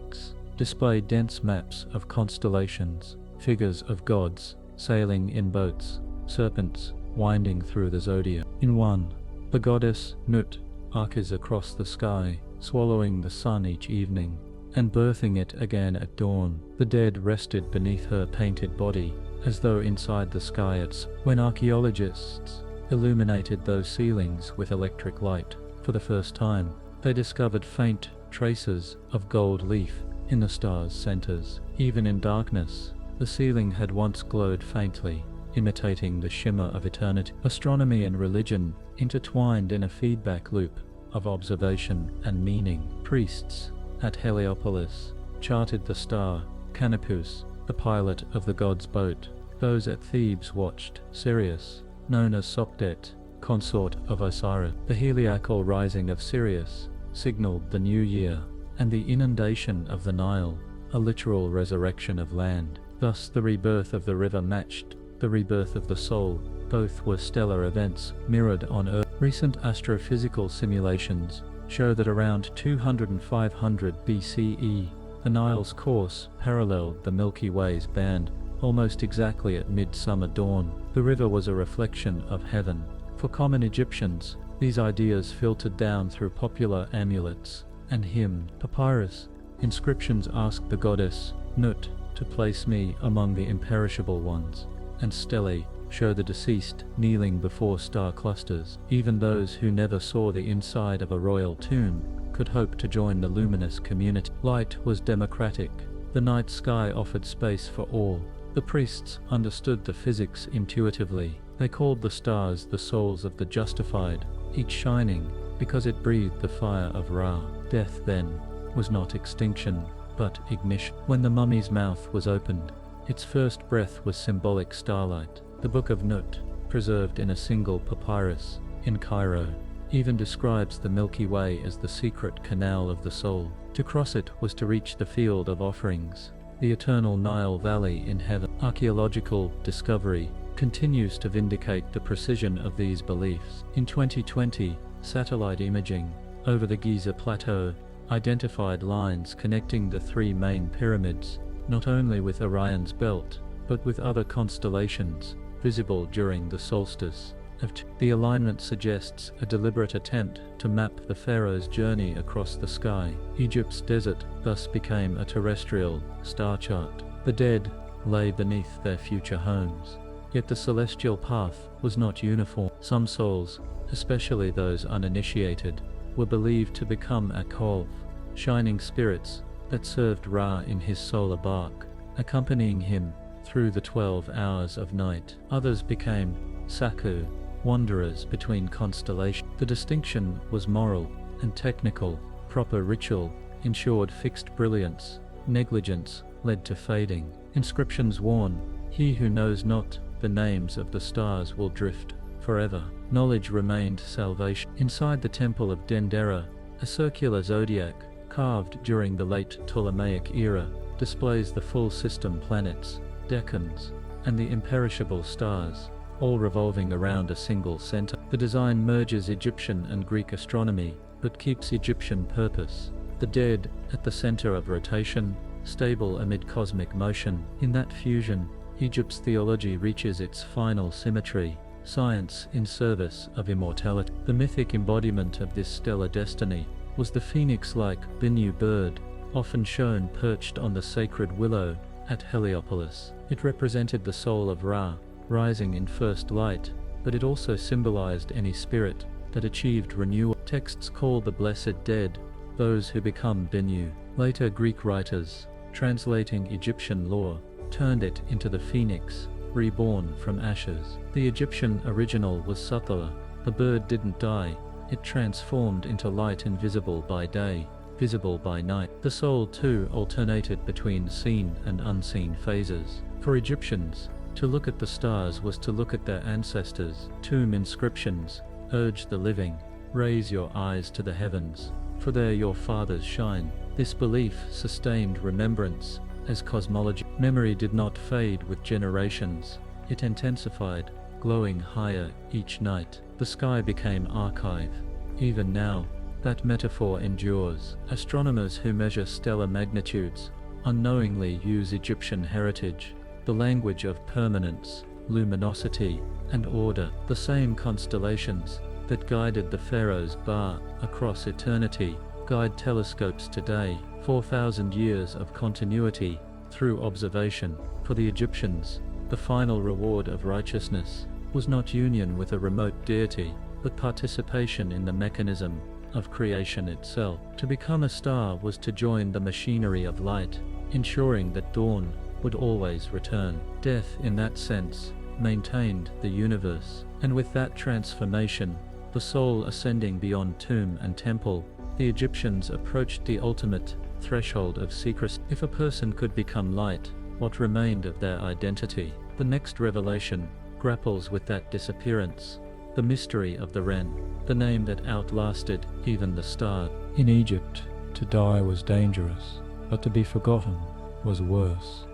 displayed dense maps of constellations, figures of gods sailing in boats, serpents winding through the zodiac. In one, the goddess Nut arches across the sky, swallowing the sun each evening and birthing it again at dawn. The dead rested beneath her painted body, as though inside the sky. When archaeologists illuminated those ceilings with electric light for the first time, they discovered faint traces of gold leaf in the star's centers. Even in darkness, the ceiling had once glowed faintly, imitating the shimmer of eternity. Astronomy and religion intertwined in a feedback loop of observation and meaning. Priests at Heliopolis charted the star Canopus, the pilot of the god's boat. Those at Thebes watched Sirius, known as Sopdet, consort of Osiris. The heliacal rising of Sirius signaled the new year, and the inundation of the Nile, a literal resurrection of land. Thus the rebirth of the river matched the rebirth of the soul. Both were stellar events mirrored on Earth. Recent astrophysical simulations show that around 200 and 500 BCE, the Nile's course paralleled the Milky Way's band almost exactly at midsummer dawn. The river was a reflection of heaven. For common Egyptians, these ideas filtered down through popular amulets and hymn papyrus. Inscriptions asked the goddess Nut to place me among the imperishable ones, and stelae show the deceased kneeling before star clusters. Even those who never saw the inside of a royal tomb could hope to join the luminous community. Light was democratic. The night sky offered space for all. The priests understood the physics intuitively. They called the stars the souls of the justified, each shining because it breathed the fire of Ra. Death, then, was not extinction, but ignition. When the mummy's mouth was opened, its first breath was symbolic starlight. The Book of Nut, preserved in a single papyrus in Cairo, even describes the Milky Way as the secret canal of the soul. To cross it was to reach the field of offerings, the eternal Nile Valley in heaven. Archaeological discovery continues to vindicate the precision of these beliefs. In 2020, satellite imaging over the Giza Plateau identified lines connecting the three main pyramids, not only with Orion's belt, but with other constellations visible during the solstice of The alignment suggests a deliberate attempt to map the pharaoh's journey across the sky. Egypt's desert thus became a terrestrial star chart. The dead lay beneath their future homes. Yet the celestial path was not uniform. Some souls, especially those uninitiated, were believed to become Akhov, shining spirits that served Ra in his solar bark, accompanying him through the 12 hours of night. Others became Saku, wanderers between constellations. The distinction was moral and technical. Proper ritual ensured fixed brilliance. Negligence led to fading. Inscriptions warn, "He who knows not the names of the stars will drift forever." Knowledge remained salvation. Inside the temple of Dendera, a circular zodiac, carved during the late Ptolemaic era, displays the full system planets, decans, and the imperishable stars, all revolving around a single center. The design merges Egyptian and Greek astronomy, but keeps Egyptian purpose. The dead at the center of rotation, stable amid cosmic motion. In that fusion, Egypt's theology reaches its final symmetry, science in service of immortality. The mythic embodiment of this stellar destiny was the phoenix-like Binu bird, often shown perched on the sacred willow at Heliopolis. It represented the soul of Ra, rising in first light, but it also symbolized any spirit that achieved renewal. Texts call the blessed dead those who become Binu. Later Greek writers, translating Egyptian lore, turned it into the phoenix, reborn from ashes. The Egyptian original was subtler. The bird didn't die, it transformed into light invisible by day, visible by night. The soul too alternated between seen and unseen phases. For Egyptians, to look at the stars was to look at their ancestors. Tomb inscriptions urge the living, raise your eyes to the heavens, for there your fathers shine. This belief sustained remembrance as cosmology. Memory did not fade with generations, it intensified, glowing higher each night. The sky became archive. Even now, that metaphor endures. Astronomers who measure stellar magnitudes unknowingly use Egyptian heritage, the language of permanence, luminosity, and order. The same constellations that guided the pharaoh's bar across eternity guide telescopes today. 4,000 years of continuity through observation. For the Egyptians, the final reward of righteousness was not union with a remote deity, but participation in the mechanism of creation itself. To become a star was to join the machinery of light, ensuring that dawn would always return. Death, in that sense, maintained the universe, and with that transformation, the soul ascending beyond tomb and temple, the Egyptians approached the ultimate threshold of secrecy. If a person could become light, what remained of their identity? The next revelation grapples with that disappearance, the mystery of the Ren, the name that outlasted even the stars. In Egypt, to die was dangerous, but to be forgotten was worse.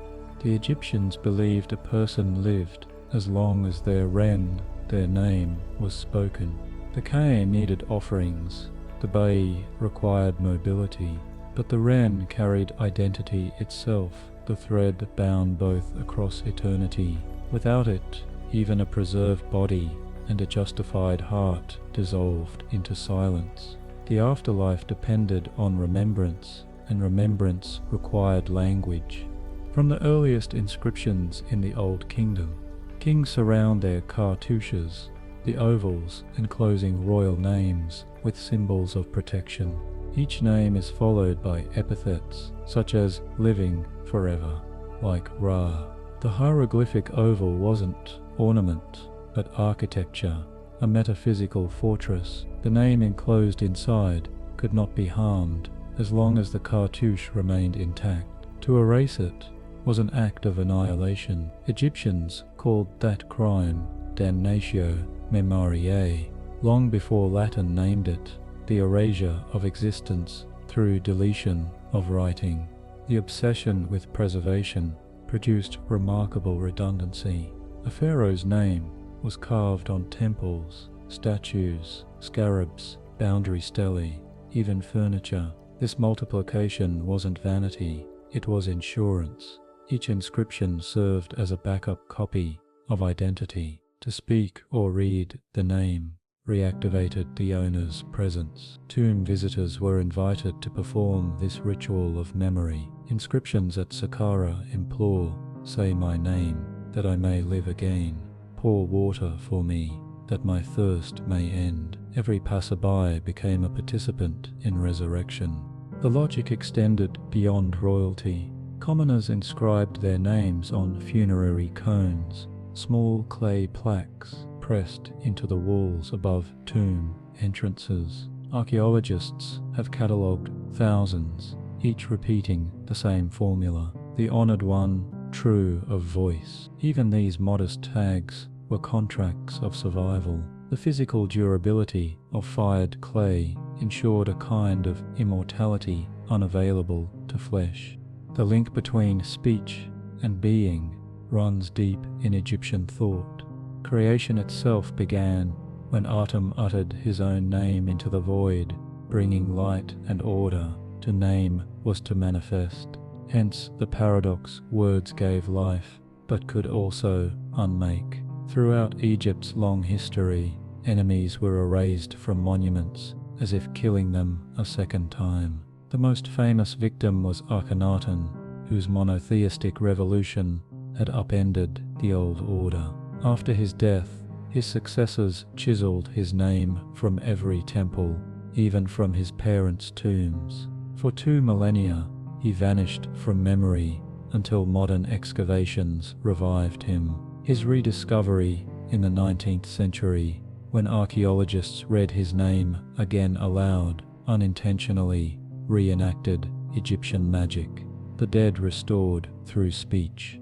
The Egyptians believed a person lived as long as their Ren, their name, was spoken. The Ka needed offerings, the Bai required mobility, but the Ren carried identity itself, the thread that bound both across eternity. Without it, even a preserved body and a justified heart dissolved into silence. The afterlife depended on remembrance, and remembrance required language. From the earliest inscriptions in the Old Kingdom, kings surround their cartouches, the ovals enclosing royal names with symbols of protection. Each name is followed by epithets such as living forever, like Ra. The hieroglyphic oval wasn't ornament, but architecture, a metaphysical fortress. The name enclosed inside could not be harmed as long as the cartouche remained intact. To erase it was an act of annihilation. Egyptians called that crime damnatio memoriae, long before Latin named it, the erasure of existence through deletion of writing. The obsession with preservation produced remarkable redundancy. A pharaoh's name was carved on temples, statues, scarabs, boundary stelae, even furniture. This multiplication wasn't vanity, it was insurance. Each inscription served as a backup copy of identity. To speak or read the name reactivated the owner's presence. Tomb visitors were invited to perform this ritual of memory. Inscriptions at Saqqara implore, "Say my name, that I may live again. Pour water for me, that my thirst may end." Every passerby became a participant in resurrection. The logic extended beyond royalty. Commoners inscribed their names on funerary cones, small clay plaques pressed into the walls above tomb entrances. Archaeologists have catalogued thousands, each repeating the same formula: the honored one, true of voice. Even these modest tags were contracts of survival. The physical durability of fired clay ensured a kind of immortality unavailable to flesh. The link between speech and being runs deep in Egyptian thought. Creation itself began when Atum uttered his own name into the void, bringing light and order. To name was to manifest. Hence the paradox: words gave life, but could also unmake. Throughout Egypt's long history, enemies were erased from monuments, as if killing them a second time. The most famous victim was Akhenaten, whose monotheistic revolution had upended the old order. After his death, his successors chiseled his name from every temple, even from his parents' tombs. For 2 millennia, he vanished from memory until modern excavations revived him. His rediscovery in the 19th century, when archaeologists read his name again aloud, unintentionally reenacted Egyptian magic, the dead restored through speech.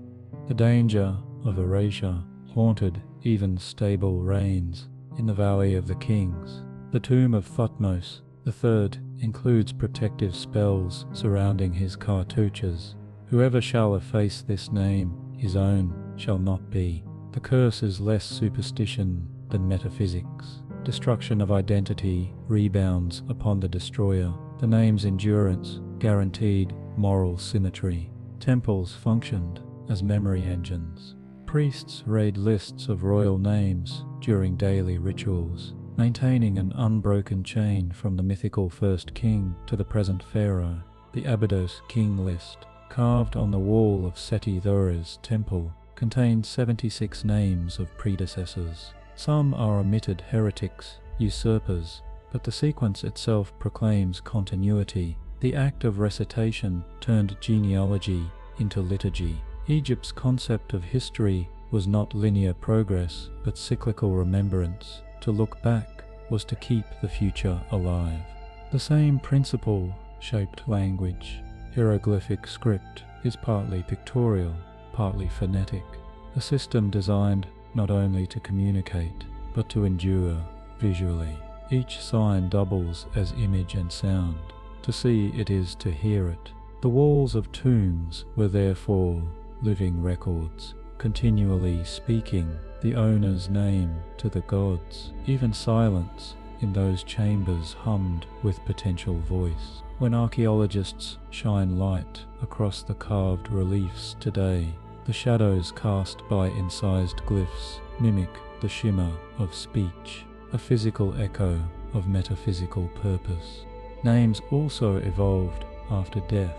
The danger of erasure haunted even stable reigns. In the Valley of the Kings, the tomb of Thutmose III includes protective spells surrounding his cartouches. Whoever shall efface this name, his own shall not be. The curse is less superstition than metaphysics. Destruction of identity rebounds upon the destroyer. The name's endurance guaranteed moral symmetry. Temples functioned as memory engines. Priests read lists of royal names during daily rituals, maintaining an unbroken chain from the mythical first king to the present pharaoh. The Abydos king list, carved on the wall of Seti Thore's temple, contains 76 names of predecessors. Some are omitted heretics, usurpers, but the sequence itself proclaims continuity. The act of recitation turned genealogy into liturgy. Egypt's concept of history was not linear progress, but cyclical remembrance. To look back was to keep the future alive. The same principle shaped language. Hieroglyphic script is partly pictorial, partly phonetic, a system designed not only to communicate, but to endure visually. Each sign doubles as image and sound. To see it is to hear it. The walls of tombs were therefore living records, continually speaking the owner's name to the gods. Even silence in those chambers hummed with potential voice. When archaeologists shine light across the carved reliefs today, the shadows cast by incised glyphs mimic the shimmer of speech, a physical echo of metaphysical purpose. Names also evolved after death.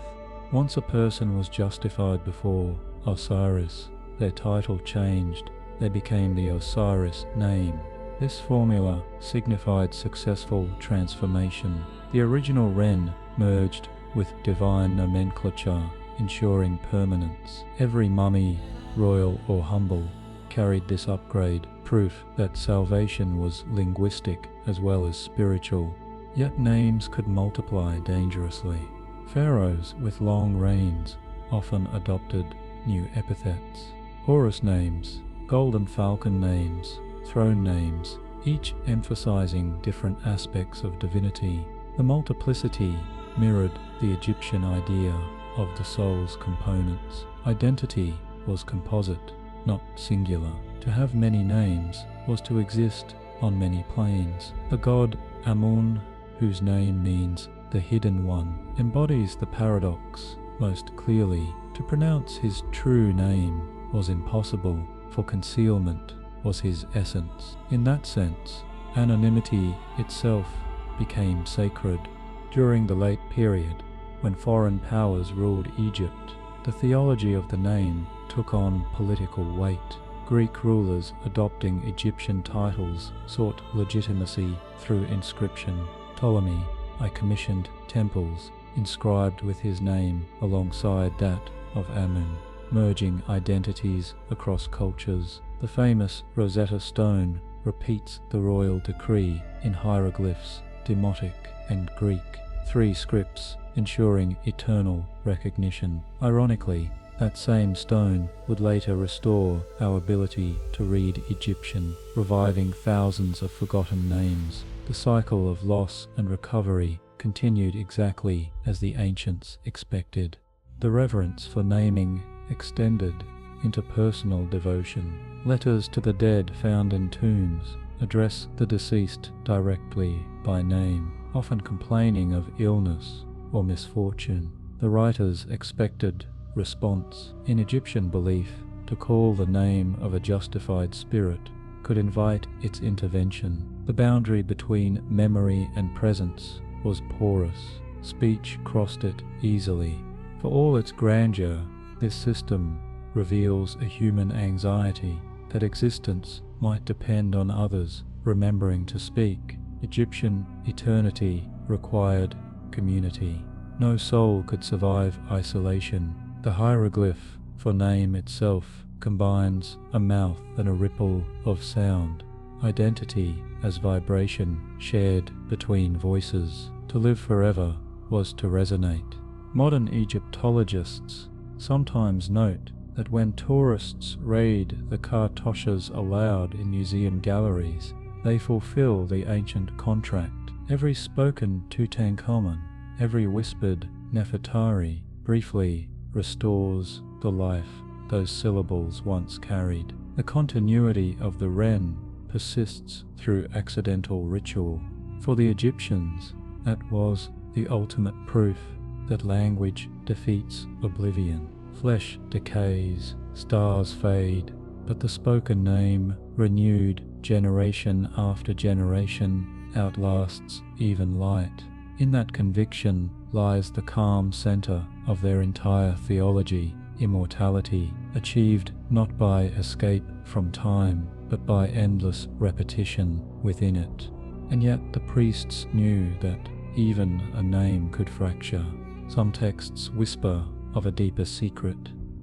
Once a person was justified before Osiris, their title changed. They became the Osiris name. This formula signified successful transformation. The original Ren merged with divine nomenclature, ensuring permanence. Every mummy, royal or humble, carried this upgrade, proof that salvation was linguistic as well as spiritual. Yet names could multiply dangerously. Pharaohs with long reigns often adopted new epithets. Horus names, golden falcon names, throne names, each emphasizing different aspects of divinity. The multiplicity mirrored the Egyptian idea of the soul's components. Identity was composite, not singular. To have many names was to exist on many planes. The god Amun, whose name means the hidden one, embodies the paradox most clearly. To pronounce his true name was impossible, for concealment was his essence. In that sense, anonymity itself became sacred. During the late period, when foreign powers ruled Egypt, the theology of the name took on political weight. Greek rulers adopting Egyptian titles sought legitimacy through inscription. Ptolemy, I commissioned temples inscribed with his name alongside that of Amun, merging identities across cultures. The famous Rosetta Stone repeats the royal decree in hieroglyphs, Demotic and Greek, 3 scripts ensuring eternal recognition. Ironically, that same stone would later restore our ability to read Egyptian, reviving thousands of forgotten names. The cycle of loss and recovery continued exactly as the ancients expected. The reverence for naming extended into personal devotion. Letters to the dead found in tombs address the deceased directly by name, often complaining of illness or misfortune. The writers expected response. In Egyptian belief, to call the name of a justified spirit could invite its intervention. The boundary between memory and presence was porous. Speech crossed it easily. For all its grandeur, this system reveals a human anxiety that existence might depend on others remembering to speak. Egyptian eternity required community. No soul could survive isolation. The hieroglyph for name itself combines a mouth and a ripple of sound. Identity as vibration shared between voices. To live forever was to resonate. Modern Egyptologists sometimes note that when tourists raid the cartouches allowed in museum galleries, they fulfill the ancient contract. Every spoken Tutankhamun, every whispered Nefertari briefly restores the life those syllables once carried. The continuity of the Ren persists through accidental ritual. For the Egyptians, that was the ultimate proof that language defeats oblivion. Flesh decays, stars fade, but the spoken name, renewed generation after generation, outlasts even light. In that conviction lies the calm center of their entire theology, immortality, achieved not by escape from time, but by endless repetition within it. And yet the priests knew that even a name could fracture. Some texts whisper of a deeper secret,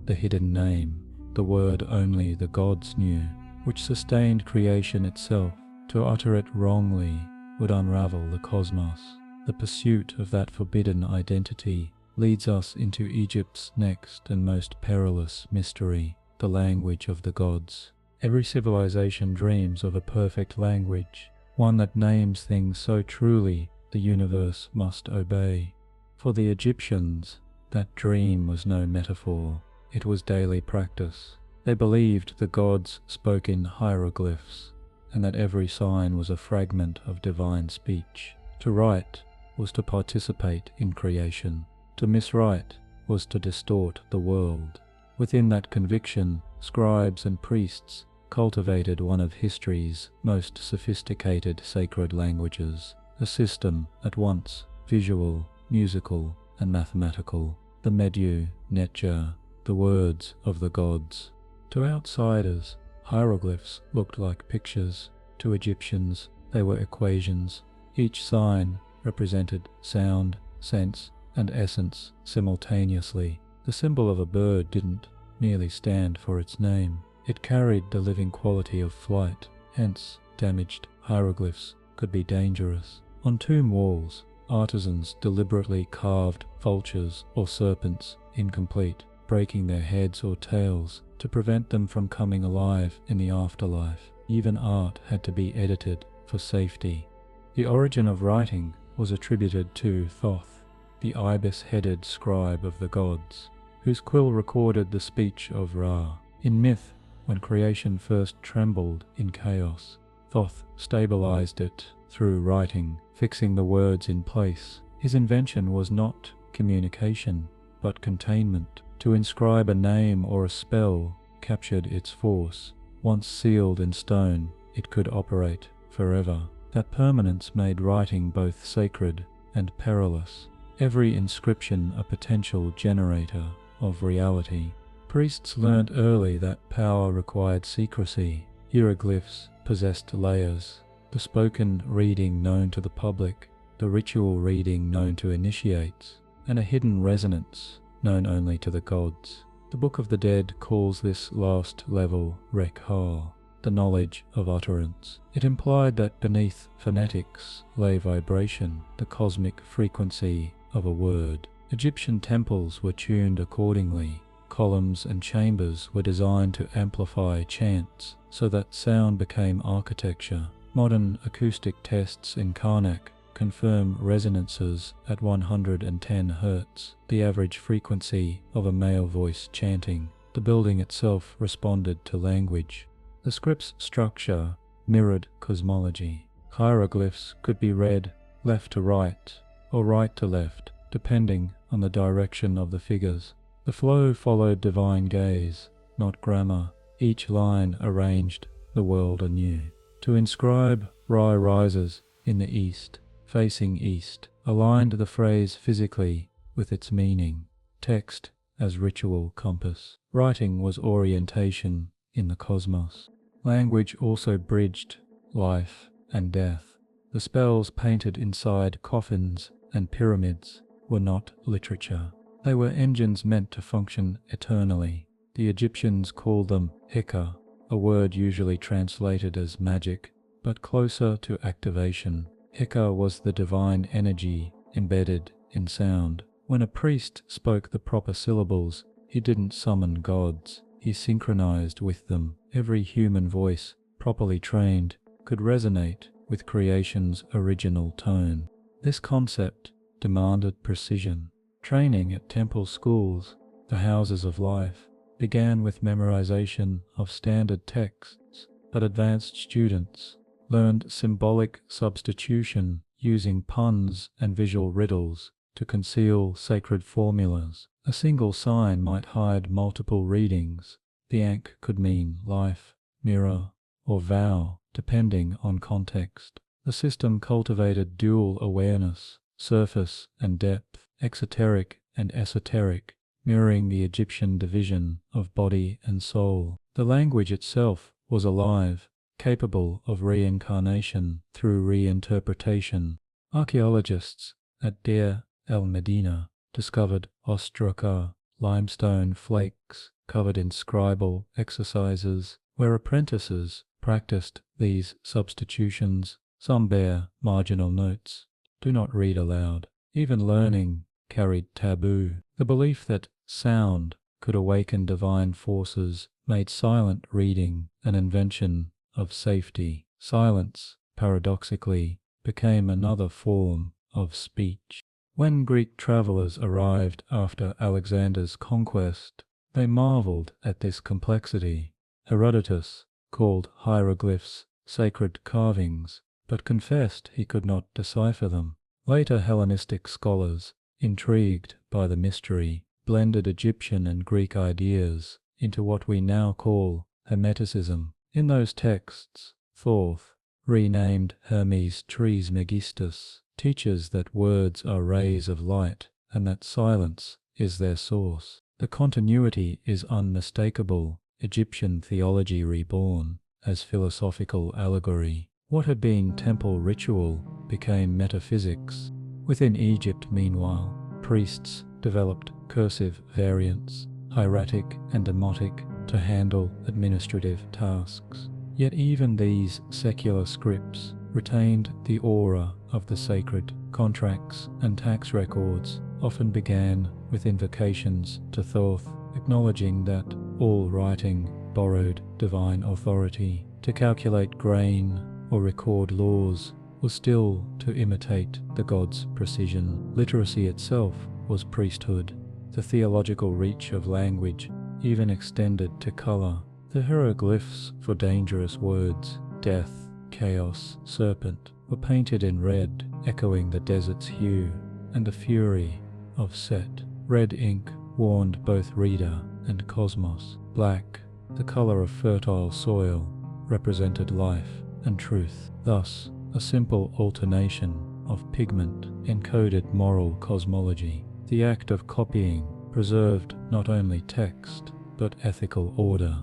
the hidden name, the word only the gods knew, which sustained creation itself. To utter it wrongly would unravel the cosmos. The pursuit of that forbidden identity leads us into Egypt's next and most perilous mystery, the language of the gods. Every civilization dreams of a perfect language, one that names things so truly the universe must obey. For the Egyptians, that dream was no metaphor, it was daily practice. They believed the gods spoke in hieroglyphs, and that every sign was a fragment of divine speech. To write was to participate in creation. To miswrite was to distort the world. Within that conviction, scribes and priests cultivated one of history's most sophisticated sacred languages, a system at once visual, musical, and mathematical, the Medu Neter, the words of the gods. To outsiders, hieroglyphs looked like pictures. To Egyptians, they were equations. Each sign represented sound, sense, and essence simultaneously. The symbol of a bird didn't merely stand for its name. It carried the living quality of flight, hence damaged hieroglyphs could be dangerous. On tomb walls, artisans deliberately carved vultures or serpents incomplete, breaking their heads or tails to prevent them from coming alive in the afterlife. Even art had to be edited for safety. The origin of writing was attributed to Thoth, the ibis-headed scribe of the gods, whose quill recorded the speech of Ra. In myth, when creation first trembled in chaos, Thoth stabilized it through writing, fixing the words in place. His invention was not communication, but containment. To inscribe a name or a spell captured its force. Once sealed in stone, it could operate forever. That permanence made writing both sacred and perilous. Every inscription a potential generator of reality. Priests learned early that power required secrecy. Hieroglyphs possessed layers. The spoken reading known to the public, the ritual reading known to initiates, and a hidden resonance known only to the gods. The Book of the Dead calls this last level Rekhar, the knowledge of utterance. It implied that beneath phonetics lay vibration, the cosmic frequency of a word. Egyptian temples were tuned accordingly. Columns and chambers were designed to amplify chants so that sound became architecture. Modern acoustic tests in Karnak confirm resonances at 110 Hz, the average frequency of a male voice chanting. The building itself responded to language. The script's structure mirrored cosmology. Hieroglyphs could be read left to right or right to left, depending on the direction of the figures. The flow followed divine gaze, not grammar. Each line arranged the world anew. To inscribe Ra rises in the east, facing east, aligned the phrase physically with its meaning. Text as ritual compass. Writing was orientation in the cosmos. Language also bridged life and death. The spells painted inside coffins and pyramids were not literature. They were engines meant to function eternally. The Egyptians called them heka, a word usually translated as magic, but closer to activation. Heka was the divine energy embedded in sound. When a priest spoke the proper syllables, he didn't summon gods, he synchronized with them. Every human voice, properly trained, could resonate with creation's original tone. This concept demanded precision. Training at temple schools, the houses of life, began with memorization of standard texts, but advanced students learned symbolic substitution using puns and visual riddles to conceal sacred formulas. A single sign might hide multiple readings. The ankh could mean life, mirror, or vow, depending on context. The system cultivated dual awareness, surface and depth, exoteric and esoteric, mirroring the Egyptian division of body and soul. The language itself was alive, capable of reincarnation through reinterpretation. Archaeologists at Deir el-Medina discovered ostraca, limestone flakes covered in scribal exercises, where apprentices practiced these substitutions. Some bear marginal notes. Do not read aloud. Even learning carried taboo. The belief that sound could awaken divine forces made silent reading an invention of safety. Silence, paradoxically, became another form of speech. When Greek travelers arrived after Alexander's conquest, they marveled at this complexity. Herodotus called hieroglyphs sacred carvings, but confessed he could not decipher them. Later Hellenistic scholars, intrigued by the mystery, blended Egyptian and Greek ideas into what we now call Hermeticism. In those texts, Thoth, renamed Hermes Trismegistus, teaches that words are rays of light and that silence is their source. The continuity is unmistakable, Egyptian theology reborn as philosophical allegory. What had been temple ritual became metaphysics. Within Egypt, meanwhile, priests developed cursive variants, hieratic and demotic, to handle administrative tasks. Yet even these secular scripts retained the aura of the sacred. Contracts and tax records often began with invocations to Thoth, acknowledging that all writing borrowed divine authority. To calculate grain or record laws was still to imitate the god's precision. Literacy itself was priesthood. The theological reach of language even extended to color. The hieroglyphs for dangerous words, death, chaos, serpent, were painted in red, echoing the desert's hue and the fury of Set. Red ink warned both reader and cosmos. Black, the color of fertile soil, represented life and truth. Thus, a simple alternation of pigment encoded moral cosmology. The act of copying preserved not only text, but ethical order.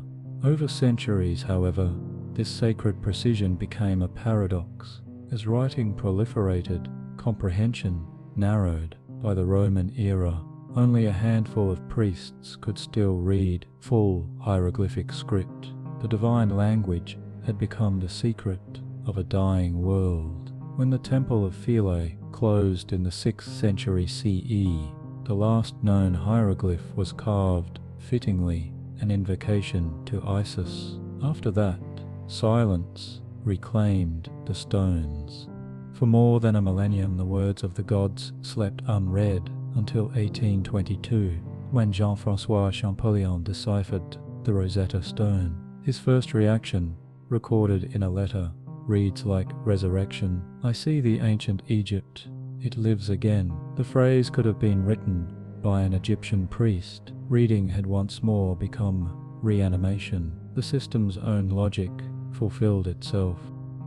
Over centuries, however, this sacred precision became a paradox. As writing proliferated, comprehension narrowed. By the Roman era, only a handful of priests could still read full hieroglyphic script. The divine language had become the secret of a dying world. When the Temple of Philae closed in the 6th century CE, the last known hieroglyph was carved, fittingly, an invocation to Isis. After that, silence reclaimed the stones. For more than a millennium, the words of the gods slept unread until 1822, when Jean-François Champollion deciphered the Rosetta Stone. His first reaction, recorded in a letter, reads like resurrection. "I see the ancient Egypt. It lives again." The phrase could have been written by an Egyptian priest. Reading had once more become reanimation. The system's own logic fulfilled itself.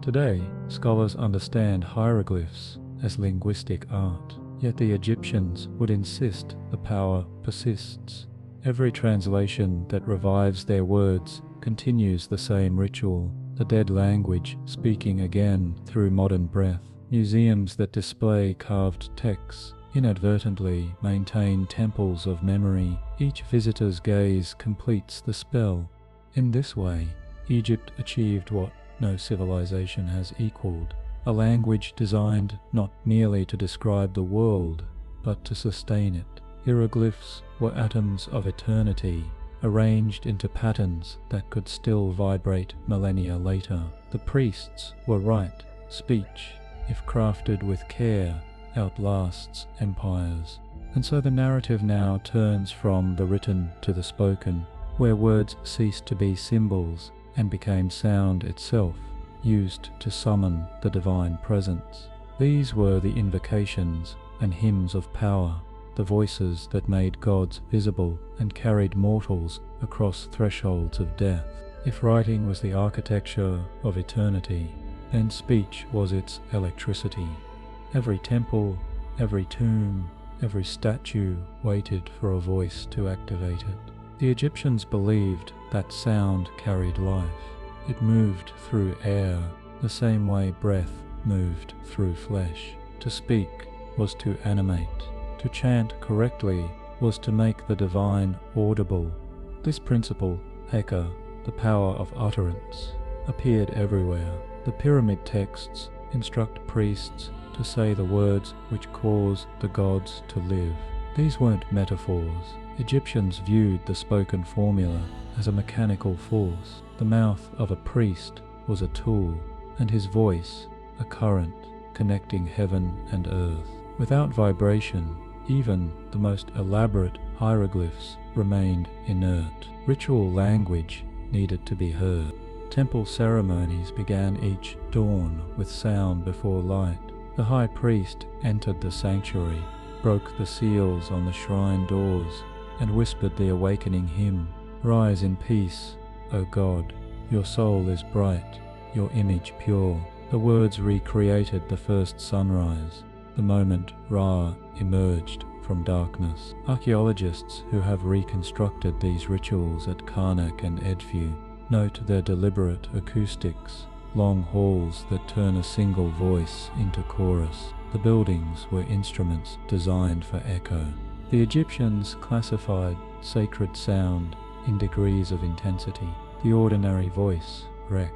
Today, scholars understand hieroglyphs as linguistic art, yet the Egyptians would insist the power persists. Every translation that revives their words continues the same ritual, the dead language speaking again through modern breath. Museums that display carved texts inadvertently maintain temples of memory. Each visitor's gaze completes the spell. In this way, Egypt achieved what no civilization has equaled, a language designed not merely to describe the world, but to sustain it. Hieroglyphs were atoms of eternity, arranged into patterns that could still vibrate millennia later. The priests were right. Speech, if crafted with care, outlasts empires. And so the narrative now turns from the written to the spoken, where words ceased to be symbols and became sound itself, used to summon the divine presence. These were the invocations and hymns of power, the voices that made gods visible and carried mortals across thresholds of death. If writing was the architecture of eternity, then speech was its electricity. Every temple, every tomb, every statue waited for a voice to activate it. The Egyptians believed that sound carried life. It moved through air, the same way breath moved through flesh. To speak was to animate. To chant correctly was to make the divine audible. This principle, Heka, the power of utterance, appeared everywhere. The pyramid texts instruct priests to say the words which cause the gods to live. These weren't metaphors. Egyptians viewed the spoken formula as a mechanical force. The mouth of a priest was a tool, and his voice a current connecting heaven and earth. Without vibration, even the most elaborate hieroglyphs remained inert. Ritual language needed to be heard. Temple ceremonies began each dawn with sound before light. The high priest entered the sanctuary, broke the seals on the shrine doors, and whispered the awakening hymn, "Rise in peace, O God, your soul is bright, your image pure." The words recreated the first sunrise, the moment Ra emerged from darkness. Archaeologists who have reconstructed these rituals at Karnak and Edfu note their deliberate acoustics, long halls that turn a single voice into chorus. The buildings were instruments designed for echo. The Egyptians classified sacred sound in degrees of intensity. The ordinary voice, Rek,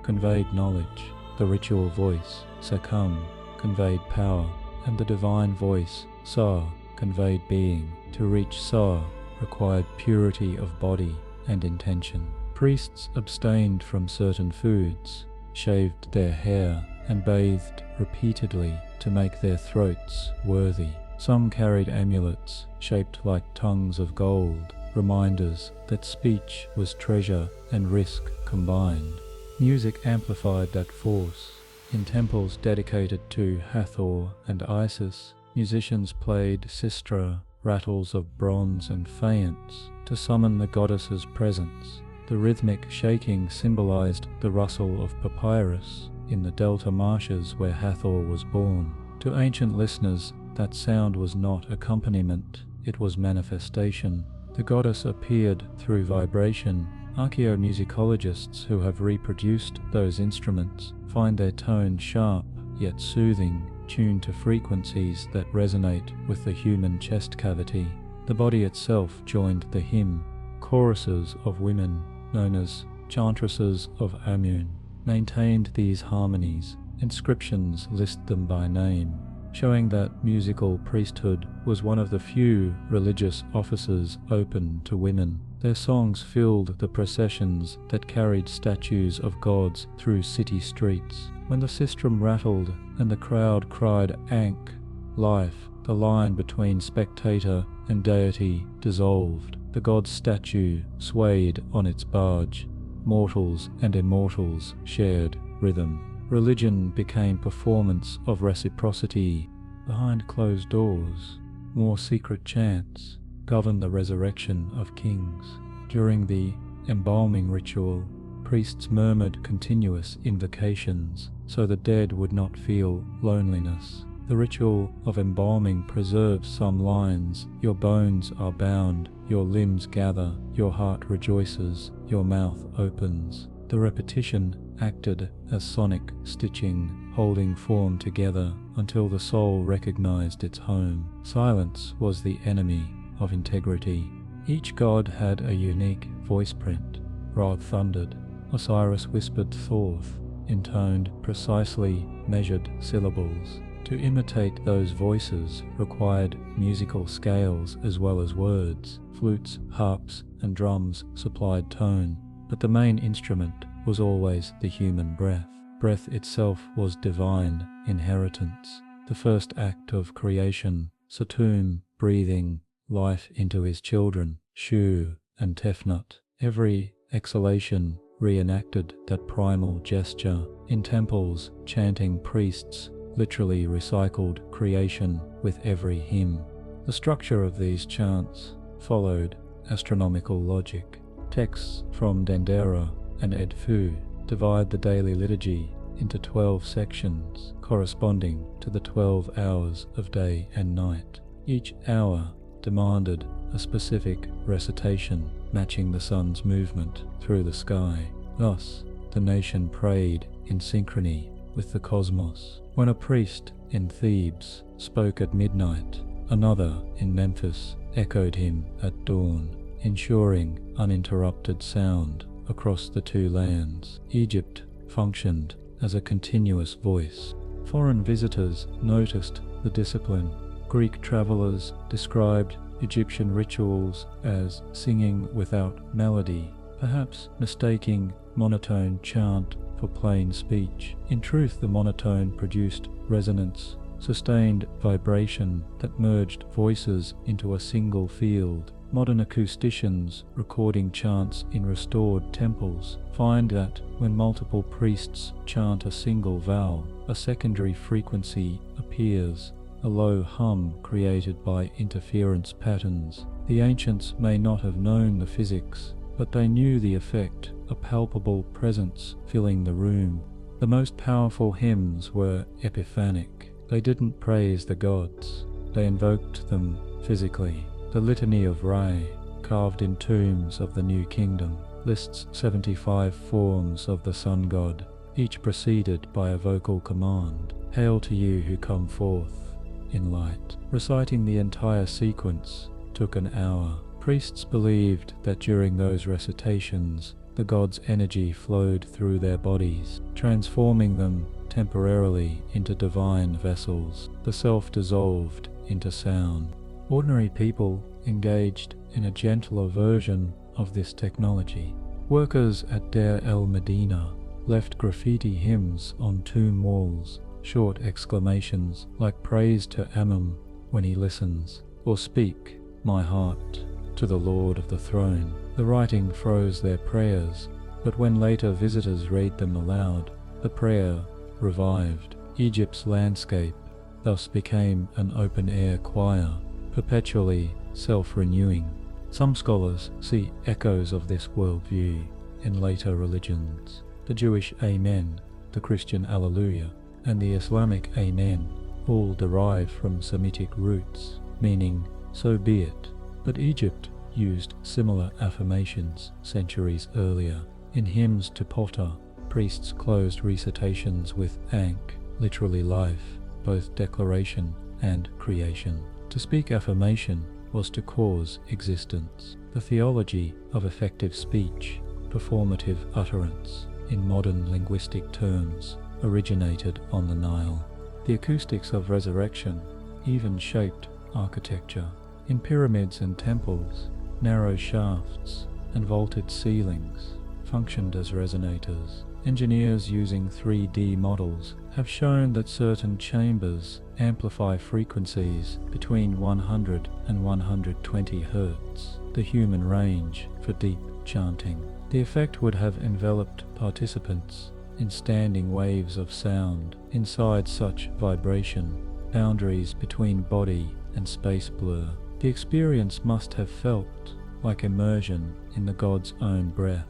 conveyed knowledge. The ritual voice, Sekam, conveyed power, and the divine voice, Sa, conveyed being. To reach Sa required purity of body and intention. Priests abstained from certain foods, shaved their hair, and bathed repeatedly to make their throats worthy. Some carried amulets shaped like tongues of gold, reminders that speech was treasure and risk combined. Music amplified that force. In temples dedicated to Hathor and Isis, musicians played sistra, rattles of bronze and faience, to summon the goddess's presence. The rhythmic shaking symbolized the rustle of papyrus in the delta marshes where Hathor was born. To ancient listeners, that sound was not accompaniment, it was manifestation. The goddess appeared through vibration. Archaeomusicologists who have reproduced those instruments find their tone sharp yet soothing, tuned to frequencies that resonate with the human chest cavity. The body itself joined the hymn. Choruses of women, known as chantresses of Amun, maintained these harmonies. Inscriptions list them by name, showing that musical priesthood was one of the few religious offices open to women. Their songs filled the processions that carried statues of gods through city streets. When the sistrum rattled and the crowd cried Ankh, life, the line between spectator and deity dissolved. The god's statue swayed on its barge. Mortals and immortals shared rhythm. Religion became performance of reciprocity. Behind closed doors, more secret chants governed the resurrection of kings. During the embalming ritual, priests murmured continuous invocations so the dead would not feel loneliness. The ritual of embalming preserves some lines: "Your bones are bound, your limbs gather, your heart rejoices, your mouth opens." The repetition acted as sonic stitching, holding form together until the soul recognized its home. Silence was the enemy of integrity. Each god had a unique voice print. Ra thundered. Osiris whispered Thoth, intoned precisely measured syllables. To imitate those voices required musical scales as well as words. Flutes, harps, and drums supplied tone, but the main instrument was always the human breath. Breath itself was divine inheritance, the first act of creation, Satum breathing life into his children, Shu and Tefnut. Every exhalation reenacted that primal gesture. In temples, chanting priests literally recycled creation with every hymn. The structure of these chants followed astronomical logic. Texts from Dendera and Edfu divide the daily liturgy into 12 sections corresponding to the 12 hours of day and night. Each hour demanded a specific recitation matching the sun's movement through the sky. Thus, the nation prayed in synchrony with the cosmos. When a priest in Thebes spoke at midnight, another in Memphis echoed him at dawn, ensuring uninterrupted sound across the two lands. Egypt functioned as a continuous voice. Foreign visitors noticed the discipline. Greek travelers described Egyptian rituals as singing without melody, perhaps mistaking monotone chant for plain speech. In truth, the monotone produced resonance, sustained vibration that merged voices into a single field. Modern acousticians recording chants in restored temples find that when multiple priests chant a single vowel, a secondary frequency appears, a low hum created by interference patterns. The ancients may not have known the physics, but they knew the effect, a palpable presence filling the room. The most powerful hymns were epiphanic. They didn't praise the gods, they invoked them physically. The Litany of Re, carved in tombs of the New Kingdom, lists 75 forms of the sun god, each preceded by a vocal command. Hail to you who come forth in light. Reciting the entire sequence took an hour. Priests believed that during those recitations, the gods' energy flowed through their bodies, transforming them temporarily into divine vessels. The self dissolved into sound. Ordinary people engaged in a gentler version of this technology. Workers at Deir el-Medina left graffiti hymns on tomb walls, short exclamations like praise to Amun when he listens, or speak, my heart, to the Lord of the throne. The writing froze their prayers, but when later visitors read them aloud, the prayer revived. Egypt's landscape thus became an open-air choir, perpetually self-renewing. Some scholars see echoes of this worldview in later religions. The Jewish Amen, the Christian Alleluia, and the Islamic Amen all derive from Semitic roots, meaning, so be it. But Egypt used similar affirmations centuries earlier. In hymns to Ptah, priests closed recitations with Ankh, literally life, both declaration and creation. To speak affirmation was to cause existence. The theology of effective speech, performative utterance, in modern linguistic terms, originated on the Nile. The acoustics of resurrection even shaped architecture. In pyramids and temples, narrow shafts and vaulted ceilings functioned as resonators. Engineers using 3D models have shown that certain chambers amplify frequencies between 100 and 120 Hz, the human range for deep chanting. The effect would have enveloped participants in standing waves of sound. Inside such vibration, boundaries between body and space blur. The experience must have felt like immersion in the god's own breath.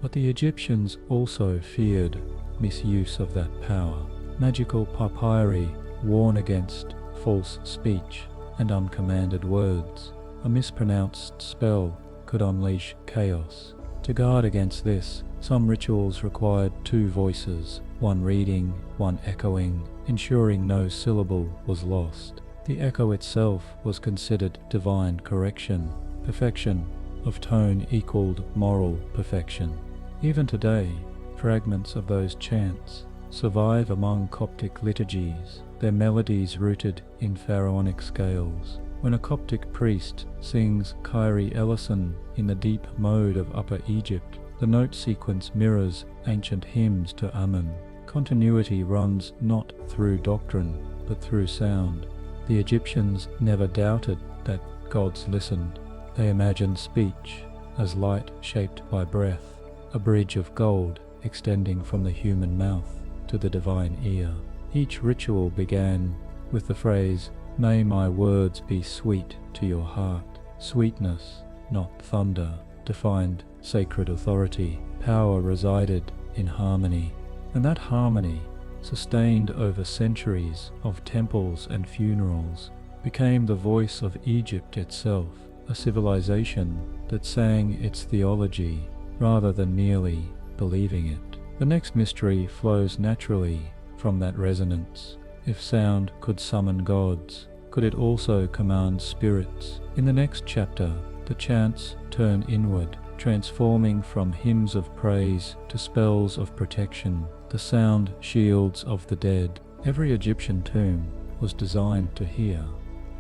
But the Egyptians also feared misuse of that power. Magical papyri warn against false speech and uncommanded words. A mispronounced spell could unleash chaos. To guard against this, some rituals required two voices, one reading, one echoing, ensuring no syllable was lost. The echo itself was considered divine correction. Perfection of tone equaled moral perfection. Even today, fragments of those chants survive among Coptic liturgies, their melodies rooted in pharaonic scales. When a Coptic priest sings Kyrie Eleison in the deep mode of Upper Egypt, the note sequence mirrors ancient hymns to Amun. Continuity runs not through doctrine, but through sound. The Egyptians never doubted that gods listened. They imagined speech as light shaped by breath, a bridge of gold extending from the human mouth to the divine ear. Each ritual began with the phrase, "May my words be sweet to your heart." Sweetness, not thunder, defined sacred authority. Power resided in harmony, and that harmony, sustained over centuries of temples and funerals, became the voice of Egypt itself, a civilization that sang its theology rather than merely believing it. The next mystery flows naturally from that resonance. if sound could summon gods, could it also command spirits? In the next chapter, the chants turn inward, transforming from hymns of praise to spells of protection, the sound shields of the dead. Every Egyptian tomb was designed to hear.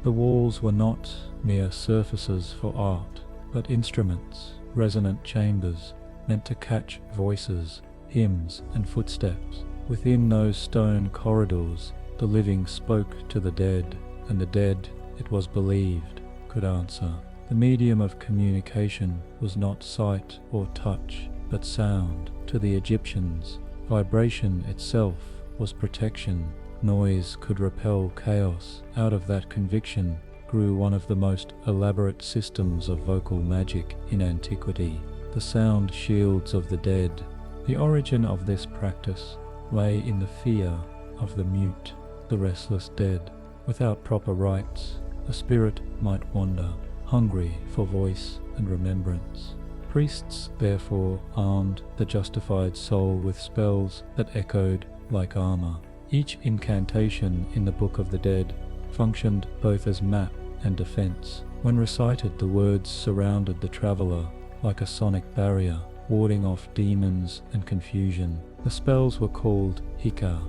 The walls were not mere surfaces for art, but instruments, resonant chambers, meant to catch voices, hymns, and footsteps. Within those stone corridors, the living spoke to the dead, and the dead, it was believed, could answer. The medium of communication was not sight or touch, but sound. To the Egyptians, vibration itself was protection. Noise could repel chaos. Out of that conviction grew one of the most elaborate systems of vocal magic in antiquity, the sound shields of the dead. The origin of this practice lay in the fear of the mute, the restless dead. Without proper rites, a spirit might wander, hungry for voice and remembrance. Priests therefore armed the justified soul with spells that echoed like armor. Each incantation in the Book of the Dead functioned both as map and defense. When recited, the words surrounded the traveler like a sonic barrier, warding off demons and confusion. The spells were called hika,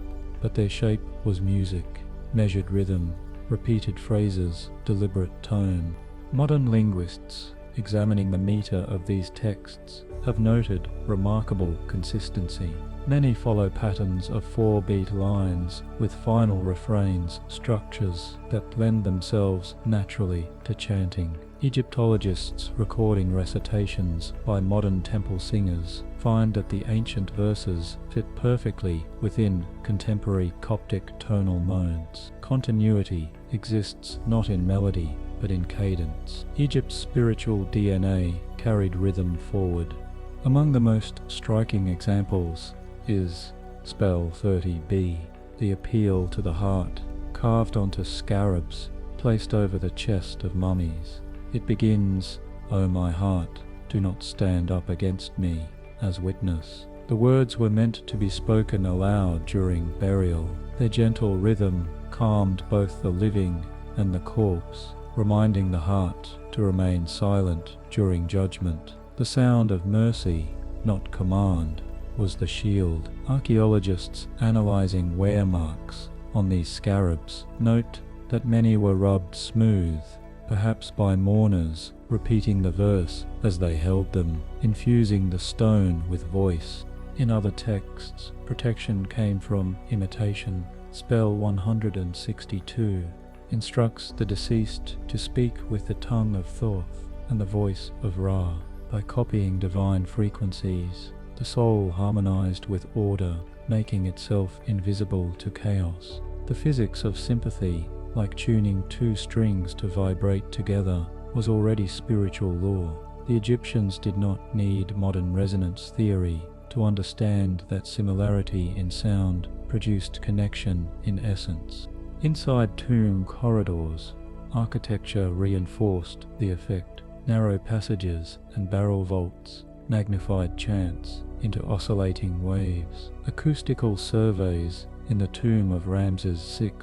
but their shape was music, measured rhythm, repeated phrases, deliberate tone. Modern linguists, examining the meter of these texts, have noted remarkable consistency. Many follow patterns of 4-beat lines with final refrains, structures that lend themselves naturally to chanting. Egyptologists recording recitations by modern temple singers find that the ancient verses fit perfectly within contemporary Coptic tonal modes. Continuity exists not in melody, but in cadence. Egypt's spiritual DNA carried rhythm forward. Among the most striking examples is Spell 30b, the appeal to the heart, carved onto scarabs placed over the chest of mummies. It begins, "O my heart, do not stand up against me," as witness. The words were meant to be spoken aloud during burial. Their gentle rhythm calmed both the living and the corpse, reminding the heart to remain silent during judgment. The sound of mercy, not command, was the shield. Archaeologists analyzing wear marks on these scarabs note that many were rubbed smooth, perhaps by mourners repeating the verse as they held them, infusing the stone with voice. In other texts, protection came from imitation. Spell 162 instructs the deceased to speak with the tongue of Thoth and the voice of Ra. By copying divine frequencies, the soul harmonized with order, making itself invisible to chaos. The physics of sympathy, like tuning two strings to vibrate together, was already spiritual law. The Egyptians did not need modern resonance theory to understand that similarity in sound produced connection in essence. Inside tomb corridors, architecture reinforced the effect. Narrow passages and barrel vaults magnified chants into oscillating waves. Acoustical surveys in the tomb of Ramses VI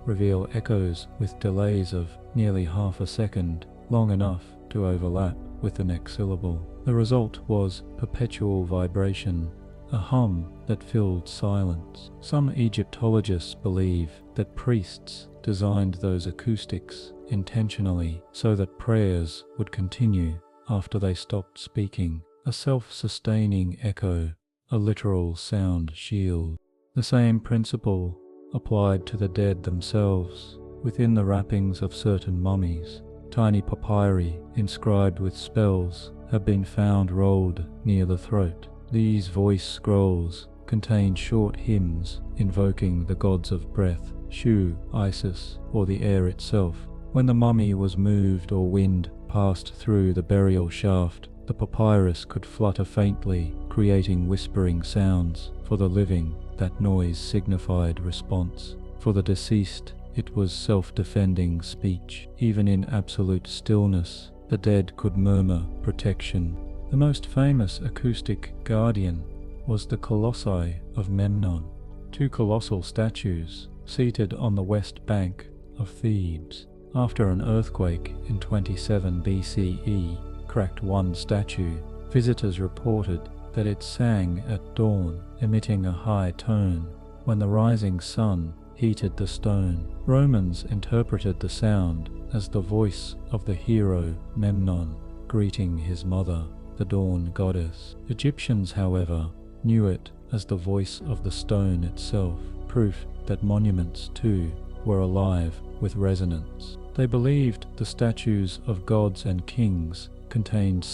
reveal echoes with delays of nearly half a second, long enough to overlap with the next syllable. The result was perpetual vibration, a hum that filled silence. Some Egyptologists believe that priests designed those acoustics intentionally so that prayers would continue after they stopped speaking, a self-sustaining echo, a literal sound shield. The same principle applied to the dead themselves. Within the wrappings of certain mummies, tiny papyri inscribed with spells have been found rolled near the throat. These voice scrolls contain short hymns invoking the gods of breath, Sheut, Isis, or the air itself. When the mummy was moved or wind passed through the burial shaft, the papyrus could flutter faintly, creating whispering sounds. For the living, that noise signified response. For the deceased, it was self-defending speech. Even in absolute stillness, the dead could murmur protection. The most famous acoustic guardian was the Colossi of Memnon, two colossal statues seated on the west bank of Thebes. After an earthquake in 27 BCE cracked one statue, visitors reported that it sang at dawn, emitting a high tone. When the rising sun heated the stone, Romans interpreted the sound as the voice of the hero Memnon greeting his mother, the dawn goddess. Egyptians, however, knew it as the voice of the stone itself, proof that monuments too were alive with resonance. They believed the statues of gods and kings contained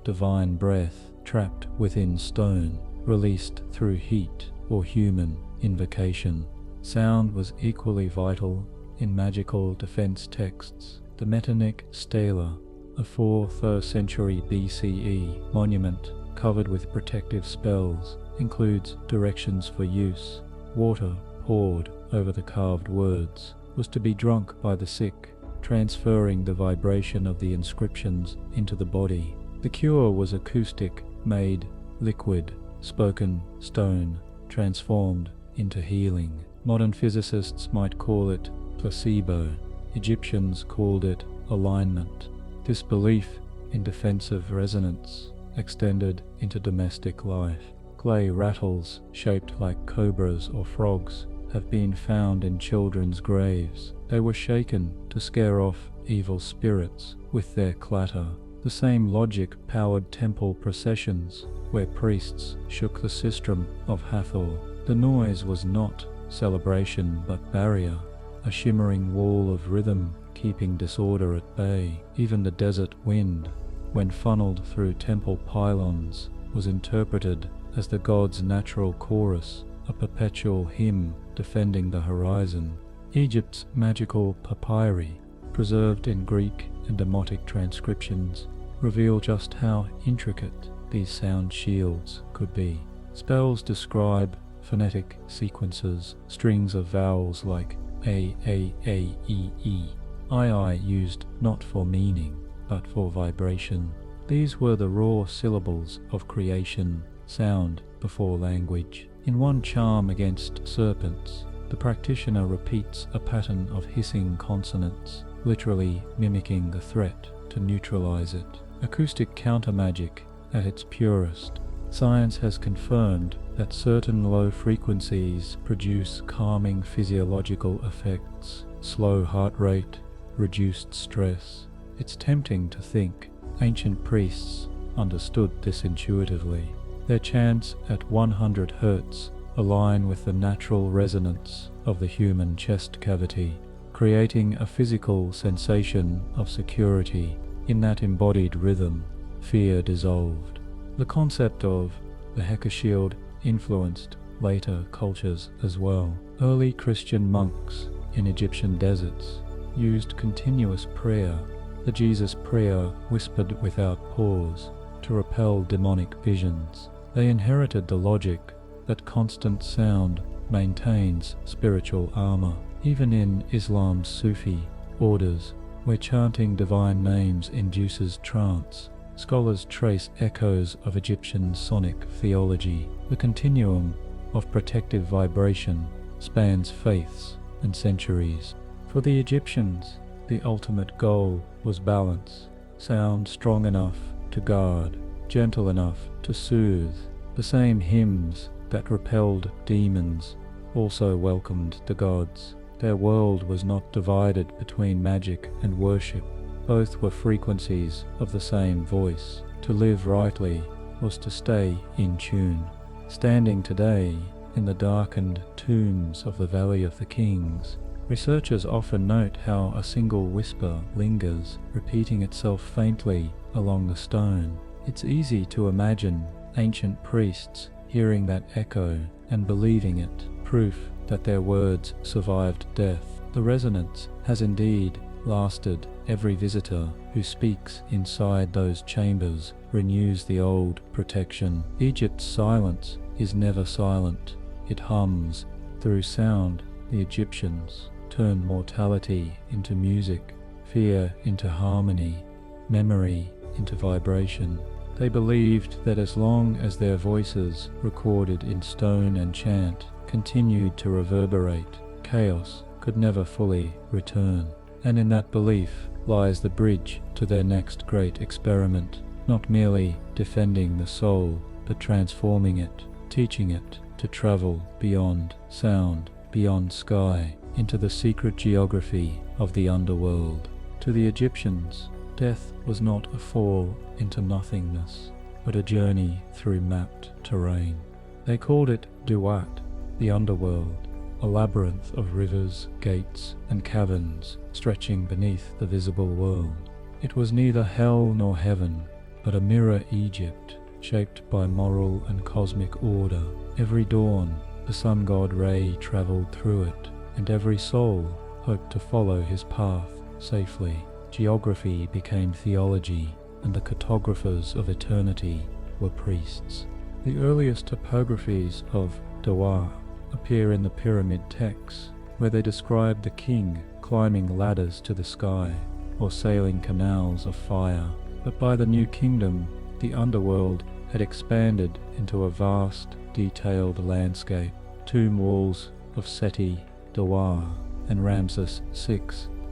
divine breath trapped within stone, released through heat or human invocation. Sound was equally vital in magical defense texts. The Metonic Stela, a 4th century BCE monument covered with protective spells, includes directions for use. Water poured over the carved words was to be drunk by the sick, transferring the vibration of the inscriptions into the body. The cure was acoustic, made liquid, spoken stone, transformed into healing. Modern physicists might call it placebo. Egyptians called it alignment. This belief in defensive resonance extended into domestic life. Clay rattles shaped like cobras or frogs have been found in children's graves. They were shaken to scare off evil spirits with their clatter. The same logic powered temple processions, where priests shook the sistrum of Hathor. The noise was not celebration but barrier, a shimmering wall of rhythm keeping disorder at bay. Even the desert wind, when funneled through temple pylons, was interpreted as the god's natural chorus, a perpetual hymn defending the horizon. Egypt's magical papyri, preserved in Greek and Demotic transcriptions, reveal just how intricate these sound shields could be. Spells describe phonetic sequences, strings of vowels like A, E, E, I used not for meaning, but for vibration. These were the raw syllables of creation, sound before language. In one charm against serpents, the practitioner repeats a pattern of hissing consonants, literally mimicking the threat to neutralize it. Acoustic countermagic at its purest. Science has confirmed that certain low frequencies produce calming physiological effects, slow heart rate, reduced stress. It's tempting to think ancient priests understood this intuitively. Their chants at 100 Hz align with the natural resonance of the human chest cavity, creating a physical sensation of security. In that embodied rhythm, fear dissolved. The concept of the Hekashield influenced later cultures as well. Early Christian monks in Egyptian deserts used continuous prayer, the Jesus prayer whispered without pause, to repel demonic visions. They inherited the logic that constant sound maintains spiritual armor. Even in Islam's Sufi orders, where chanting divine names induces trance, scholars trace echoes of Egyptian sonic theology. The continuum of protective vibration spans faiths and centuries. For the Egyptians, the ultimate goal was balance, sound strong enough to guard, gentle enough to soothe. The same hymns that repelled demons also welcomed the gods. Their world was not divided between magic and worship. Both were frequencies of the same voice. To live rightly was to stay in tune. Standing today in the darkened tombs of the Valley of the Kings, researchers often note how a single whisper lingers, repeating itself faintly along the stone. It's easy to imagine ancient priests hearing that echo and believing it, proof that their words survived death. The resonance has indeed lasted. Every visitor who speaks inside those chambers renews the old protection. Egypt's silence is never silent. It hums. Through sound, the Egyptians turned mortality into music, fear into harmony, memory into vibration. They believed that as long as their voices, recorded in stone and chant, continued to reverberate, chaos could never fully return, and in that belief lies the bridge to their next great experiment, not merely defending the soul, but transforming it, teaching it to travel beyond sound, beyond sky, into the secret geography of the underworld. To the Egyptians, death was not a fall into nothingness, but a journey through mapped terrain. They called it Duat, the underworld, a labyrinth of rivers, gates, and caverns stretching beneath the visible world. It was neither hell nor heaven, but a mirror Egypt, shaped by moral and cosmic order. Every dawn, the sun god Re travelled through it, and every soul hoped to follow his path safely. Geography became theology, and the cartographers of eternity were priests. The earliest topographies of Duat appear in the pyramid texts, where they describe the king climbing ladders to the sky, or sailing canals of fire. But by the New Kingdom, the underworld had expanded into a vast, detailed landscape. Tomb walls of Seti, Dawar, and Ramses VI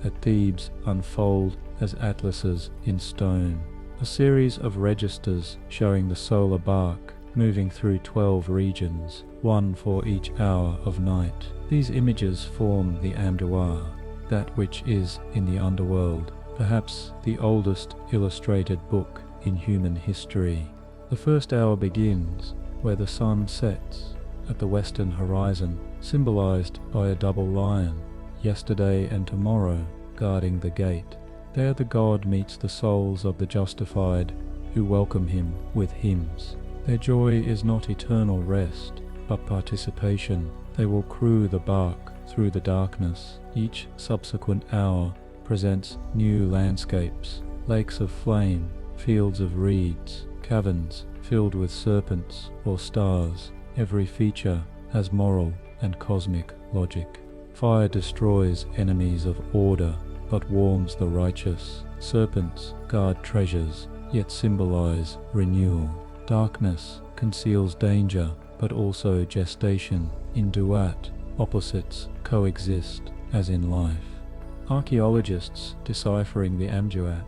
at Thebes unfold as atlases in stone, a series of registers showing the solar bark moving through 12 regions, one for each hour of night. These images form the Amduar, that which is in the underworld, perhaps the oldest illustrated book in human history. The first hour begins where the sun sets at the western horizon, symbolized by a double lion, yesterday and tomorrow, guarding the gate. There the god meets the souls of the justified who welcome him with hymns. Their joy is not eternal rest, but participation. They will crew the bark through the darkness. Each subsequent hour presents new landscapes, lakes of flame, fields of reeds, caverns filled with serpents or stars. Every feature has moral and cosmic logic. Fire destroys enemies of order, but warms the righteous. Serpents guard treasures, yet symbolize renewal. Darkness conceals danger, but also gestation. In Duat, opposites coexist as in life. Archaeologists deciphering the Amduat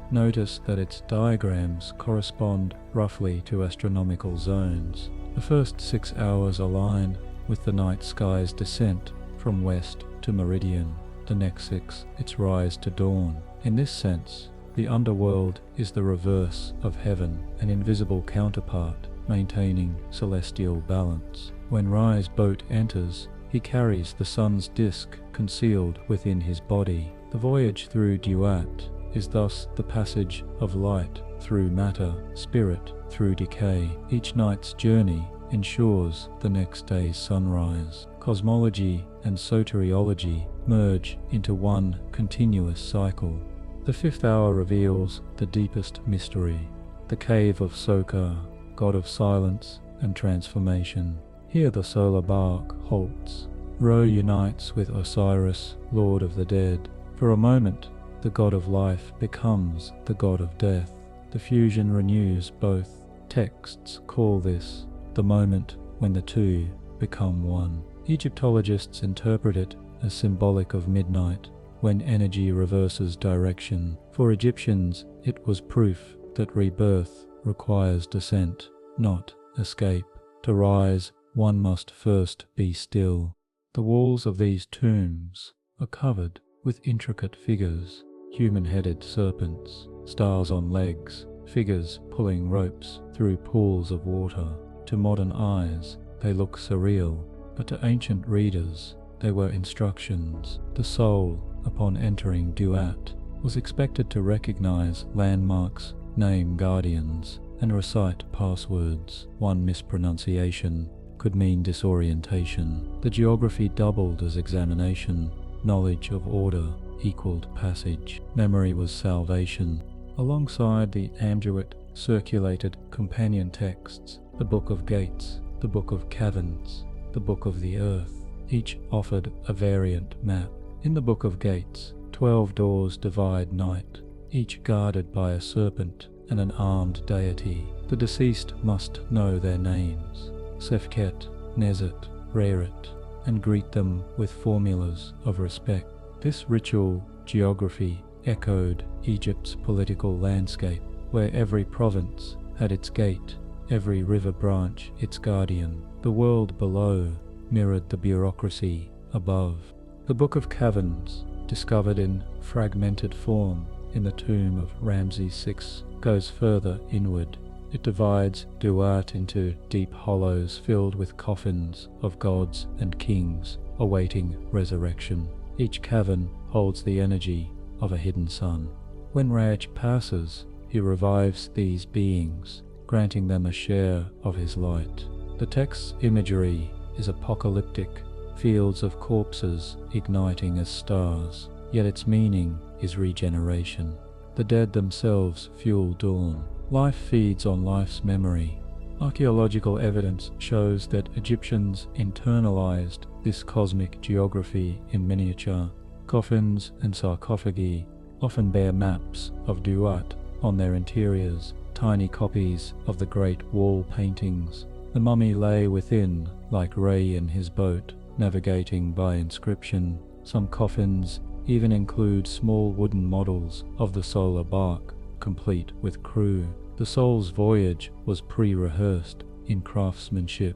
notice that its diagrams correspond roughly to astronomical zones. The first 6 hours align with the night sky's descent from west to meridian, the next 6 its rise to dawn. In this sense, the underworld is the reverse of heaven, an invisible counterpart, maintaining celestial balance. When Rai's boat enters, he carries the sun's disk concealed within his body. The voyage through Duat is thus the passage of light through matter, spirit through decay. Each night's journey ensures the next day's sunrise. Cosmology and soteriology merge into one continuous cycle. The fifth hour reveals the deepest mystery, the cave of Sokar, god of silence and transformation. Here the solar bark halts. Ro unites with Osiris, lord of the dead. For a moment, the god of life becomes the god of death. The fusion renews both. Texts call this the moment when the two become one. Egyptologists interpret it as symbolic of midnight, when energy reverses direction. For Egyptians, it was proof that rebirth requires descent, not escape. To rise, one must first be still. The walls of these tombs are covered with intricate figures, human-headed serpents, stars on legs, figures pulling ropes through pools of water. To modern eyes, they look surreal, but to ancient readers, they were instructions. The soul, upon entering Duat, was expected to recognize landmarks, name guardians, and recite passwords. One mispronunciation could mean disorientation. The geography doubled as examination. Knowledge of order equaled passage. Memory was salvation. Alongside the Amduat circulated companion texts, the Book of Gates, the Book of Caverns, the Book of the Earth. Each offered a variant map. In the Book of Gates, 12 doors divide night, each guarded by a serpent and an armed deity. The deceased must know their names: Sefket, Nezet, Rewrote, and greet them with formulas of respect. This ritual geography echoed Egypt's political landscape, where every province had its gate, every river branch its guardian. The world below mirrored the bureaucracy above. The Book of Caverns, discovered in fragmented form in the tomb of Ramses VI, goes further inward. It divides Duat into deep hollows filled with coffins of gods and kings awaiting resurrection. Each cavern holds the energy of a hidden sun. When Raj passes, he revives these beings, granting them a share of his light. The text's imagery is apocalyptic, fields of corpses igniting as stars, yet its meaning is regeneration. The dead themselves fuel dawn. Life feeds on life's memory. Archaeological evidence shows that Egyptians internalized this cosmic geography in miniature. Coffins and sarcophagi often bear maps of Duat on their interiors, tiny copies of the great wall paintings. The mummy lay within, like Ray in his boat, navigating by inscription. Some coffins even include small wooden models of the solar bark, complete with crew. The soul's voyage was pre-rehearsed in craftsmanship.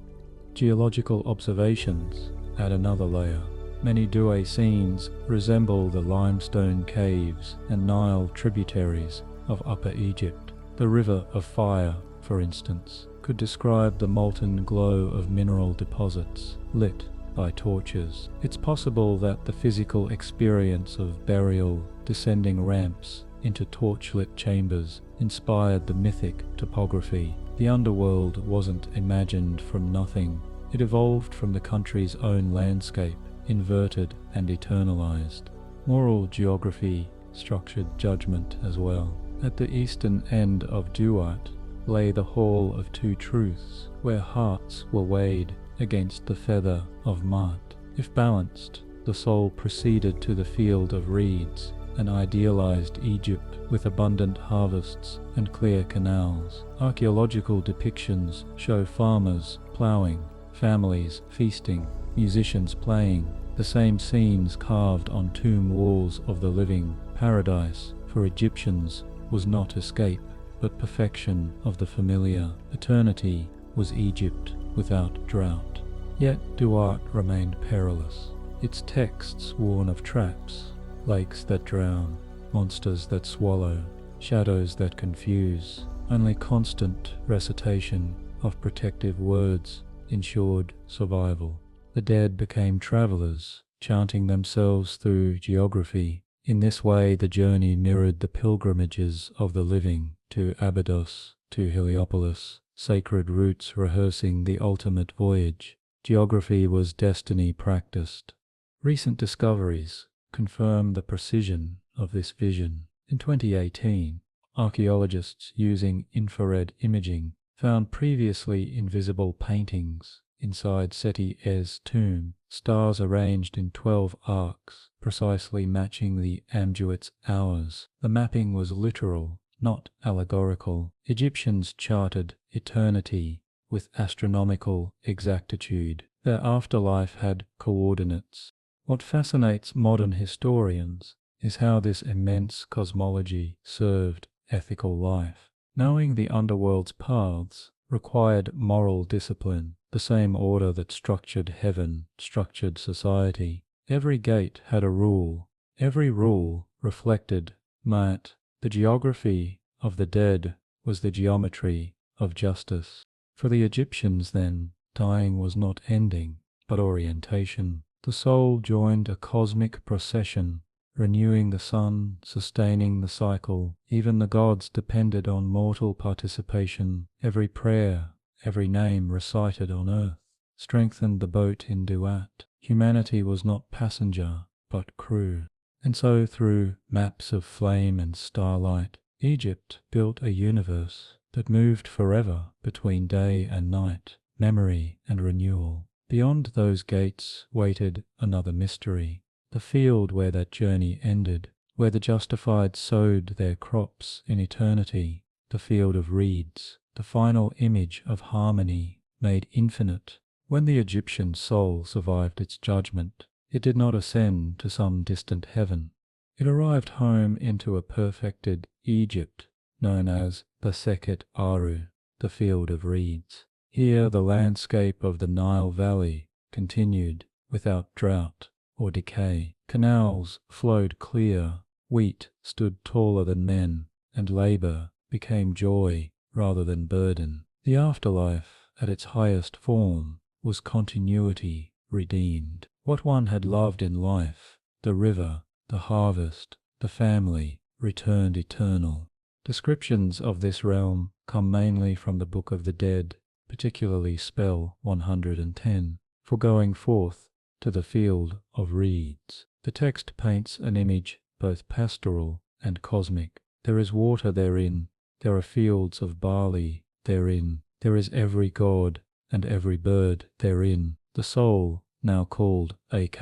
Geological observations add another layer. Many Douay scenes resemble the limestone caves and Nile tributaries of Upper Egypt. The River of Fire, for instance, could describe the molten glow of mineral deposits lit by torches. It's possible that the physical experience of burial, descending ramps into torchlit chambers, inspired the mythic topography. The underworld wasn't imagined from nothing. It evolved from the country's own landscape, inverted and eternalized. Moral geography structured judgment as well. At the eastern end of Duat lay the Hall of Two Truths, where hearts were weighed against the feather of Ma'at. If balanced, the soul proceeded to the field of reeds, an idealized Egypt with abundant harvests and clear canals. Archaeological depictions show farmers ploughing, families feasting, musicians playing, the same scenes carved on tomb walls of the living. Paradise, for Egyptians, was not escape, but perfection of the familiar. Eternity was Egypt without drought. Yet Duat remained perilous. Its texts warn of traps, lakes that drown, monsters that swallow, shadows that confuse. Only constant recitation of protective words ensured survival. The dead became travelers, chanting themselves through geography. In this way, the journey mirrored the pilgrimages of the living to Abydos, to Heliopolis, sacred routes rehearsing the ultimate voyage. Geography was destiny practiced. Recent discoveries confirm the precision of this vision. In 2018, archaeologists using infrared imaging found previously invisible paintings inside Seti-Er's tomb, stars arranged in 12 arcs, precisely matching the Amduit's hours. The mapping was literal, not allegorical. Egyptians charted eternity with astronomical exactitude. Their afterlife had coordinates. What fascinates modern historians is how this immense cosmology served ethical life. Knowing the underworld's paths required moral discipline. The same order that structured heaven structured society. Every gate had a rule. Every rule reflected Ma'at. The geography of the dead was the geometry of justice. For the Egyptians, then, dying was not ending, but orientation. The soul joined a cosmic procession, renewing the sun, sustaining the cycle. Even the gods depended on mortal participation. Every prayer, every name recited on earth, strengthened the boat in Duat. Humanity was not passenger, but crew. And so, through maps of flame and starlight, Egypt built a universe that moved forever between day and night, memory and renewal. Beyond those gates waited another mystery, the field where that journey ended, where the justified sowed their crops in eternity, the field of reeds, the final image of harmony made infinite When the Egyptian soul survived its judgment, it did not ascend to some distant heaven. It arrived home into a perfected Egypt, known as the Sekhet Aru, the Field of Reeds. Here the landscape of the Nile Valley continued without drought or decay. Canals flowed clear, wheat stood taller than men, and labor became joy rather than burden. The afterlife, at its highest form, was continuity redeemed. What one had loved in life, the river, the harvest, the family, returned eternal. Descriptions of this realm come mainly from the Book of the Dead, particularly spell 110, for going forth to the field of reeds. The text paints an image both pastoral and cosmic. There is water therein, there are fields of barley therein, there is every god and every bird therein. The soul, now called Akh,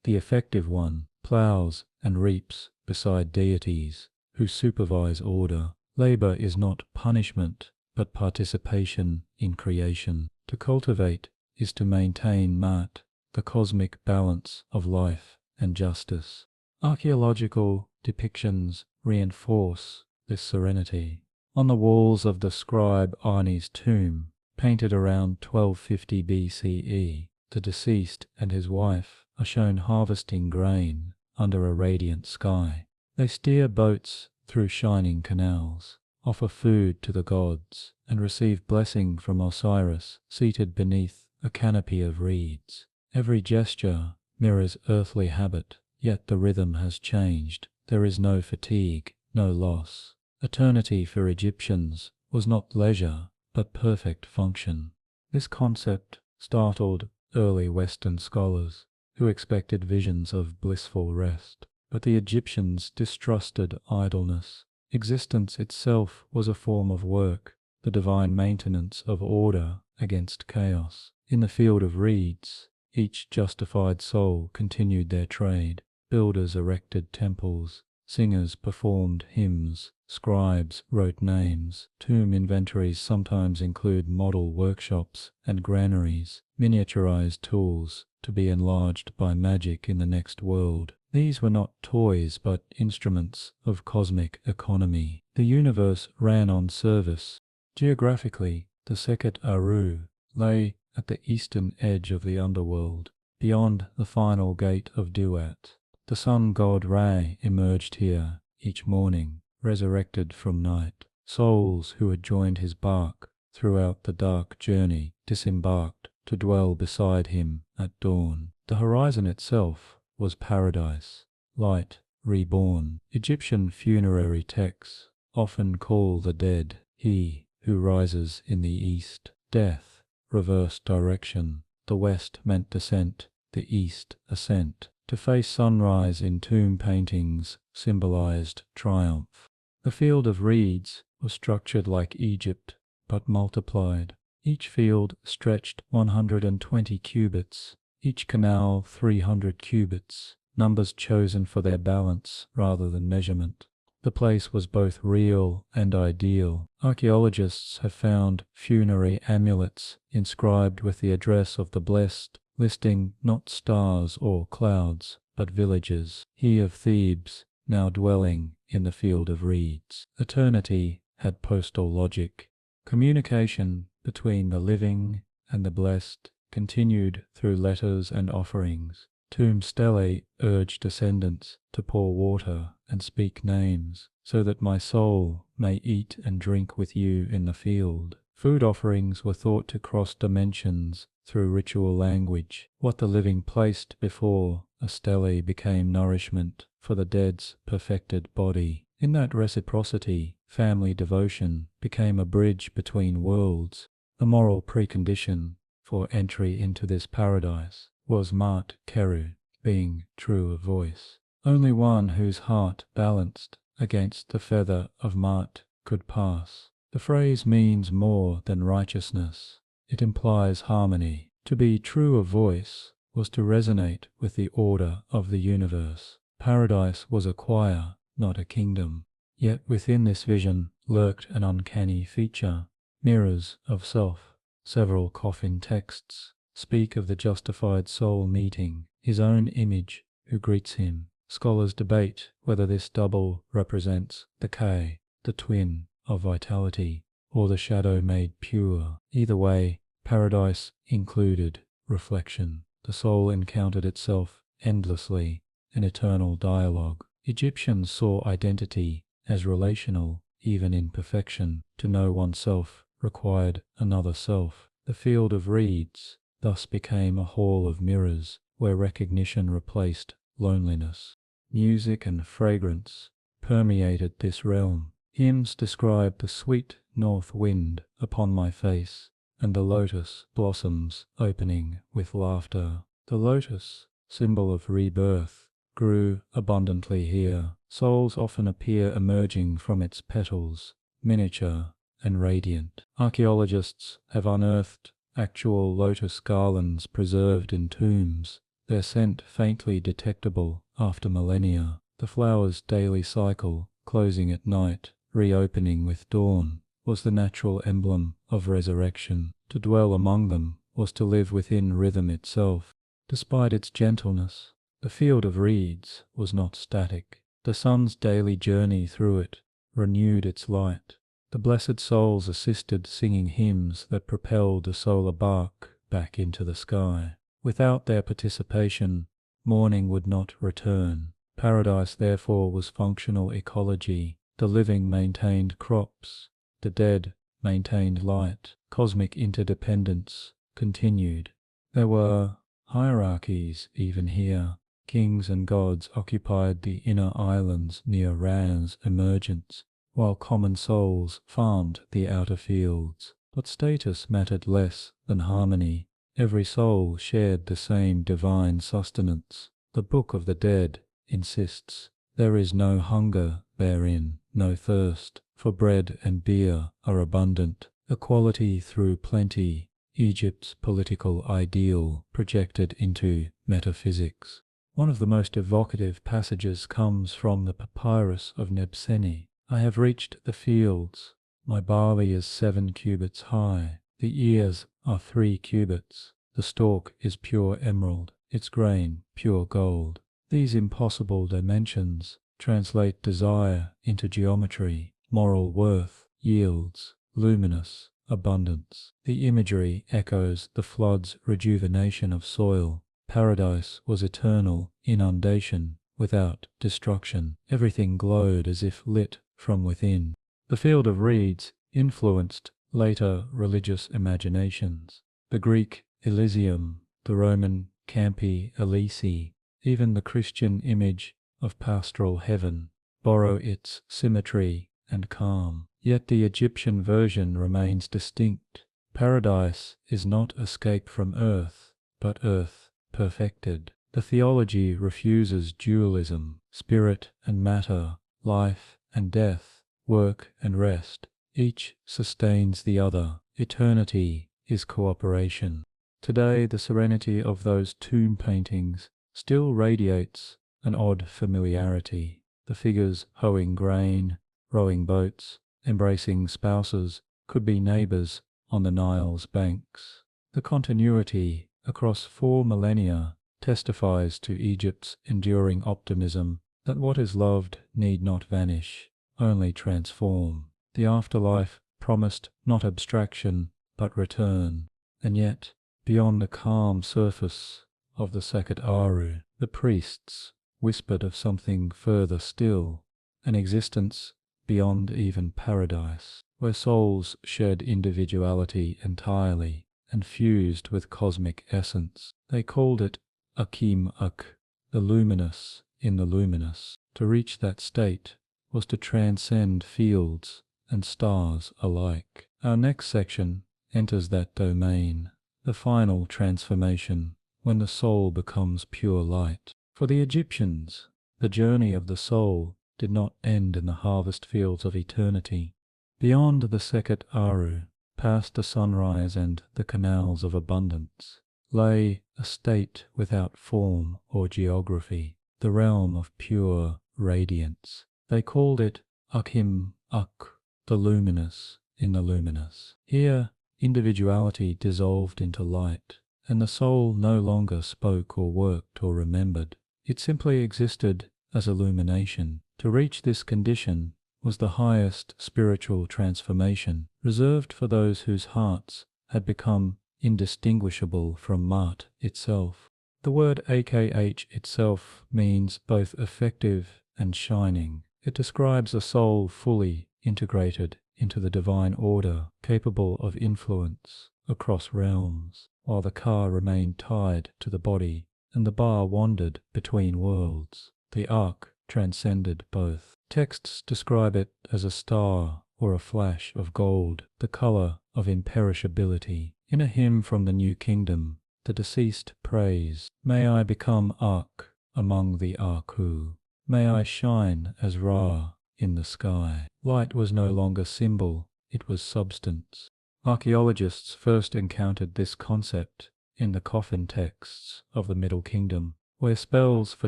the effective one, ploughs and reaps beside deities who supervise order. Labor is not punishment, but participation in creation. To cultivate is to maintain Ma'at, the cosmic balance of life and justice. Archaeological depictions reinforce this serenity. On the walls of the scribe Ani's tomb, painted around 1250 BCE, the deceased and his wife are shown harvesting grain under a radiant sky. They steer boats through shining canals, offer food to the gods, and receive blessing from Osiris seated beneath a canopy of reeds. Every gesture mirrors earthly habit, yet the rhythm has changed. There is no fatigue, no loss. Eternity for Egyptians was not leisure, but perfect function. This concept startled early Western scholars, who expected visions of blissful rest. But the Egyptians distrusted idleness. Existence itself was a form of work, the divine maintenance of order against chaos. In the field of reeds, each justified soul continued their trade. Builders erected temples, singers performed hymns, scribes wrote names. Tomb inventories sometimes include model workshops and granaries, miniaturized tools to be enlarged by magic in the next world. These were not toys but instruments of cosmic economy. The universe ran on service. Geographically, the Sekhet Aru lay at the eastern edge of the Underworld, beyond the final gate of Duat. The sun god Ra emerged here each morning, resurrected from night. Souls who had joined his bark throughout the dark journey disembarked to dwell beside him at dawn. The horizon itself was paradise, light reborn. Egyptian funerary texts often call the dead he who rises in the east. Death, reverse direction. The west meant descent, the east ascent. To face sunrise in tomb paintings symbolized triumph. The field of reeds was structured like Egypt, but multiplied. Each field stretched 120 cubits, each canal 300 cubits, numbers chosen for their balance rather than measurement. The place was both real and ideal. Archaeologists have found funerary amulets inscribed with the address of the blessed, listing not stars or clouds, but villages. He of Thebes, now dwelling in the field of reeds. Eternity had postal logic. Communication between the living and the blessed continued through letters and offerings. Tomb stelae urge descendants to pour water and speak names, so that my soul may eat and drink with you in the field. Food offerings were thought to cross dimensions through ritual language. What the living placed before a stele became nourishment for the dead's perfected body. In that reciprocity, family devotion became a bridge between worlds. The moral precondition for entry into this paradise was Ma'at Keru, being true of voice. Only one whose heart balanced against the feather of Ma'at could pass. The phrase means more than righteousness. It implies harmony. To be true of voice was to resonate with the order of the universe. Paradise was a choir, not a kingdom. Yet within this vision lurked an uncanny feature, mirrors of self, several coffin texts, speak of the justified soul meeting his own image who greets him. Scholars debate whether this double represents the K, the twin of vitality, or the shadow made pure. Either way, paradise included reflection. The soul encountered itself endlessly, an eternal dialogue. Egyptians saw identity as relational, even in perfection. To know oneself required another self. The field of reeds thus became a hall of mirrors, where recognition replaced loneliness. Music and fragrance permeated this realm. Hymns described the sweet north wind upon my face, and the lotus blossoms opening with laughter. The lotus, symbol of rebirth, grew abundantly here. Souls often appear emerging from its petals, miniature and radiant. Archaeologists have unearthed actual lotus garlands preserved in tombs, their scent faintly detectable after millennia. The flower's daily cycle, closing at night, reopening with dawn, was the natural emblem of resurrection. To dwell among them was to live within rhythm itself. Despite its gentleness, the field of reeds was not static. The sun's daily journey through it renewed its light. The blessed souls assisted singing hymns that propelled the solar bark back into the sky. Without their participation, morning would not return. Paradise therefore was functional ecology. The living maintained crops, the dead maintained light. Cosmic interdependence continued. There were hierarchies even here. Kings and gods occupied the inner islands near Ra's emergence, while common souls farmed the outer fields. But status mattered less than harmony. Every soul shared the same divine sustenance. The Book of the Dead insists, there is no hunger therein, no thirst, for bread and beer are abundant. Equality through plenty, Egypt's political ideal projected into metaphysics. One of the most evocative passages comes from the papyrus of Nebseni. I have reached the fields. My barley is 7 cubits high. The ears are 3 cubits. The stalk is pure emerald, its grain pure gold. These impossible dimensions translate desire into geometry. Moral worth yields luminous abundance. The imagery echoes the flood's rejuvenation of soil. Paradise was eternal inundation without destruction. Everything glowed as if lit from within. The field of reeds influenced later religious imaginations. The Greek Elysium, the Roman Campi Elysii, even the Christian image of pastoral heaven borrow its symmetry and calm. Yet the Egyptian version remains distinct. Paradise is not escape from earth, but earth perfected. The theology refuses dualism, spirit and matter, life and death, work and rest. Each sustains the other. Eternity is cooperation. Today, the serenity of those tomb paintings still radiates an odd familiarity. The figures hoeing grain, rowing boats, embracing spouses could be neighbors on the Nile's banks. The continuity across 4 millennia testifies to Egypt's enduring optimism that what is loved need not vanish, only transform. The afterlife promised not abstraction, but return. And yet, beyond the calm surface of the Sekhet Aru, the priests whispered of something further still, an existence beyond even paradise, where souls shed individuality entirely and fused with cosmic essence. They called it Akim-Ak, the luminous in the luminous. To reach that state was to transcend fields and stars alike. Our next section enters that domain, the final transformation, when the soul becomes pure light. For the Egyptians, the journey of the soul did not end in the harvest fields of eternity. Beyond the Sekhet Aru, past the sunrise and the canals of abundance, lay a state without form or geography, the realm of pure radiance. They called it Akim-Ak, the luminous in the luminous. Here, individuality dissolved into light, and the soul no longer spoke or worked or remembered. It simply existed as illumination. To reach this condition was the highest spiritual transformation, reserved for those whose hearts had become indistinguishable from Ma'at itself. The word Akh itself means both effective and shining. It describes a soul fully integrated into the divine order, capable of influence across realms, while the Ka remained tied to the body and the Ba wandered between worlds. The Ark transcended both. Texts describe it as a star or a flash of gold, the color of imperishability. In a hymn from the New Kingdom, the deceased prays, "May I become Ark among the Aku. May I shine as Ra in the sky." Light was no longer symbol, it was substance. Archaeologists first encountered this concept in the coffin texts of the Middle Kingdom, where spells for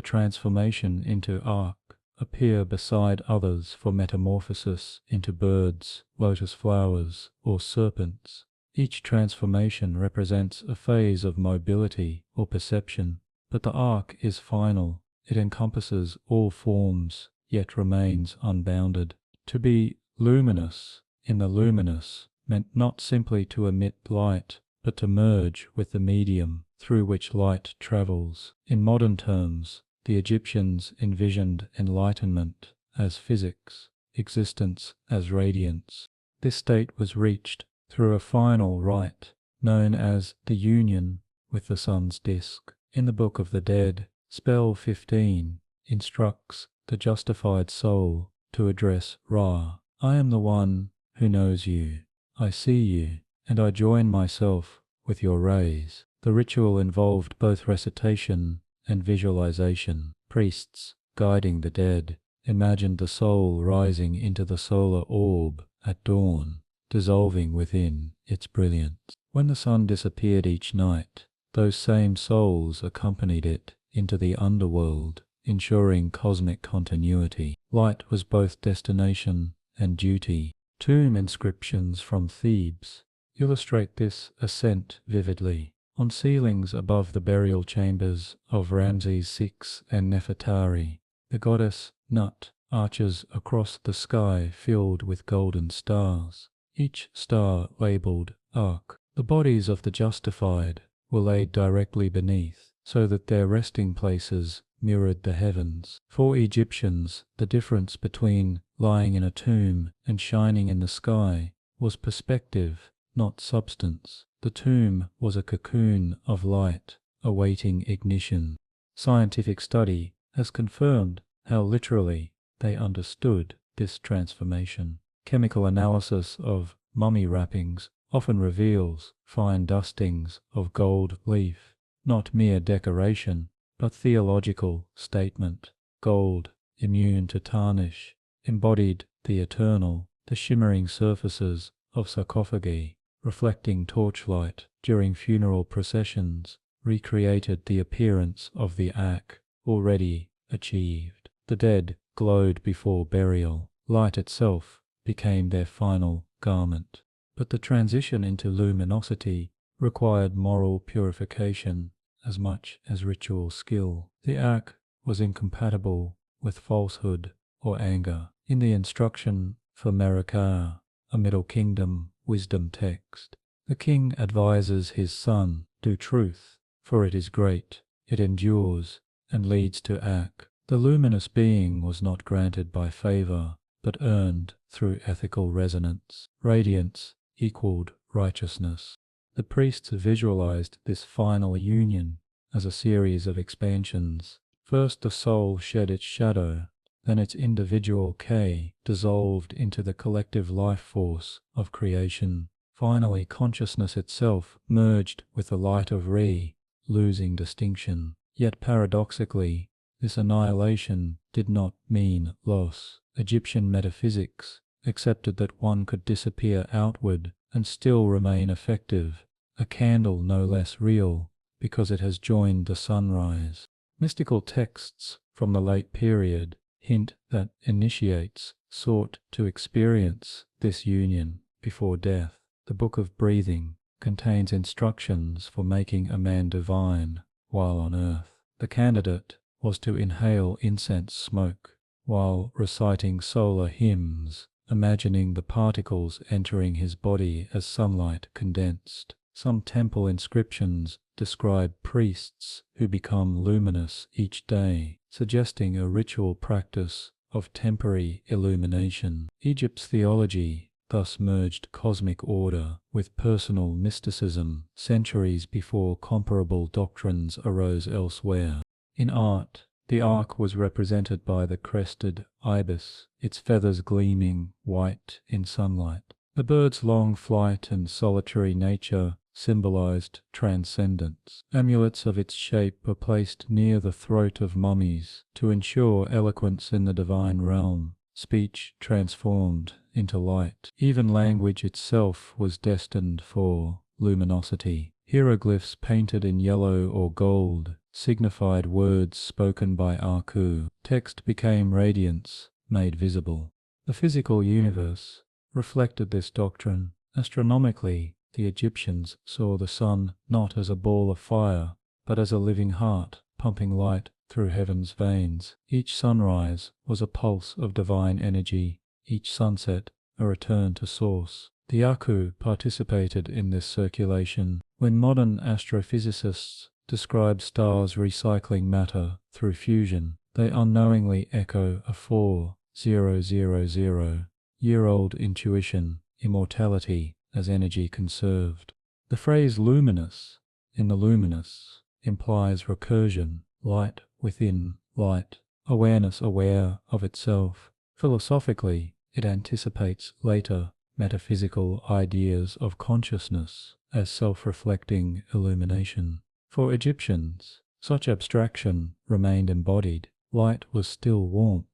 transformation into Ark appear beside others for metamorphosis into birds, lotus flowers, or serpents. Each transformation represents a phase of mobility or perception, but the Ark is final. It encompasses all forms, yet remains unbounded. To be luminous in the luminous meant not simply to emit light, but to merge with the medium through which light travels. In modern terms, the Egyptians envisioned enlightenment as physics, existence as radiance. This state was reached through a final rite known as the union with the sun's disk. In the Book of the Dead, spell 15 instructs the justified soul to address Ra. "I am the one who knows you. I see you, and I join myself with your rays." The ritual involved both recitation and visualization. Priests, guiding the dead, imagined the soul rising into the solar orb at dawn, dissolving within its brilliance. When the sun disappeared each night, those same souls accompanied it into the underworld, ensuring cosmic continuity. Light was both destination and duty. Tomb inscriptions from Thebes illustrate this ascent vividly. On ceilings above the burial chambers of Ramses VI and Nefertari, the goddess Nut arches across the sky filled with golden stars, each star labeled Ark. The bodies of the justified were laid directly beneath, so that their resting places mirrored the heavens. For Egyptians, the difference between lying in a tomb and shining in the sky was perspective, not substance. The tomb was a cocoon of light, awaiting ignition. Scientific study has confirmed how literally they understood this transformation. Chemical analysis of mummy wrappings often reveals fine dustings of gold leaf, not mere decoration, but theological statement. Gold, immune to tarnish, embodied the eternal. The shimmering surfaces of sarcophagi, reflecting torchlight during funeral processions, recreated the appearance of the Ak already achieved. The dead glowed before burial. Light itself became their final garment. But the transition into luminosity required moral purification as much as ritual skill. The Ak was incompatible with falsehood or anger. In the instruction for Merakah, a Middle Kingdom wisdom text, the king advises his son, "Do truth, for it is great, it endures, and leads to Ak." The luminous being was not granted by favor, but earned through ethical resonance. Radiance equaled righteousness. The priests visualized this final union as a series of expansions. First the soul shed its shadow, then its individual K dissolved into the collective life force of creation. Finally, consciousness itself merged with the light of Re, losing distinction. Yet paradoxically, this annihilation did not mean loss. Egyptian metaphysics accepted that one could disappear outward and still remain effective, a candle no less real because it has joined the sunrise. Mystical texts from the late period hint that initiates sought to experience this union before death. The Book of Breathing contains instructions for making a man divine while on earth. The candidate was to inhale incense smoke while reciting solar hymns, imagining the particles entering his body as sunlight condensed. Some temple inscriptions describe priests who become luminous each day, suggesting a ritual practice of temporary illumination. Egypt's theology thus merged cosmic order with personal mysticism centuries before comparable doctrines arose elsewhere. In art, the ark was represented by the crested ibis, its feathers gleaming white in sunlight. The bird's long flight and solitary nature symbolized transcendence. Amulets of its shape were placed near the throat of mummies to ensure eloquence in the divine realm, speech transformed into light. Even language itself was destined for luminosity. Hieroglyphs painted in yellow or gold signified words spoken by Aku. Text became radiance made visible. The physical universe reflected this doctrine. Astronomically, the Egyptians saw the sun not as a ball of fire, but as a living heart pumping light through heaven's veins. Each sunrise was a pulse of divine energy, each sunset a return to source. The Aku participated in this circulation. When modern astrophysicists describe stars recycling matter through fusion, they unknowingly echo a 4,000-year-old intuition, immortality as energy conserved. The phrase luminous in the luminous implies recursion, light within light, awareness aware of itself. Philosophically, it anticipates later metaphysical ideas of consciousness as self-reflecting illumination. For Egyptians, such abstraction remained embodied. Light was still warmth,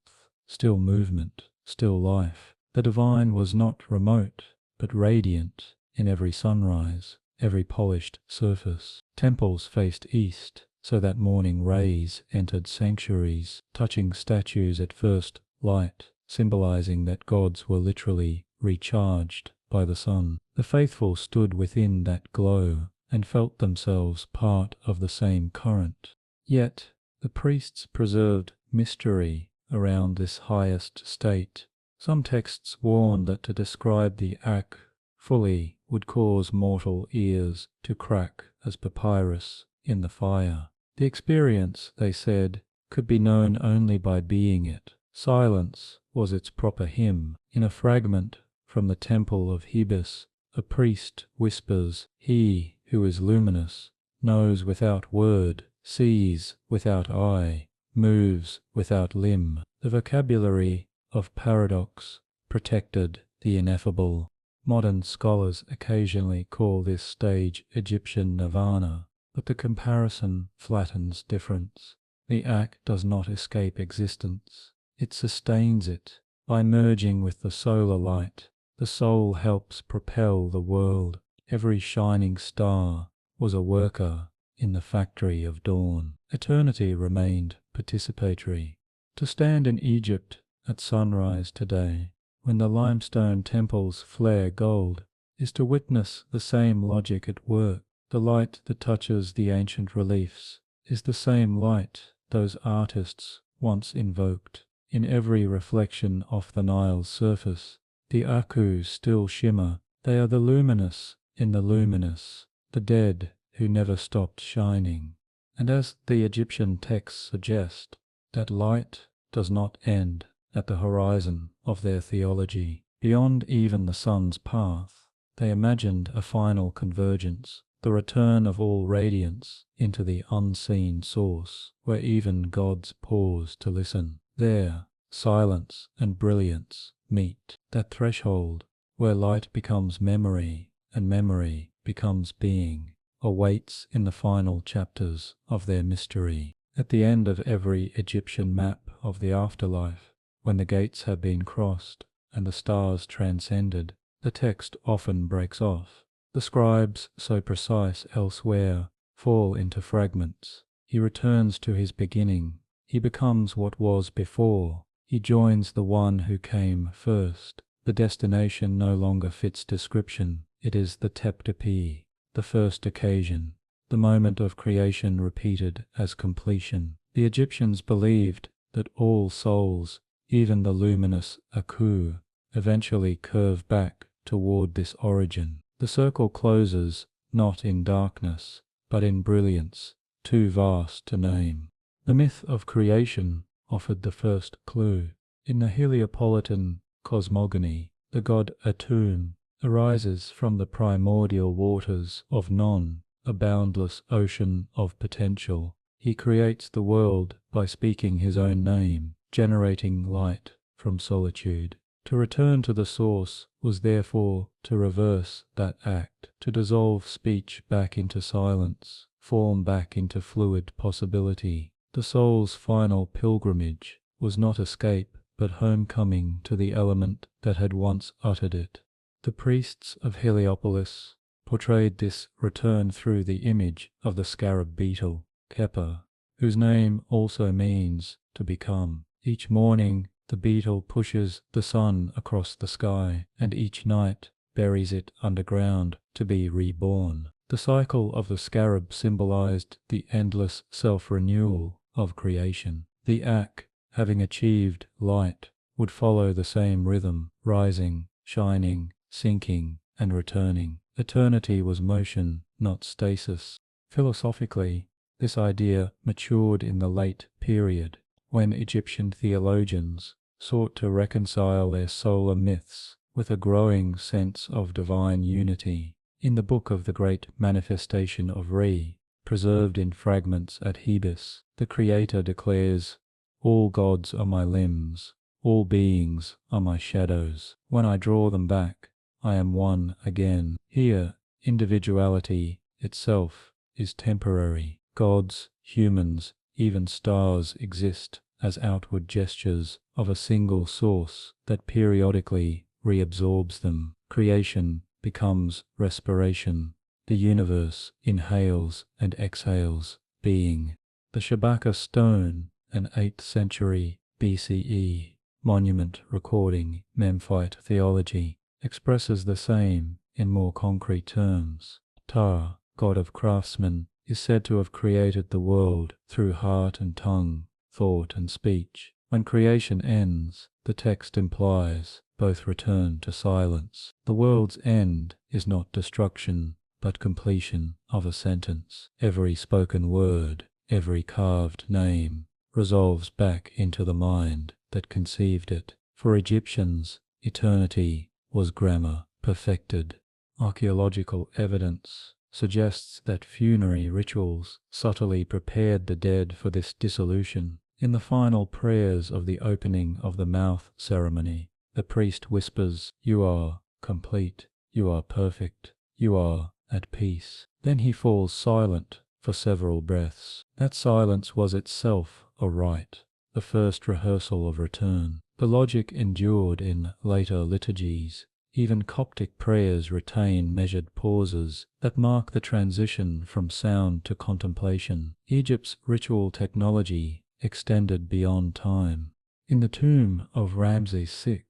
still movement, still life. The divine was not remote, but radiant in every sunrise, every polished surface. Temples faced east, so that morning rays entered sanctuaries, touching statues at first light, symbolizing that gods were literally recharged by the sun. The faithful stood within that glow and felt themselves part of the same current. Yet the priests preserved mystery around this highest state. Some texts warn that to describe the Ak fully would cause mortal ears to crack as papyrus in the fire. The experience, they said, could be known only by being it. Silence was its proper hymn. In a fragment from the temple of Hebes, a priest whispers, "He who is luminous knows without word, sees without eye, moves without limb." The vocabulary of paradox protected the ineffable. Modern scholars occasionally call this stage Egyptian nirvana, but the comparison flattens difference. The Ak does not escape existence. It sustains it. By merging with the solar light, the soul helps propel the world. Every shining star was a worker in the factory of dawn. Eternity remained participatory. To stand in Egypt at sunrise today, when the limestone temples flare gold, is to witness the same logic at work. The light that touches the ancient reliefs is the same light those artists once invoked. In every reflection off the Nile's surface, the Aku still shimmer. They are the luminous in the luminous, the dead who never stopped shining. And as the Egyptian texts suggest, that light does not end at the horizon of their theology. Beyond even the sun's path, they imagined a final convergence, the return of all radiance into the unseen source, where even gods pause to listen. There, silence and brilliance meet, that threshold where light becomes memory and memory becomes being, awaits in the final chapters of their mystery. At the end of every Egyptian map of the afterlife, when the gates have been crossed and the stars transcended, the text often breaks off. The scribes, so precise elsewhere, fall into fragments. He returns to his beginning. He becomes what was before. He joins the one who came first. The destination no longer fits description. It is the teptepi, the first occasion, the moment of creation repeated as completion. The Egyptians believed that all souls, even the luminous Aku, eventually curve back toward this origin. The circle closes not in darkness, but in brilliance, too vast to name. The myth of creation offered the first clue. In the Heliopolitan cosmogony, the god Atum arises from the primordial waters of Non, a boundless ocean of potential. He creates the world by speaking his own name, generating light from solitude. To return to the source was therefore to reverse that act, to dissolve speech back into silence, form back into fluid possibility. The soul's final pilgrimage was not escape, but homecoming to the element that had once uttered it. The priests of Heliopolis portrayed this return through the image of the scarab beetle, Kepa, whose name also means to become. Each morning, the beetle pushes the sun across the sky, and each night buries it underground to be reborn. The cycle of the scarab symbolized the endless self-renewal of creation. The Ak, having achieved light, would follow the same rhythm, rising, shining, sinking, and returning. Eternity was motion, not stasis. Philosophically, this idea matured in the late period, when Egyptian theologians sought to reconcile their solar myths with a growing sense of divine unity. In the book of the Great Manifestation of Re, preserved in fragments at Hebes, the Creator declares, "All gods are my limbs, all beings are my shadows. When I draw them back, I am one again." Here, individuality itself is temporary. Gods, humans, even stars exist as outward gestures of a single source that periodically reabsorbs them. Creation becomes respiration. The universe inhales and exhales being. The Shabaka stone, an 8th century BCE monument recording Memphite theology, expresses the same in more concrete terms. Ptah, god of craftsmen, is said to have created the world through heart and tongue, thought and speech. When creation ends, the text implies both return to silence. The world's end is not destruction, but completion of a sentence. Every spoken word, every carved name, resolves back into the mind that conceived it. For Egyptians, eternity was grammar perfected. Archaeological evidence suggests that funerary rituals subtly prepared the dead for this dissolution. In the final prayers of the opening of the mouth ceremony, the priest whispers, "You are complete, you are perfect, you are at peace." Then he falls silent for several breaths. That silence was itself a rite, the first rehearsal of return. The logic endured in later liturgies. Even Coptic prayers retain measured pauses that mark the transition from sound to contemplation. Egypt's ritual technology extended beyond time. In the tomb of Ramses VI,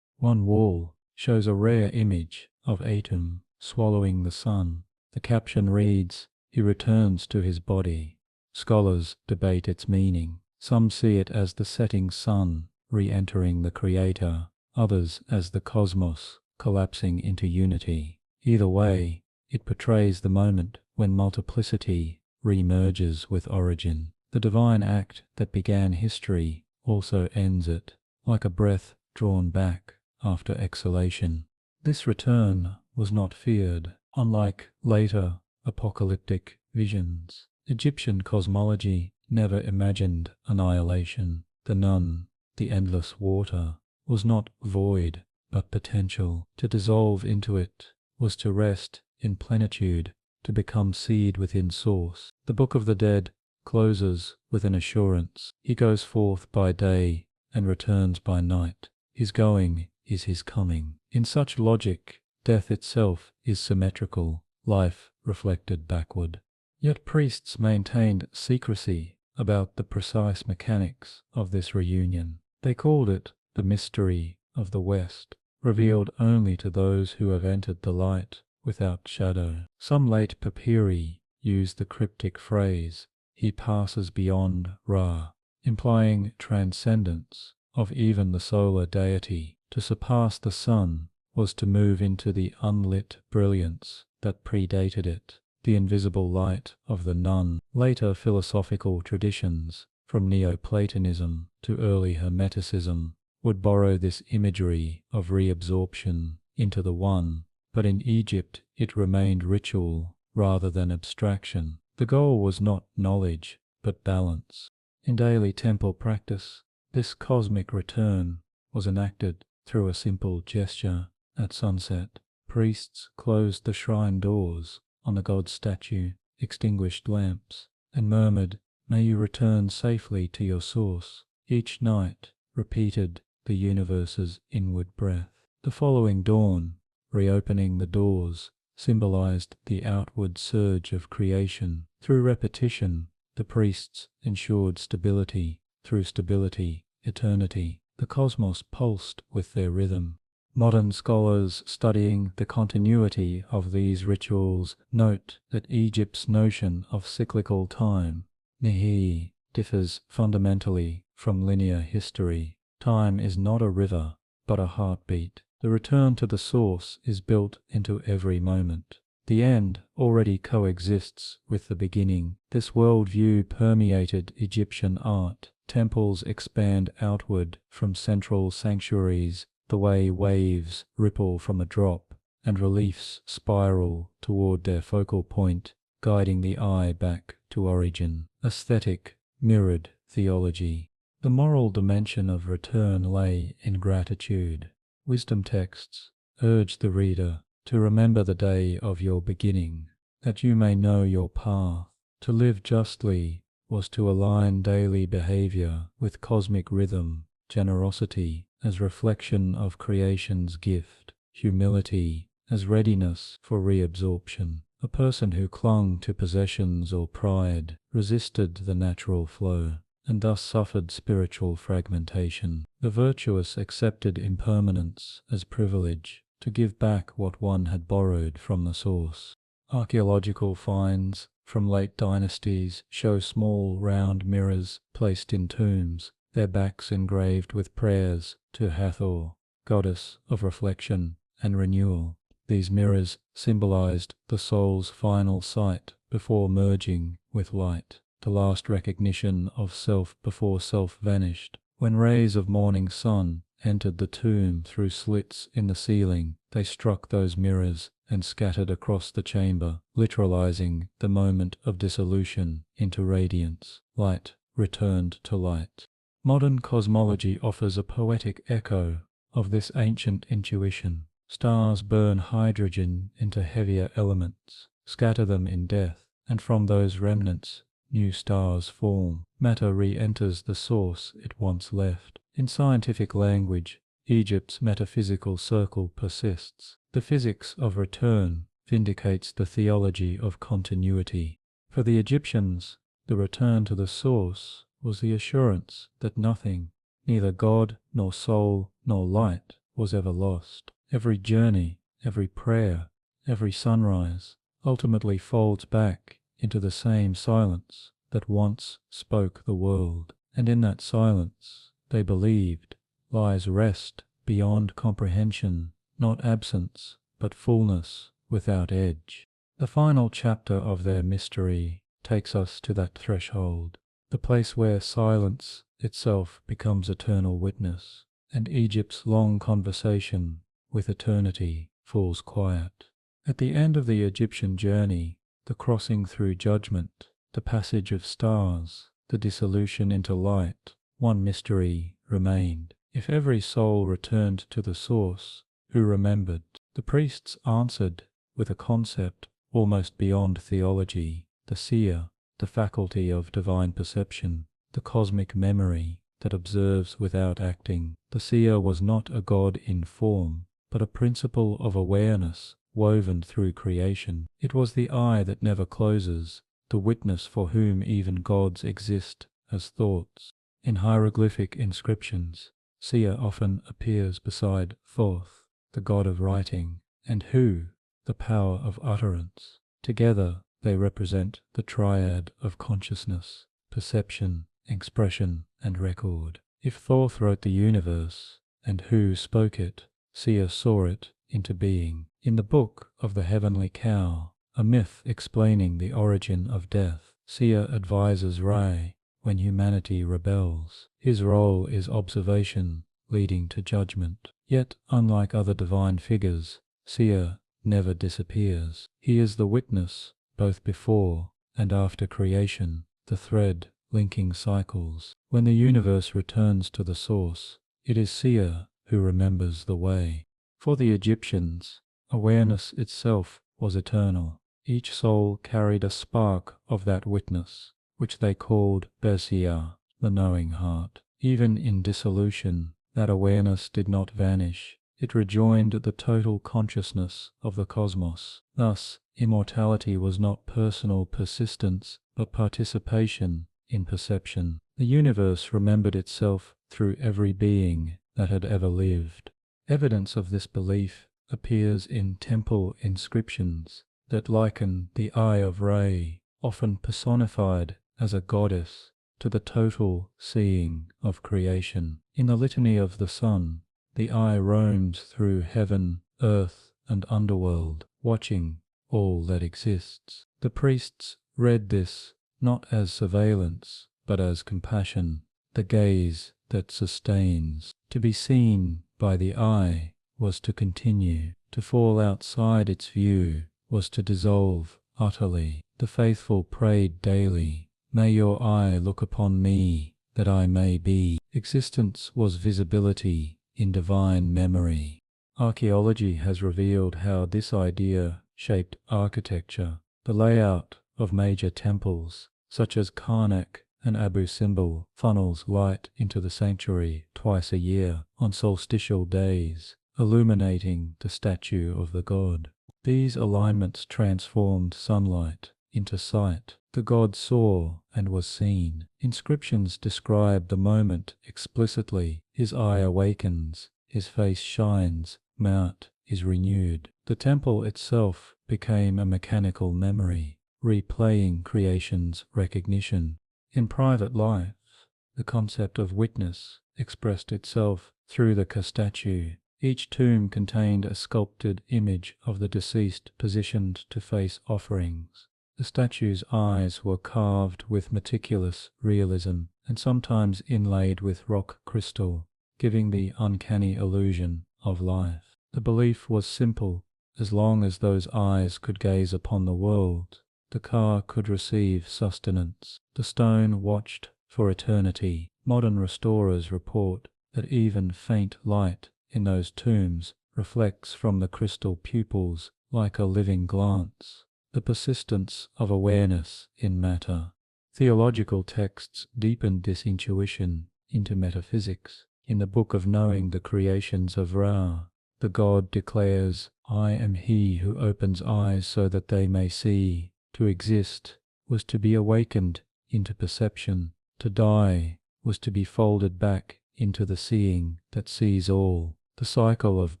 one wall shows a rare image of Atum swallowing the sun. The caption reads, "He returns to his body." Scholars debate its meaning. Some see it as the setting sun re-entering the Creator, others as the cosmos collapsing into unity. Either way, it portrays the moment when multiplicity re-merges with origin. The divine act that began history also ends it, like a breath drawn back after exhalation. This return was not feared, unlike later apocalyptic visions. Egyptian cosmology never imagined annihilation. The Nun, the endless water, was not void, but potential. To dissolve into it was to rest in plenitude, to become seed within source. The Book of the Dead closes with an assurance. He goes forth by day and returns by night. His going is his coming. In such logic, death itself is symmetrical, life reflected backward. Yet priests maintained secrecy about the precise mechanics of this reunion. They called it the mystery of the West, revealed only to those who have entered the light without shadow. Some late papyri use the cryptic phrase, "He passes beyond Ra," implying transcendence of even the solar deity. To surpass the sun was to move into the unlit brilliance that predated it, the invisible light of the Nun. Later philosophical traditions, from Neoplatonism to early Hermeticism, would borrow this imagery of reabsorption into the One, but in Egypt it remained ritual rather than abstraction. The goal was not knowledge, but balance. In daily temple practice, this cosmic return was enacted through a simple gesture. At sunset, priests closed the shrine doors on the god statue, extinguished lamps, and murmured, "May you return safely to your source." Each night repeated the universe's inward breath. The following dawn, reopening the doors, symbolized the outward surge of creation. Through repetition, the priests ensured stability. Through stability, eternity. The cosmos pulsed with their rhythm. Modern scholars studying the continuity of these rituals note that Egypt's notion of cyclical time, Nihi, differs fundamentally from linear history. Time is not a river, but a heartbeat. The return to the source is built into every moment. The end already coexists with the beginning. This worldview permeated Egyptian art. Temples expand outward from central sanctuaries the way waves ripple from a drop, and reliefs spiral toward their focal point, guiding the eye back to origin. Aesthetic mirrored theology. The moral dimension of return lay in gratitude. Wisdom texts urge the reader to remember the day of your beginning, that you may know your path. To live justly was to align daily behavior with cosmic rhythm, generosity as reflection of creation's gift, humility as readiness for reabsorption. A person who clung to possessions or pride resisted the natural flow, and thus suffered spiritual fragmentation. The virtuous accepted impermanence as privilege, to give back what one had borrowed from the source. Archaeological finds from late dynasties show small round mirrors placed in tombs, their backs engraved with prayers to Hathor, goddess of reflection and renewal. These mirrors symbolized the soul's final sight before merging with light, the last recognition of self before self vanished. When rays of morning sun entered the tomb through slits in the ceiling, they struck those mirrors and scattered across the chamber, literalizing the moment of dissolution into radiance. Light returned to light. Modern cosmology offers a poetic echo of this ancient intuition. Stars burn hydrogen into heavier elements, scatter them in death, and from those remnants new stars form. Matter re-enters the source it once left. In scientific language, Egypt's metaphysical circle persists. The physics of return vindicates the theology of continuity. For the Egyptians, the return to the source was the assurance that nothing, neither God nor soul nor light, was ever lost. Every journey, every prayer, every sunrise ultimately folds back into the same silence that once spoke the world. And in that silence, they believed, lies rest beyond comprehension, not absence, but fullness without edge. The final chapter of their mystery takes us to that threshold, the place where silence itself becomes eternal witness, and Egypt's long conversation with eternity falls quiet. At the end of the Egyptian journey, the crossing through judgment, the passage of stars, the dissolution into light, one mystery remained. If every soul returned to the source, who remembered? The priests answered with a concept almost beyond theology, the seer, the faculty of divine perception, the cosmic memory that observes without acting. The seer was not a god in form, but a principle of awareness woven through creation. It was the eye that never closes, the witness for whom even gods exist as thoughts. In hieroglyphic inscriptions, seer often appears beside Thoth, the god of writing, and Hu, the power of utterance. Together they represent the triad of consciousness, perception, expression, and record. If Thoth wrote the universe, and who spoke it, Sia saw it into being. In the Book of the Heavenly Cow, a myth explaining the origin of death, Sia advises Re when humanity rebels. His role is observation, leading to judgment. Yet, unlike other divine figures, Sia never disappears. He is the witness, both before and after creation, the thread linking cycles. When the universe returns to the source, it is Sia who remembers the way. For the Egyptians, awareness itself was eternal. Each soul carried a spark of that witness, which they called Bersia, the knowing heart. Even in dissolution, that awareness did not vanish. It rejoined the total consciousness of the cosmos. Thus, immortality was not personal persistence, but participation in perception. The universe remembered itself through every being that had ever lived. Evidence of this belief appears in temple inscriptions that liken the Eye of Re, often personified as a goddess, to the total seeing of creation. In the Litany of the Sun, the eye roams through heaven, earth, and underworld, watching all that exists. The priests read this not as surveillance, but as compassion, the gaze that sustains. To be seen by the eye was to continue. To fall outside its view was to dissolve utterly. The faithful prayed daily, "May your eye look upon me, that I may be." Existence was visibility in divine memory. Archaeology has revealed how this idea shaped architecture. The layout of major temples, such as Karnak and Abu Simbel, funnels light into the sanctuary twice a year on solstitial days, illuminating the statue of the god. These alignments transformed sunlight into sight. The god saw and was seen. Inscriptions describe the moment explicitly. His eye awakens, his face shines, Mount is renewed. The temple itself became a mechanical memory, replaying creation's recognition. In private life, the concept of witness expressed itself through the statue. Each tomb contained a sculpted image of the deceased positioned to face offerings. The statue's eyes were carved with meticulous realism and sometimes inlaid with rock crystal, giving the uncanny illusion of life. The belief was simple. As long as those eyes could gaze upon the world, the car could receive sustenance. The stone watched for eternity. Modern restorers report that even faint light in those tombs reflects from the crystal pupils like a living glance. The persistence of awareness in matter. Theological texts deepened this intuition into metaphysics. In the Book of Knowing the Creations of Ra, the god declares, "I am he who opens eyes so that they may see." To exist was to be awakened into perception. To die was to be folded back into the seeing that sees all. The cycle of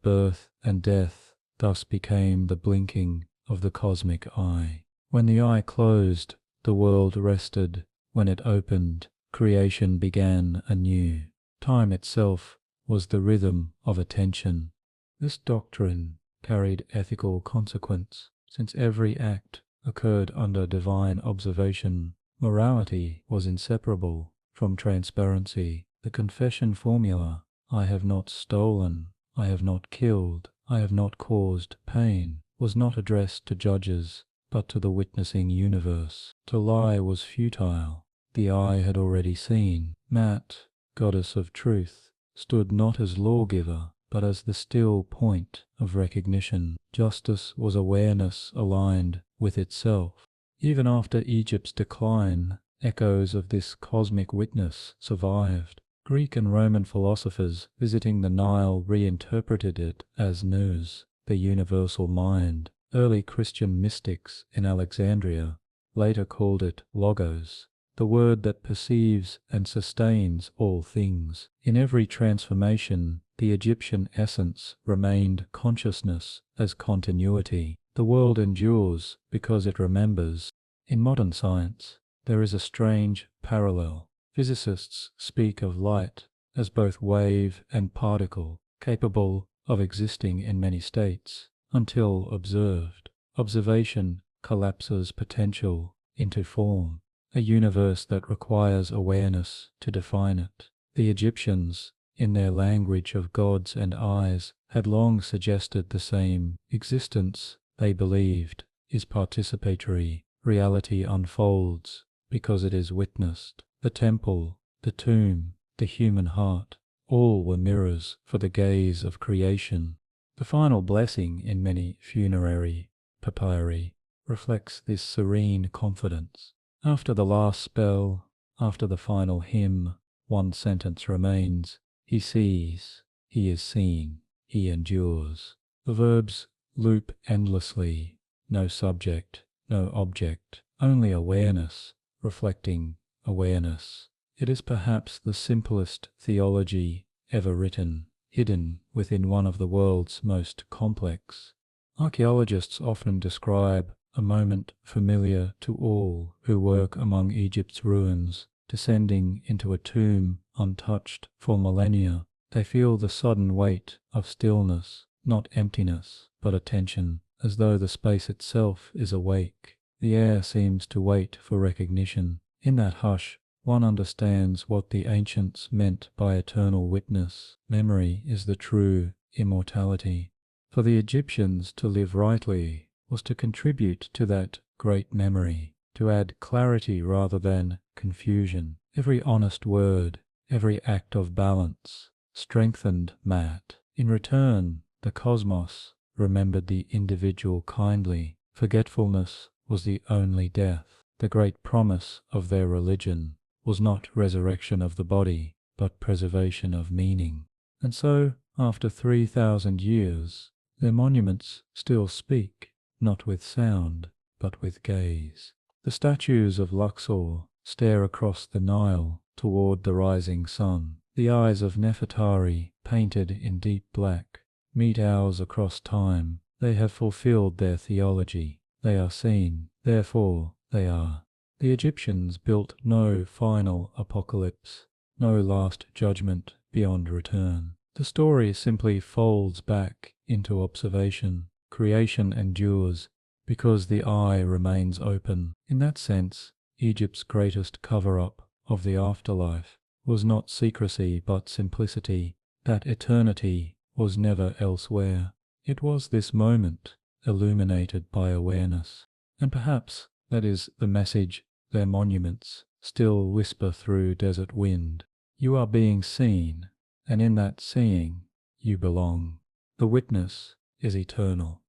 birth and death thus became the blinking of the cosmic eye. When the eye closed, the world rested. When it opened, creation began anew. Time itself was the rhythm of attention. This doctrine carried ethical consequence, since every act occurred under divine observation. Morality was inseparable from transparency. The confession formula, "I have not stolen, I have not killed, I have not caused pain," was not addressed to judges, but to the witnessing universe. To lie was futile. The eye had already seen. Mat, goddess of truth, stood not as lawgiver, but as the still point of recognition. Justice was awareness aligned with itself. Even after Egypt's decline, echoes of this cosmic witness survived. Greek and Roman philosophers visiting the Nile reinterpreted it as nous, the universal mind. Early Christian mystics in Alexandria later called it logos, the word that perceives and sustains all things. In every transformation, the Egyptian essence remained consciousness as continuity. The world endures because it remembers. In modern science, there is a strange parallel. Physicists speak of light as both wave and particle, capable of existing in many states, until observed. Observation collapses potential into form, a universe that requires awareness to define it. The Egyptians, in their language of gods and eyes, had long suggested the same. Existence, they believed, is participatory. Reality unfolds because it is witnessed. The temple, the tomb, the human heart, all were mirrors for the gaze of creation. The final blessing in many funerary papyri reflects this serene confidence. After the last spell, after the final hymn, one sentence remains: he sees, he is seen, he endures. The verbs loop endlessly, no subject, no object, only awareness, reflecting awareness. It is perhaps the simplest theology ever written, hidden within one of the world's most complex. Archaeologists often describe a moment familiar to all who work among Egypt's ruins. Descending into a tomb untouched for millennia, they feel the sudden weight of stillness, not emptiness, but attention, as though the space itself is awake. The air seems to wait for recognition. In that hush, one understands what the ancients meant by eternal witness. Memory is the true immortality. For the Egyptians, to live rightly was to contribute to that great memory, to add clarity rather than confusion. Every honest word, every act of balance, strengthened Maat. In return, the cosmos remembered the individual kindly. Forgetfulness was the only death. The great promise of their religion was not resurrection of the body, but preservation of meaning. And so, after 3,000 years, their monuments still speak, not with sound, but with gaze. The statues of Luxor stare across the Nile toward the rising sun. The eyes of Nefertari, painted in deep black, meet ours across time. They have fulfilled their theology. They are seen, therefore they are. The Egyptians built no final apocalypse, no last judgment beyond return. The story simply folds back into observation. Creation endures because the eye remains open. In that sense, Egypt's greatest cover-up of the afterlife was not secrecy but simplicity. That eternity was never elsewhere. It was this moment, illuminated by awareness. And perhaps that is the message their monuments still whisper through desert wind. You are being seen, and in that seeing you belong. The witness is eternal.